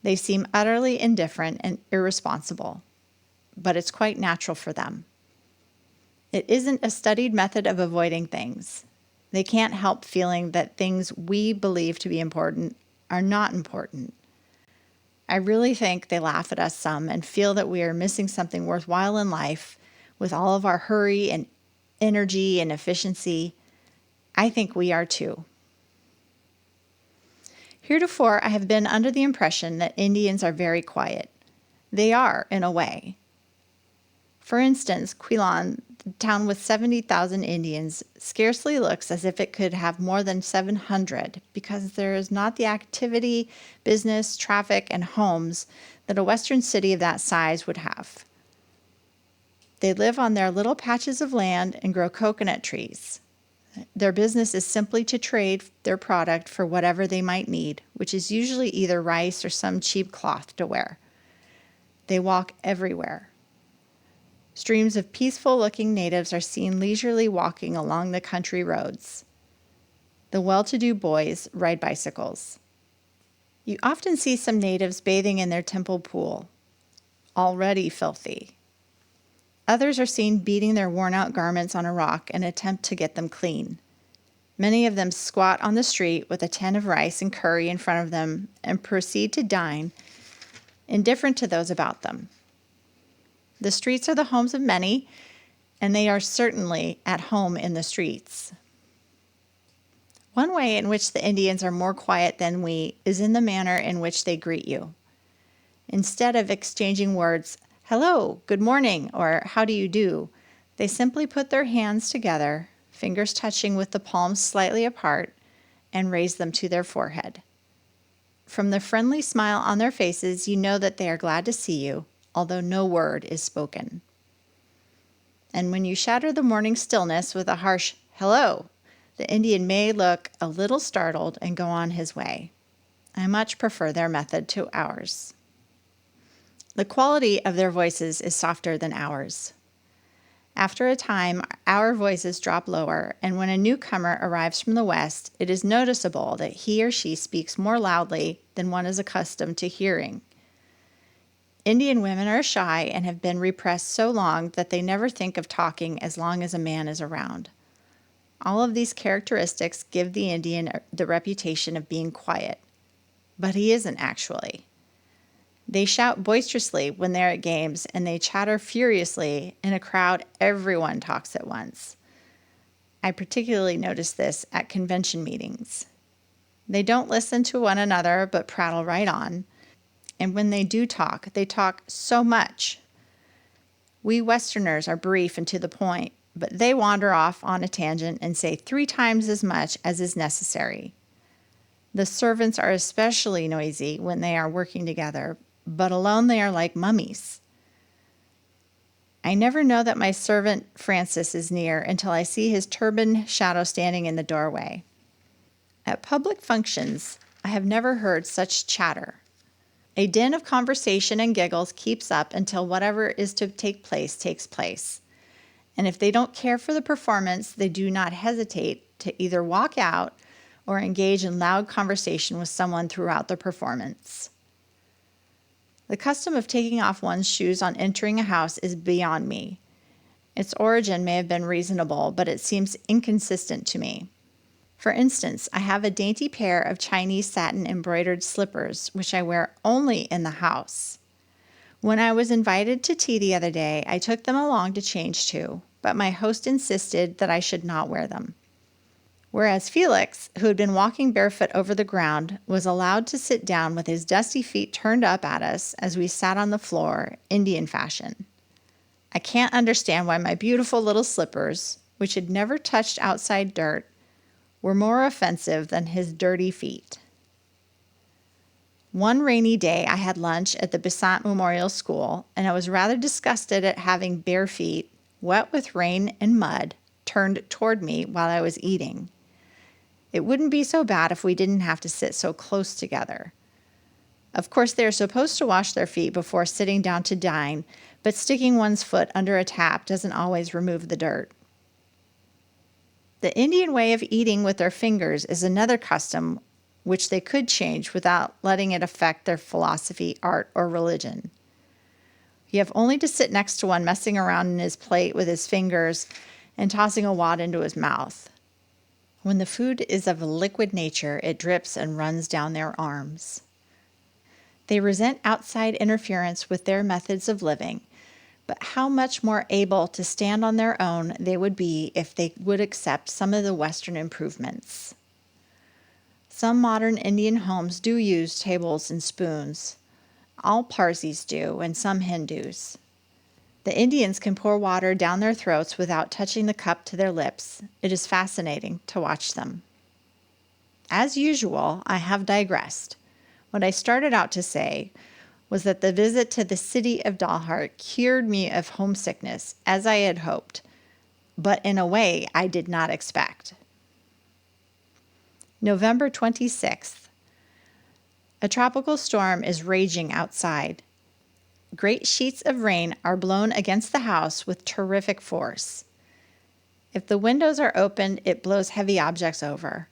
They seem utterly indifferent and irresponsible, but it's quite natural for them. It isn't a studied method of avoiding things. They can't help feeling that things we believe to be important are not important. I really think they laugh at us some and feel that we are missing something worthwhile in life with all of our hurry and energy and efficiency. I think we are too. Heretofore, I have been under the impression that Indians are very quiet. They are, in a way. For instance, Quilon, the town with 70,000 Indians, scarcely looks as if it could have more than 700 because there is not the activity, business, traffic, and homes that a western city of that size would have. They live on their little patches of land and grow coconut trees. Their business is simply to trade their product for whatever they might need, which is usually either rice or some cheap cloth to wear. They walk everywhere. Streams of peaceful-looking natives are seen leisurely walking along the country roads. The well-to-do boys ride bicycles. You often see some natives bathing in their temple pool, already filthy. Others are seen beating their worn-out garments on a rock in an attempt to get them clean. Many of them squat on the street with a tin of rice and curry in front of them and proceed to dine, indifferent to those about them. The streets are the homes of many, and they are certainly at home in the streets. One way in which the Indians are more quiet than we is in the manner in which they greet you. Instead of exchanging words, hello, good morning, or how do you do, they simply put their hands together, fingers touching with the palms slightly apart, and raise them to their forehead. From the friendly smile on their faces, you know that they are glad to see you, although no word is spoken. And when you shatter the morning stillness with a harsh hello, the Indian may look a little startled and go on his way. I much prefer their method to ours. The quality of their voices is softer than ours. After a time, our voices drop lower, and when a newcomer arrives from the West, it is noticeable that he or she speaks more loudly than one is accustomed to hearing. Indian women are shy and have been repressed so long that they never think of talking as long as a man is around. All of these characteristics give the Indian the reputation of being quiet, but he isn't actually. They shout boisterously when they're at games, and they chatter furiously. In a crowd, everyone talks at once. I particularly notice this at convention meetings. They don't listen to one another, but prattle right on. And when they do talk, they talk so much. We Westerners are brief and to the point, but they wander off on a tangent and say 3 times as much as is necessary. The servants are especially noisy when they are working together, but alone they are like mummies. I never know that my servant Francis is near until I see his turbaned shadow standing in the doorway. At public functions, I have never heard such chatter. A din of conversation and giggles keeps up until whatever is to take place takes place. And if they don't care for the performance, they do not hesitate to either walk out or engage in loud conversation with someone throughout the performance. The custom of taking off one's shoes on entering a house is beyond me. Its origin may have been reasonable, but it seems inconsistent to me. For instance, I have a dainty pair of Chinese satin embroidered slippers, which I wear only in the house. When I was invited to tea the other day, I took them along to change to, but my host insisted that I should not wear them. Whereas Felix, who had been walking barefoot over the ground, was allowed to sit down with his dusty feet turned up at us as we sat on the floor, Indian fashion. I can't understand why my beautiful little slippers, which had never touched outside dirt, were more offensive than his dirty feet. One rainy day, I had lunch at the Besant Memorial School, and I was rather disgusted at having bare feet, wet with rain and mud, turned toward me while I was eating. It wouldn't be so bad if we didn't have to sit so close together. Of course, they are supposed to wash their feet before sitting down to dine, but sticking one's foot under a tap doesn't always remove the dirt. The Indian way of eating with their fingers is another custom which they could change without letting it affect their philosophy, art, or religion. You have only to sit next to one messing around in his plate with his fingers and tossing a wad into his mouth. When the food is of a liquid nature, it drips and runs down their arms. They resent outside interference with their methods of living, but how much more able to stand on their own they would be if they would accept some of the Western improvements. Some modern Indian homes do use tables and spoons. All Parsis do, and some Hindus. The Indians can pour water down their throats without touching the cup to their lips. It is fascinating to watch them. As usual, I have digressed. What I started out to say was that the visit to the city of Dalhart cured me of homesickness, as I had hoped, but in a way I did not expect. November 26th. A tropical storm is raging outside. Great sheets of rain are blown against the house with terrific force. If the windows are opened, it blows heavy objects over.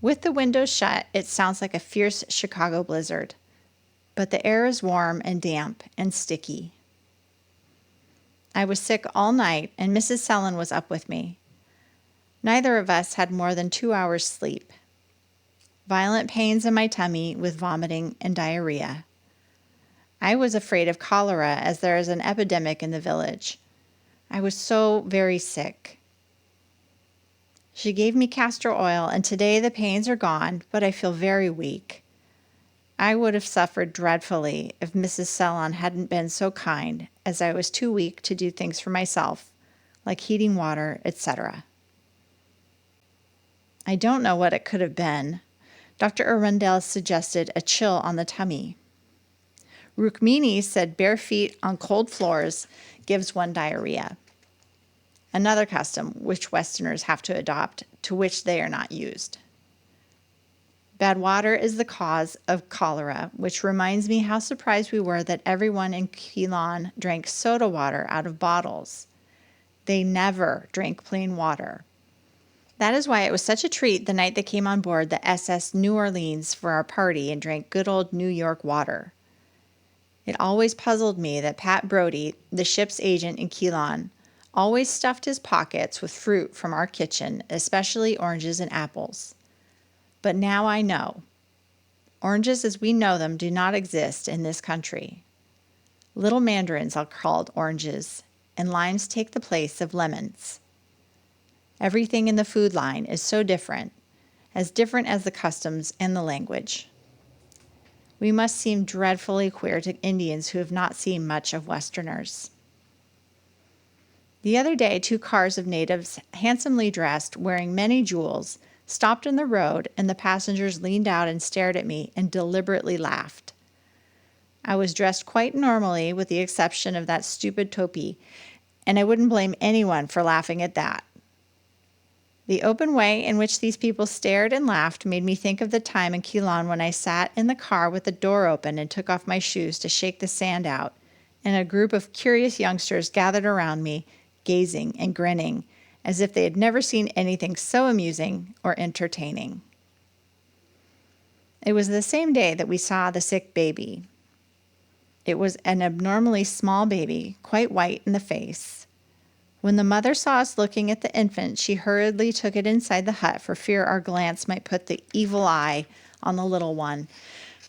With the windows shut, it sounds like a fierce Chicago blizzard. But the air is warm and damp and sticky. I was sick all night, and Mrs. Sellon was up with me. Neither of us had more than 2 hours' sleep. Violent pains in my tummy with vomiting and diarrhea. I was afraid of cholera, as there is an epidemic in the village. I was so very sick. She gave me castor oil, and today the pains are gone, but I feel very weak. I would have suffered dreadfully if Mrs. Sellon hadn't been so kind, as I was too weak to do things for myself, like heating water, etc. I don't know what it could have been. Dr. Arundel suggested a chill on the tummy. Rukmini said bare feet on cold floors gives one diarrhea. Another custom which Westerners have to adopt, to which they are not used. Bad water is the cause of cholera, which reminds me how surprised we were that everyone in Keelan drank soda water out of bottles. They never drank plain water. That is why it was such a treat the night they came on board the SS New Orleans for our party and drank good old New York water. It always puzzled me that Pat Brody, the ship's agent in Keelan, always stuffed his pockets with fruit from our kitchen, especially oranges and apples. But now I know. Oranges as we know them do not exist in this country. Little mandarins are called oranges, and limes take the place of lemons. Everything in the food line is so different as the customs and the language. We must seem dreadfully queer to Indians who have not seen much of Westerners. The other day, 2 cars of natives, handsomely dressed, wearing many jewels, stopped in the road, and the passengers leaned out and stared at me and deliberately laughed. I was dressed quite normally, with the exception of that stupid topi, and I wouldn't blame anyone for laughing at that. The open way in which these people stared and laughed made me think of the time in Keelan when I sat in the car with the door open and took off my shoes to shake the sand out, and a group of curious youngsters gathered around me, gazing and grinning, as if they had never seen anything so amusing or entertaining. It was the same day that we saw the sick baby. It was an abnormally small baby, quite white in the face. When the mother saw us looking at the infant, she hurriedly took it inside the hut for fear our glance might put the evil eye on the little one,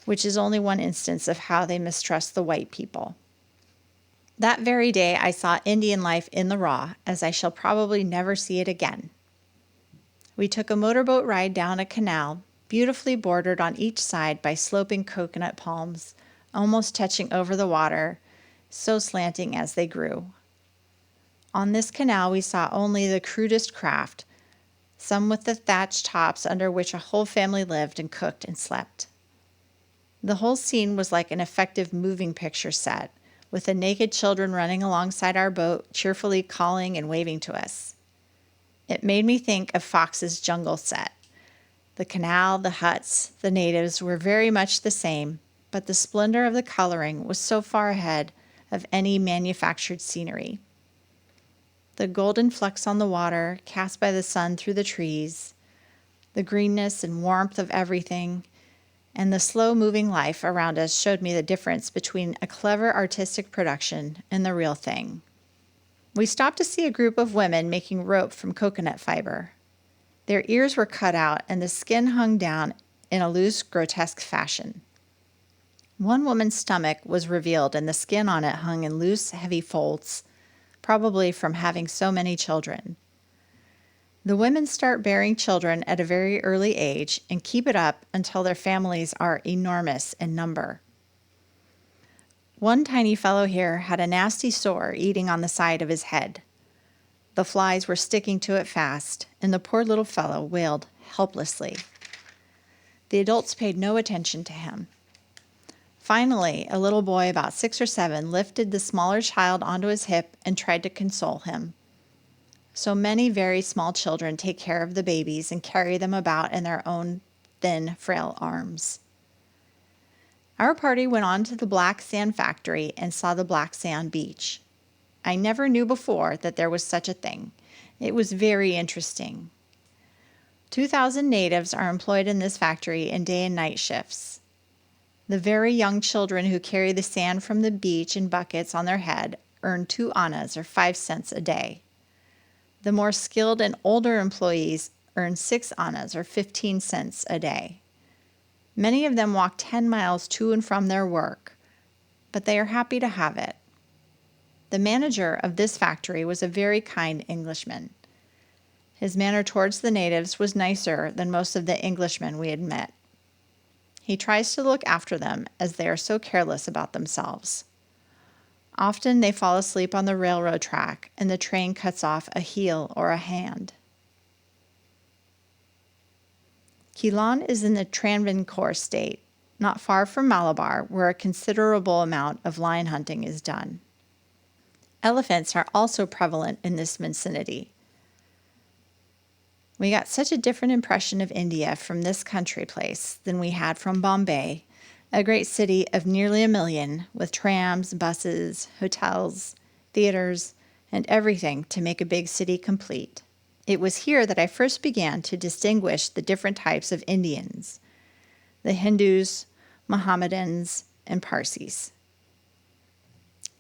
which is only one instance of how they mistrust the white people. That very day I saw Indian life in the raw, as I shall probably never see it again. We took a motorboat ride down a canal, beautifully bordered on each side by sloping coconut palms, almost touching over the water, so slanting as they grew. On this canal we saw only the crudest craft, some with the thatched tops under which a whole family lived and cooked and slept. The whole scene was like an effective moving picture set, with the naked children running alongside our boat, cheerfully calling and waving to us. It made me think of Fox's jungle set. The canal, the huts, the natives were very much the same, but the splendor of the coloring was so far ahead of any manufactured scenery. The golden flecks on the water, cast by the sun through the trees, the greenness and warmth of everything, and the slow-moving life around us showed me the difference between a clever artistic production and the real thing. We stopped to see a group of women making rope from coconut fiber. Their ears were cut out, and the skin hung down in a loose, grotesque fashion. One woman's stomach was revealed and the skin on it hung in loose, heavy folds, probably from having so many children. The women start bearing children at a very early age and keep it up until their families are enormous in number. One tiny fellow here had a nasty sore eating on the side of his head. The flies were sticking to it fast, and the poor little fellow wailed helplessly. The adults paid no attention to him. Finally, a little boy about 6 or 7 lifted the smaller child onto his hip and tried to console him. So many very small children take care of the babies and carry them about in their own thin, frail arms. Our party went on to the black sand factory and saw the black sand beach. I never knew before that there was such a thing. It was very interesting. 2,000 natives are employed in this factory in day and night shifts. The very young children who carry the sand from the beach in buckets on their head earn 2 annas or 5 cents a day. The more skilled and older employees earn 6 annas or 15 cents a day. Many of them walk 10 miles to and from their work, but they are happy to have it. The manager of this factory was a very kind Englishman. His manner towards the natives was nicer than most of the Englishmen we had met. He tries to look after them as they are so careless about themselves. Often they fall asleep on the railroad track and the train cuts off a heel or a hand. Ceylon is in the Travancore state, not far from Malabar, where a considerable amount of lion hunting is done. Elephants are also prevalent in this vicinity. We got such a different impression of India from this country place than we had from Bombay, a great city of nearly 1 million, with trams, buses, hotels, theaters, and everything to make a big city complete. It was here that I first began to distinguish the different types of Indians, the Hindus, Mohammedans, and Parsis.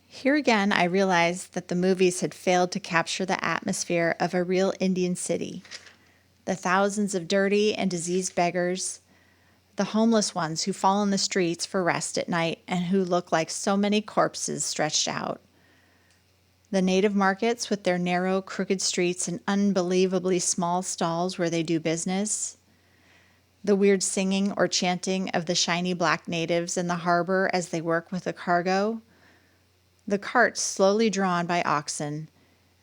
Here again, I realized that the movies had failed to capture the atmosphere of a real Indian city. The thousands of dirty and diseased beggars, the homeless ones who fall in the streets for rest at night and who look like so many corpses stretched out. The native markets with their narrow, crooked streets and unbelievably small stalls where they do business. The weird singing or chanting of the shiny black natives in the harbor as they work with the cargo. The carts slowly drawn by oxen,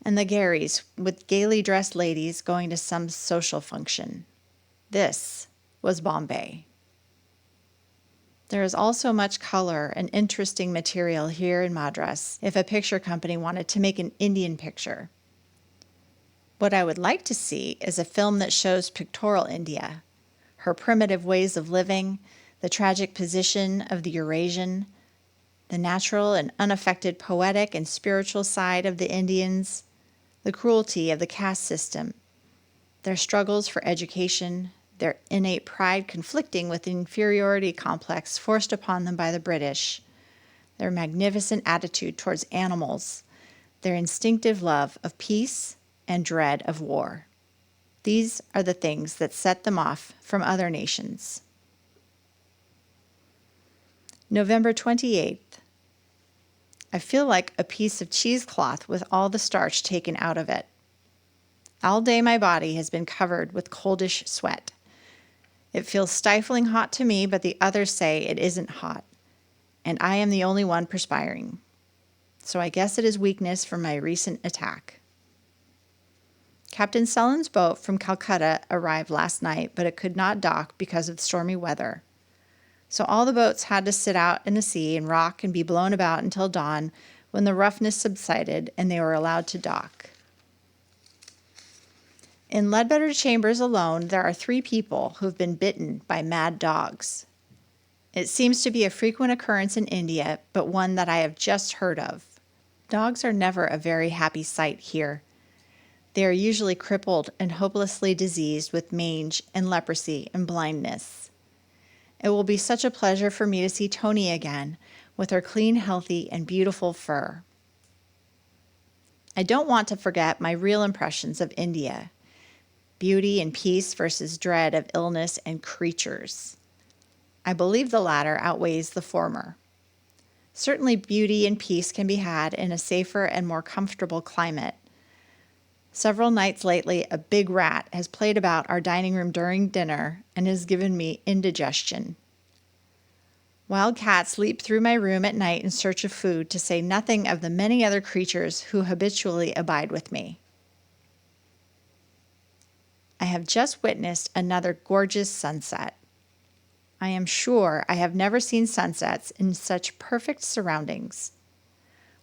and the gharries with gaily dressed ladies going to some social function. This was Bombay. There is also much color and interesting material here in Madras if a picture company wanted to make an Indian picture. What I would like to see is a film that shows pictorial India, her primitive ways of living, the tragic position of the Eurasian, the natural and unaffected poetic and spiritual side of the Indians, the cruelty of the caste system, their struggles for education, their innate pride conflicting with the inferiority complex forced upon them by the British, their magnificent attitude towards animals, their instinctive love of peace and dread of war. These are the things that set them off from other nations. November 28th. I feel like a piece of cheesecloth with all the starch taken out of it. All day my body has been covered with coldish sweat. It feels stifling hot to me, but the others say it isn't hot, and I am the only one perspiring. So I guess it is weakness from my recent attack. Captain Sullen's boat from Calcutta arrived last night, but it could not dock because of stormy weather. So all the boats had to sit out in the sea and rock and be blown about until dawn, when the roughness subsided and they were allowed to dock. In Ledbetter Chambers alone, there are 3 people who have been bitten by mad dogs. It seems to be a frequent occurrence in India, but one that I have just heard of. Dogs are never a very happy sight here. They are usually crippled and hopelessly diseased with mange and leprosy and blindness. It will be such a pleasure for me to see Tony again with her clean, healthy, and beautiful fur. I don't want to forget my real impressions of India. Beauty and peace versus dread of illness and creatures. I believe the latter outweighs the former. Certainly beauty and peace can be had in a safer and more comfortable climate. Several nights lately, a big rat has played about our dining room during dinner and has given me indigestion. Wild cats leap through my room at night in search of food, to say nothing of the many other creatures who habitually abide with me. I have just witnessed another gorgeous sunset. I am sure I have never seen sunsets in such perfect surroundings.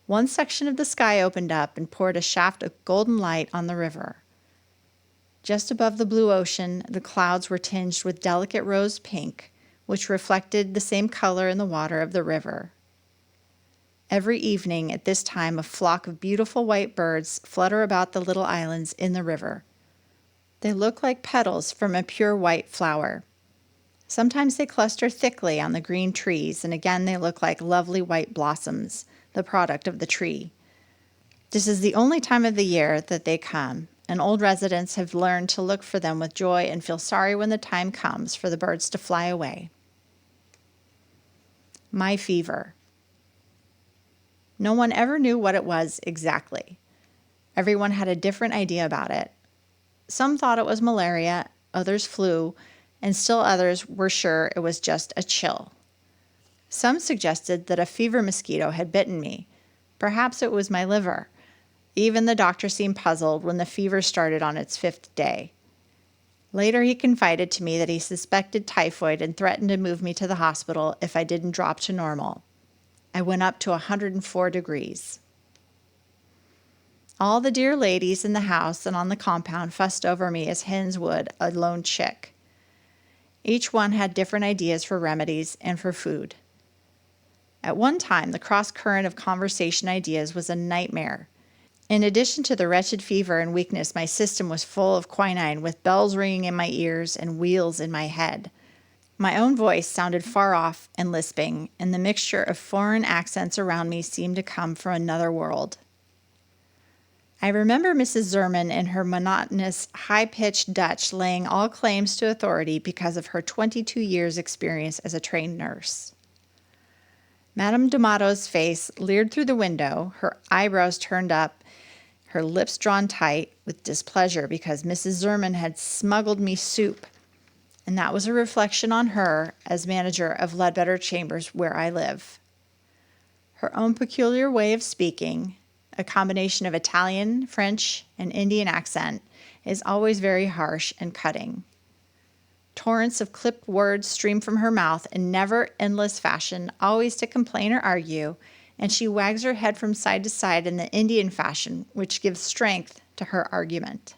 One section of the sky opened up and poured a shaft of golden light on the river. Just above the blue ocean, the clouds were tinged with delicate rose pink, which reflected the same color in the water of the river. Every evening at this time, a flock of beautiful white birds flutter about the little islands in the river. They look like petals from a pure white flower. Sometimes they cluster thickly on the green trees, and again they look like lovely white blossoms, the product of the tree. This is the only time of the year that they come, and old residents have learned to look for them with joy and feel sorry when the time comes for the birds to fly away. My fever. No one ever knew what it was exactly. Everyone had a different idea about it. Some thought it was malaria, others flu, and still others were sure it was just a chill. Some suggested that a fever mosquito had bitten me. Perhaps it was my liver. Even the doctor seemed puzzled when the fever started on its 5th day. Later, he confided to me that he suspected typhoid and threatened to move me to the hospital if I didn't drop to normal. I went up to 104 degrees. All the dear ladies in the house and on the compound fussed over me as hens would a lone chick. Each one had different ideas for remedies and for food. At one time, the cross-current of conversation ideas was a nightmare. In addition to the wretched fever and weakness, my system was full of quinine, with bells ringing in my ears and wheels in my head. My own voice sounded far off and lisping, and the mixture of foreign accents around me seemed to come from another world. I remember Mrs. Zerman in her monotonous, high-pitched Dutch laying all claims to authority because of her 22 years' experience as a trained nurse. Madame D'Amato's face leered through the window, her eyebrows turned up, her lips drawn tight with displeasure because Mrs. Zerman had smuggled me soup, and that was a reflection on her as manager of Ledbetter Chambers, where I live. Her own peculiar way of speaking, a combination of Italian, French, and Indian accent, is always very harsh and cutting. Torrents of clipped words stream from her mouth in never endless fashion, always to complain or argue, and she wags her head from side to side in the Indian fashion, which gives strength to her argument.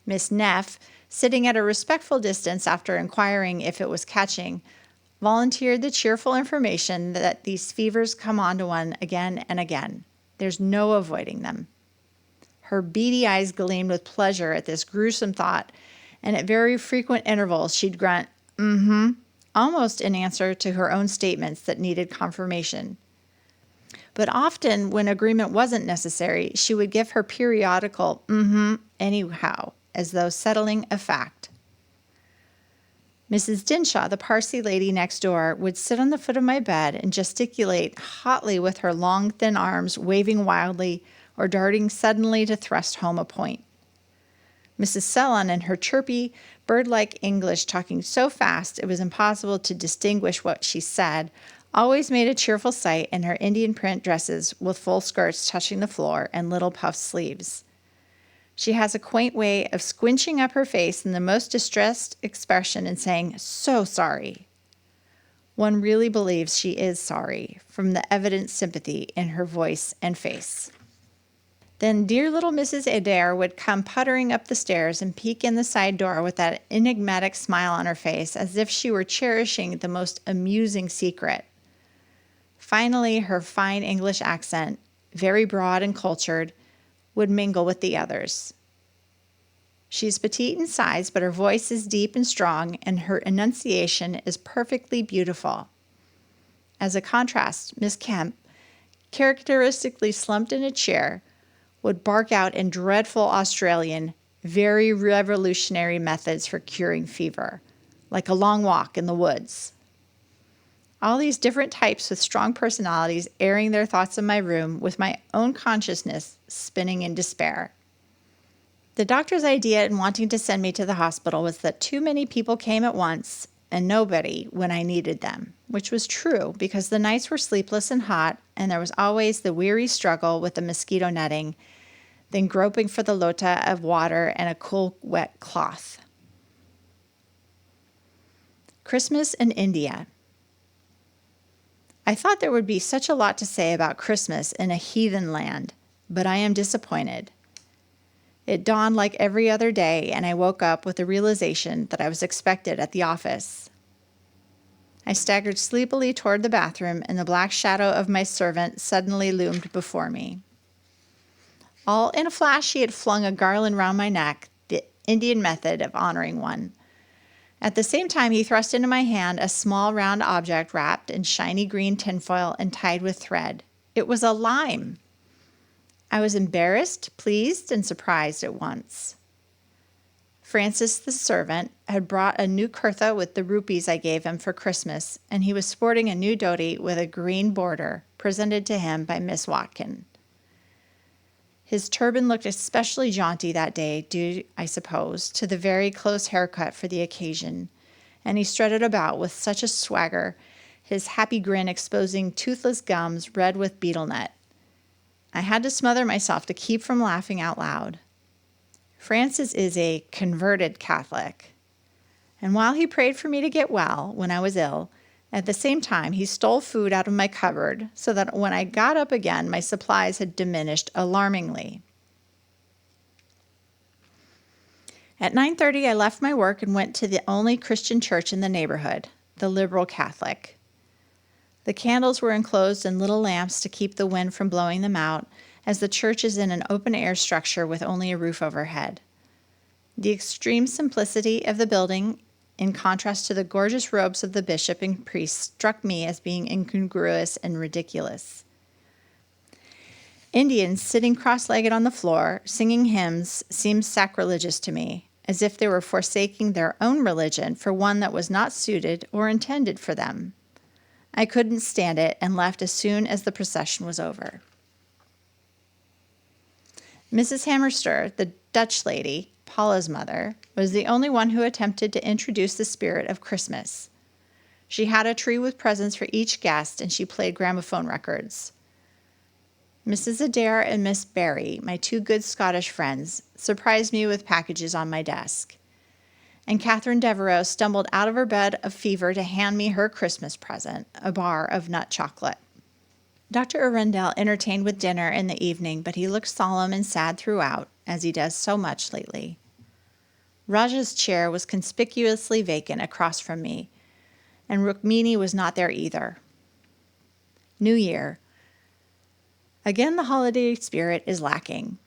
Miss Neff, sitting at a respectful distance after inquiring if it was catching, volunteered the cheerful information that these fevers come on to one again and again. There's no avoiding them. Her beady eyes gleamed with pleasure at this gruesome thought, and at very frequent intervals she'd grunt, "Mm-hmm," almost in answer to her own statements that needed confirmation. But often, when agreement wasn't necessary, she would give her periodical "mm-hmm" anyhow, as though settling a fact. Mrs. Dinshaw, the Parsi lady next door, would sit on the foot of my bed and gesticulate hotly with her long, thin arms, waving wildly or darting suddenly to thrust home a point. Mrs. Sellon, in her chirpy, bird-like English, talking so fast it was impossible to distinguish what she said, always made a cheerful sight in her Indian print dresses with full skirts touching the floor and little puffed sleeves. She has a quaint way of squinching up her face in the most distressed expression and saying, "So sorry." One really believes she is sorry, from the evident sympathy in her voice and face. Then dear little Mrs. Adair would come puttering up the stairs and peek in the side door with that enigmatic smile on her face, as if she were cherishing the most amusing secret. Finally, her fine English accent, very broad and cultured, would mingle with the others. She is petite in size, but her voice is deep and strong, and her enunciation is perfectly beautiful. As a contrast, Miss Kemp, characteristically slumped in a chair, would bark out in dreadful Australian, very revolutionary methods for curing fever, like a long walk in the woods. All these different types with strong personalities airing their thoughts in my room with my own consciousness spinning in despair. The doctor's idea in wanting to send me to the hospital was that too many people came at once and nobody when I needed them, which was true because the nights were sleepless and hot, and there was always the weary struggle with the mosquito netting, then groping for the lota of water and a cool, wet cloth. Christmas in India. I thought there would be such a lot to say about Christmas in a heathen land, but I am disappointed. It dawned like every other day, and I woke up with the realization that I was expected at the office. I staggered sleepily toward the bathroom, and the black shadow of my servant suddenly loomed before me. All in a flash, he had flung a garland round my neck, the Indian method of honoring one. At the same time, he thrust into my hand a small round object wrapped in shiny green tinfoil and tied with thread. It was a lime. I was embarrassed, pleased, and surprised at once. Francis, the servant, had brought a new kurta with the rupees I gave him for Christmas, and he was sporting a new dhoti with a green border, presented to him by Miss Watkin. His turban looked especially jaunty that day, due, I suppose, to the very close haircut for the occasion, and he strutted about with such a swagger, his happy grin exposing toothless gums red with betel nut. I had to smother myself to keep from laughing out loud. Francis is a converted Catholic, and while he prayed for me to get well when I was ill, at the same time he stole food out of my cupboard so that when I got up again, my supplies had diminished alarmingly. At 9:30, I left my work and went to the only Christian church in the neighborhood, the Liberal Catholic. The candles were enclosed in little lamps to keep the wind from blowing them out, as the church is in an open-air structure with only a roof overhead. The extreme simplicity of the building, in contrast to the gorgeous robes of the bishop and priests, struck me as being incongruous and ridiculous. Indians sitting cross-legged on the floor, singing hymns, seemed sacrilegious to me, as if they were forsaking their own religion for one that was not suited or intended for them. I couldn't stand it and left as soon as the procession was over. Mrs. Hammerster, the Dutch lady, Paula's mother, was the only one who attempted to introduce the spirit of Christmas. She had a tree with presents for each guest, and she played gramophone records. Mrs. Adair and Miss Barry, my two good Scottish friends, surprised me with packages on my desk. And Catherine Devereux stumbled out of her bed of fever to hand me her Christmas present, a bar of nut chocolate. Dr. Arundel entertained with dinner in the evening, but he looked solemn and sad throughout, as he does so much lately. Raja's chair was conspicuously vacant across from me, and Rukmini was not there either. New Year. Again, the holiday spirit is lacking.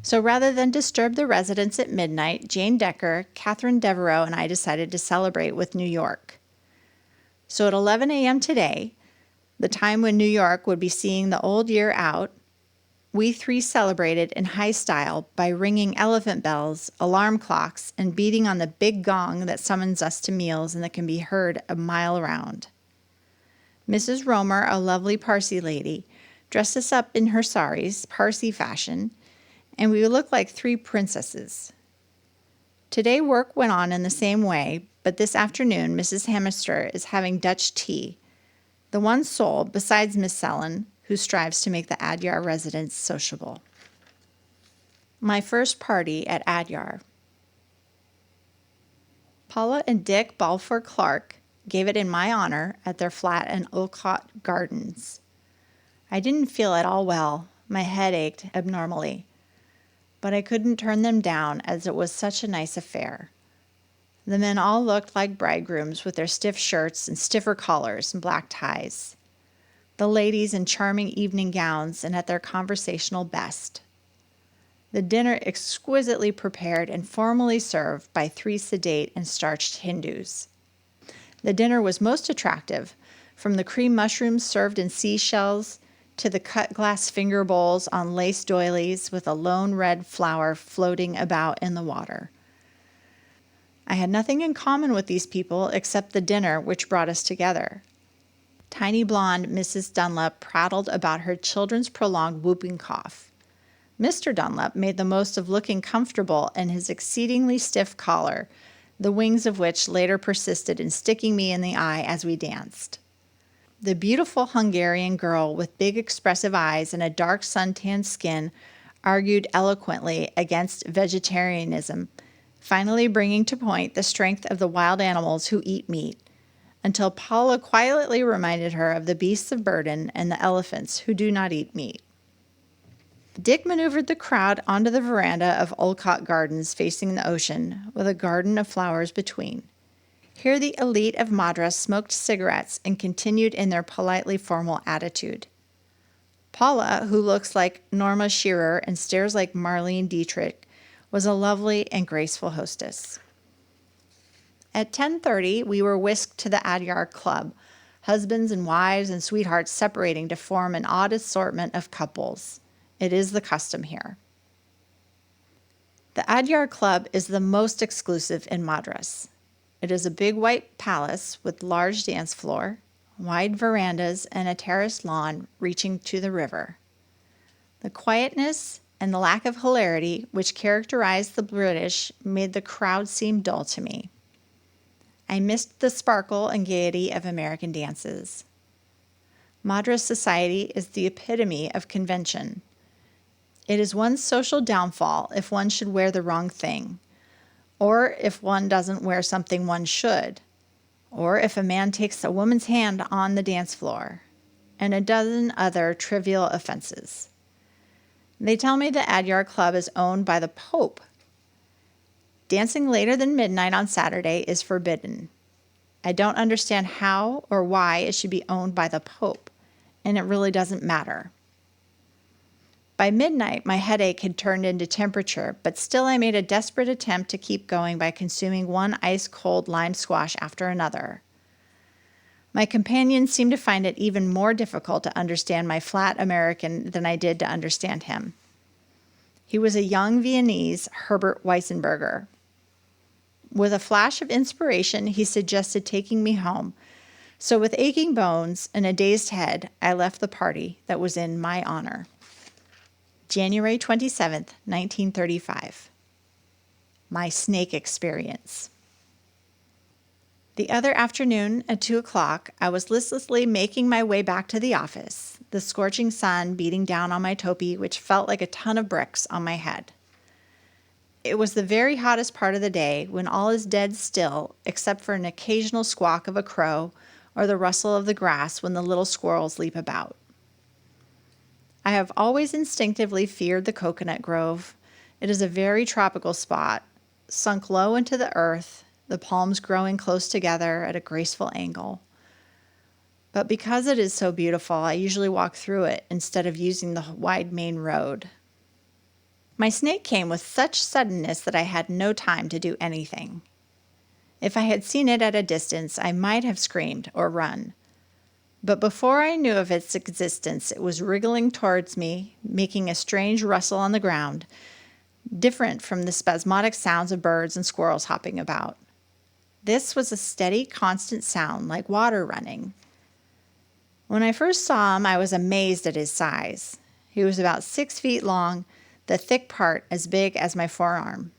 So rather than disturb the residents at midnight, Jane Decker, Catherine Devereux, and I decided to celebrate with New York. So at 11 a.m. today, the time when New York would be seeing the old year out, we three celebrated in high style by ringing elephant bells, alarm clocks, and beating on the big gong that summons us to meals and that can be heard a mile around. Mrs. Romer, a lovely Parsi lady, dressed us up in her saris, Parsi fashion, and we looked like three princesses. Today work went on in the same way, but this afternoon Mrs. Hammerster is having Dutch tea, the one soul, besides Miss Sellen, who strives to make the Adyar residents sociable. My first party at Adyar. Paula and Dick Balfour Clark gave it in my honor at their flat in Olcott Gardens. I didn't feel at all well. My head ached abnormally. But I couldn't turn them down as it was such a nice affair. The men all looked like bridegrooms with their stiff shirts and stiffer collars and black ties. The ladies in charming evening gowns and at their conversational best. The dinner exquisitely prepared and formally served by three sedate and starched Hindus. The dinner was most attractive, from the cream mushrooms served in seashells to the cut glass finger bowls on lace doilies with a lone red flower floating about in the water. I had nothing in common with these people except the dinner which brought us together. Tiny blonde Mrs. Dunlap prattled about her children's prolonged whooping cough. Mr. Dunlap made the most of looking comfortable in his exceedingly stiff collar, the wings of which later persisted in sticking me in the eye as we danced. The beautiful Hungarian girl with big expressive eyes and a dark suntanned skin argued eloquently against vegetarianism, finally bringing to point the strength of the wild animals who eat meat, until Paula quietly reminded her of the beasts of burden and the elephants who do not eat meat. Dick maneuvered the crowd onto the veranda of Olcott Gardens facing the ocean, with a garden of flowers between. Here the elite of Madras smoked cigarettes and continued in their politely formal attitude. Paula, who looks like Norma Shearer and stares like Marlene Dietrich, was a lovely and graceful hostess. At 10:30, we were whisked to the Adyar Club, husbands and wives and sweethearts separating to form an odd assortment of couples. It is the custom here. The Adyar Club is the most exclusive in Madras. It is a big white palace with large dance floor, wide verandas, and a terraced lawn reaching to the river. The quietness and the lack of hilarity which characterized the British made the crowd seem dull to me. I missed the sparkle and gaiety of American dances. Madras society is the epitome of convention. It is one's social downfall if one should wear the wrong thing, or if one doesn't wear something one should, or if a man takes a woman's hand on the dance floor, and a dozen other trivial offenses. They tell me the Adyar Club is owned by the Pope. Dancing later than midnight on Saturday is forbidden. I don't understand how or why it should be owned by the Pope, and it really doesn't matter. By midnight, my headache had turned into temperature, but still I made a desperate attempt to keep going by consuming one ice-cold lime squash after another. My companion seemed to find it even more difficult to understand my flat American than I did to understand him. He was a young Viennese Herbert Weissenberger. With a flash of inspiration, he suggested taking me home, so with aching bones and a dazed head, I left the party that was in my honor. January 27th, 1935. My snake experience. The other afternoon at 2 o'clock, I was listlessly making my way back to the office, the scorching sun beating down on my topi, which felt like a ton of bricks on my head. It was the very hottest part of the day when all is dead still except for an occasional squawk of a crow or the rustle of the grass when the little squirrels leap about. I have always instinctively feared the coconut grove. It is a very tropical spot, sunk low into the earth, the palms growing close together at a graceful angle. But because it is so beautiful, I usually walk through it instead of using the wide main road. My snake came with such suddenness that I had no time to do anything. If I had seen it at a distance, I might have screamed or run. But before I knew of its existence, it was wriggling towards me, making a strange rustle on the ground, different from the spasmodic sounds of birds and squirrels hopping about. This was a steady, constant sound like water running. When I first saw him, I was amazed at his size. He was about 6 feet long, the thick part as big as my forearm.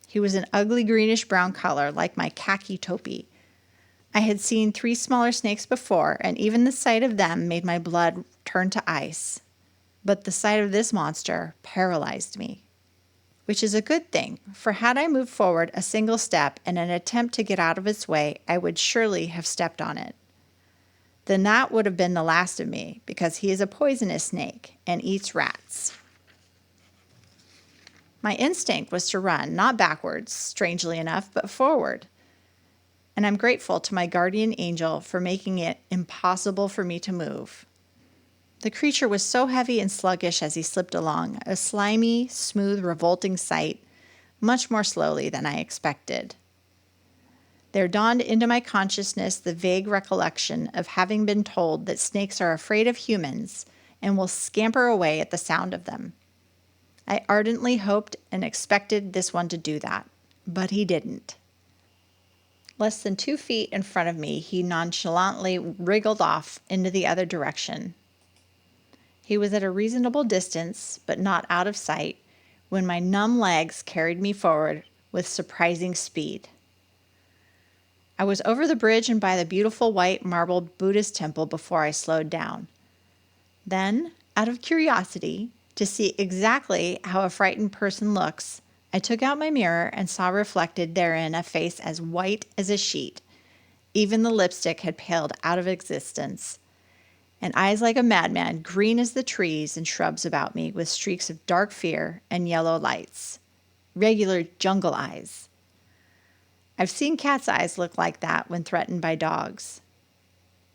He was an ugly greenish-brown color, like my khaki topi. I had seen 3 smaller snakes before, and even the sight of them made my blood turn to ice. But the sight of this monster paralyzed me. Which is a good thing, for had I moved forward a single step in an attempt to get out of its way, I would surely have stepped on it. Then that would have been the last of me, because he is a poisonous snake and eats rats. My instinct was to run, not backwards, strangely enough, but forward. And I'm grateful to my guardian angel for making it impossible for me to move. The creature was so heavy and sluggish as he slipped along, a slimy, smooth, revolting sight, much more slowly than I expected. There dawned into my consciousness the vague recollection of having been told that snakes are afraid of humans and will scamper away at the sound of them. I ardently hoped and expected this one to do that. but he didn't. Less than 2 feet in front of me, he nonchalantly wriggled off into the other direction. He was at a reasonable distance, but not out of sight, when my numb legs carried me forward with surprising speed. I was over the bridge and by the beautiful white marbled Buddhist temple before I slowed down. Then, out of curiosity, to see exactly how a frightened person looks, I took out my mirror and saw reflected therein a face as white as a sheet. Even the lipstick had paled out of existence, and eyes like a madman, green as the trees and shrubs about me, with streaks of dark fear and yellow lights. Regular jungle eyes. I've seen cats' eyes look like that when threatened by dogs.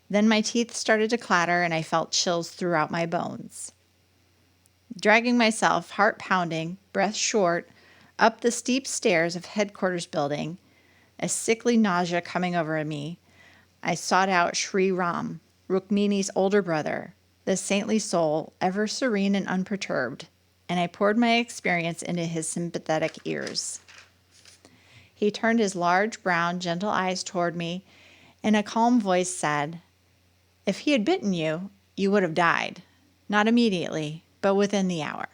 Then my teeth started to clatter and I felt chills throughout my bones. Dragging myself, heart pounding, breath short, up the steep stairs of headquarters building, a sickly nausea coming over me, I sought out Sri Ram, Rukmini's older brother, the saintly soul, ever serene and unperturbed, and I poured my experience into his sympathetic ears. He turned his large, brown, gentle eyes toward me, and a calm voice said, "If he had bitten you, you would have died. Not immediately, but within the hour."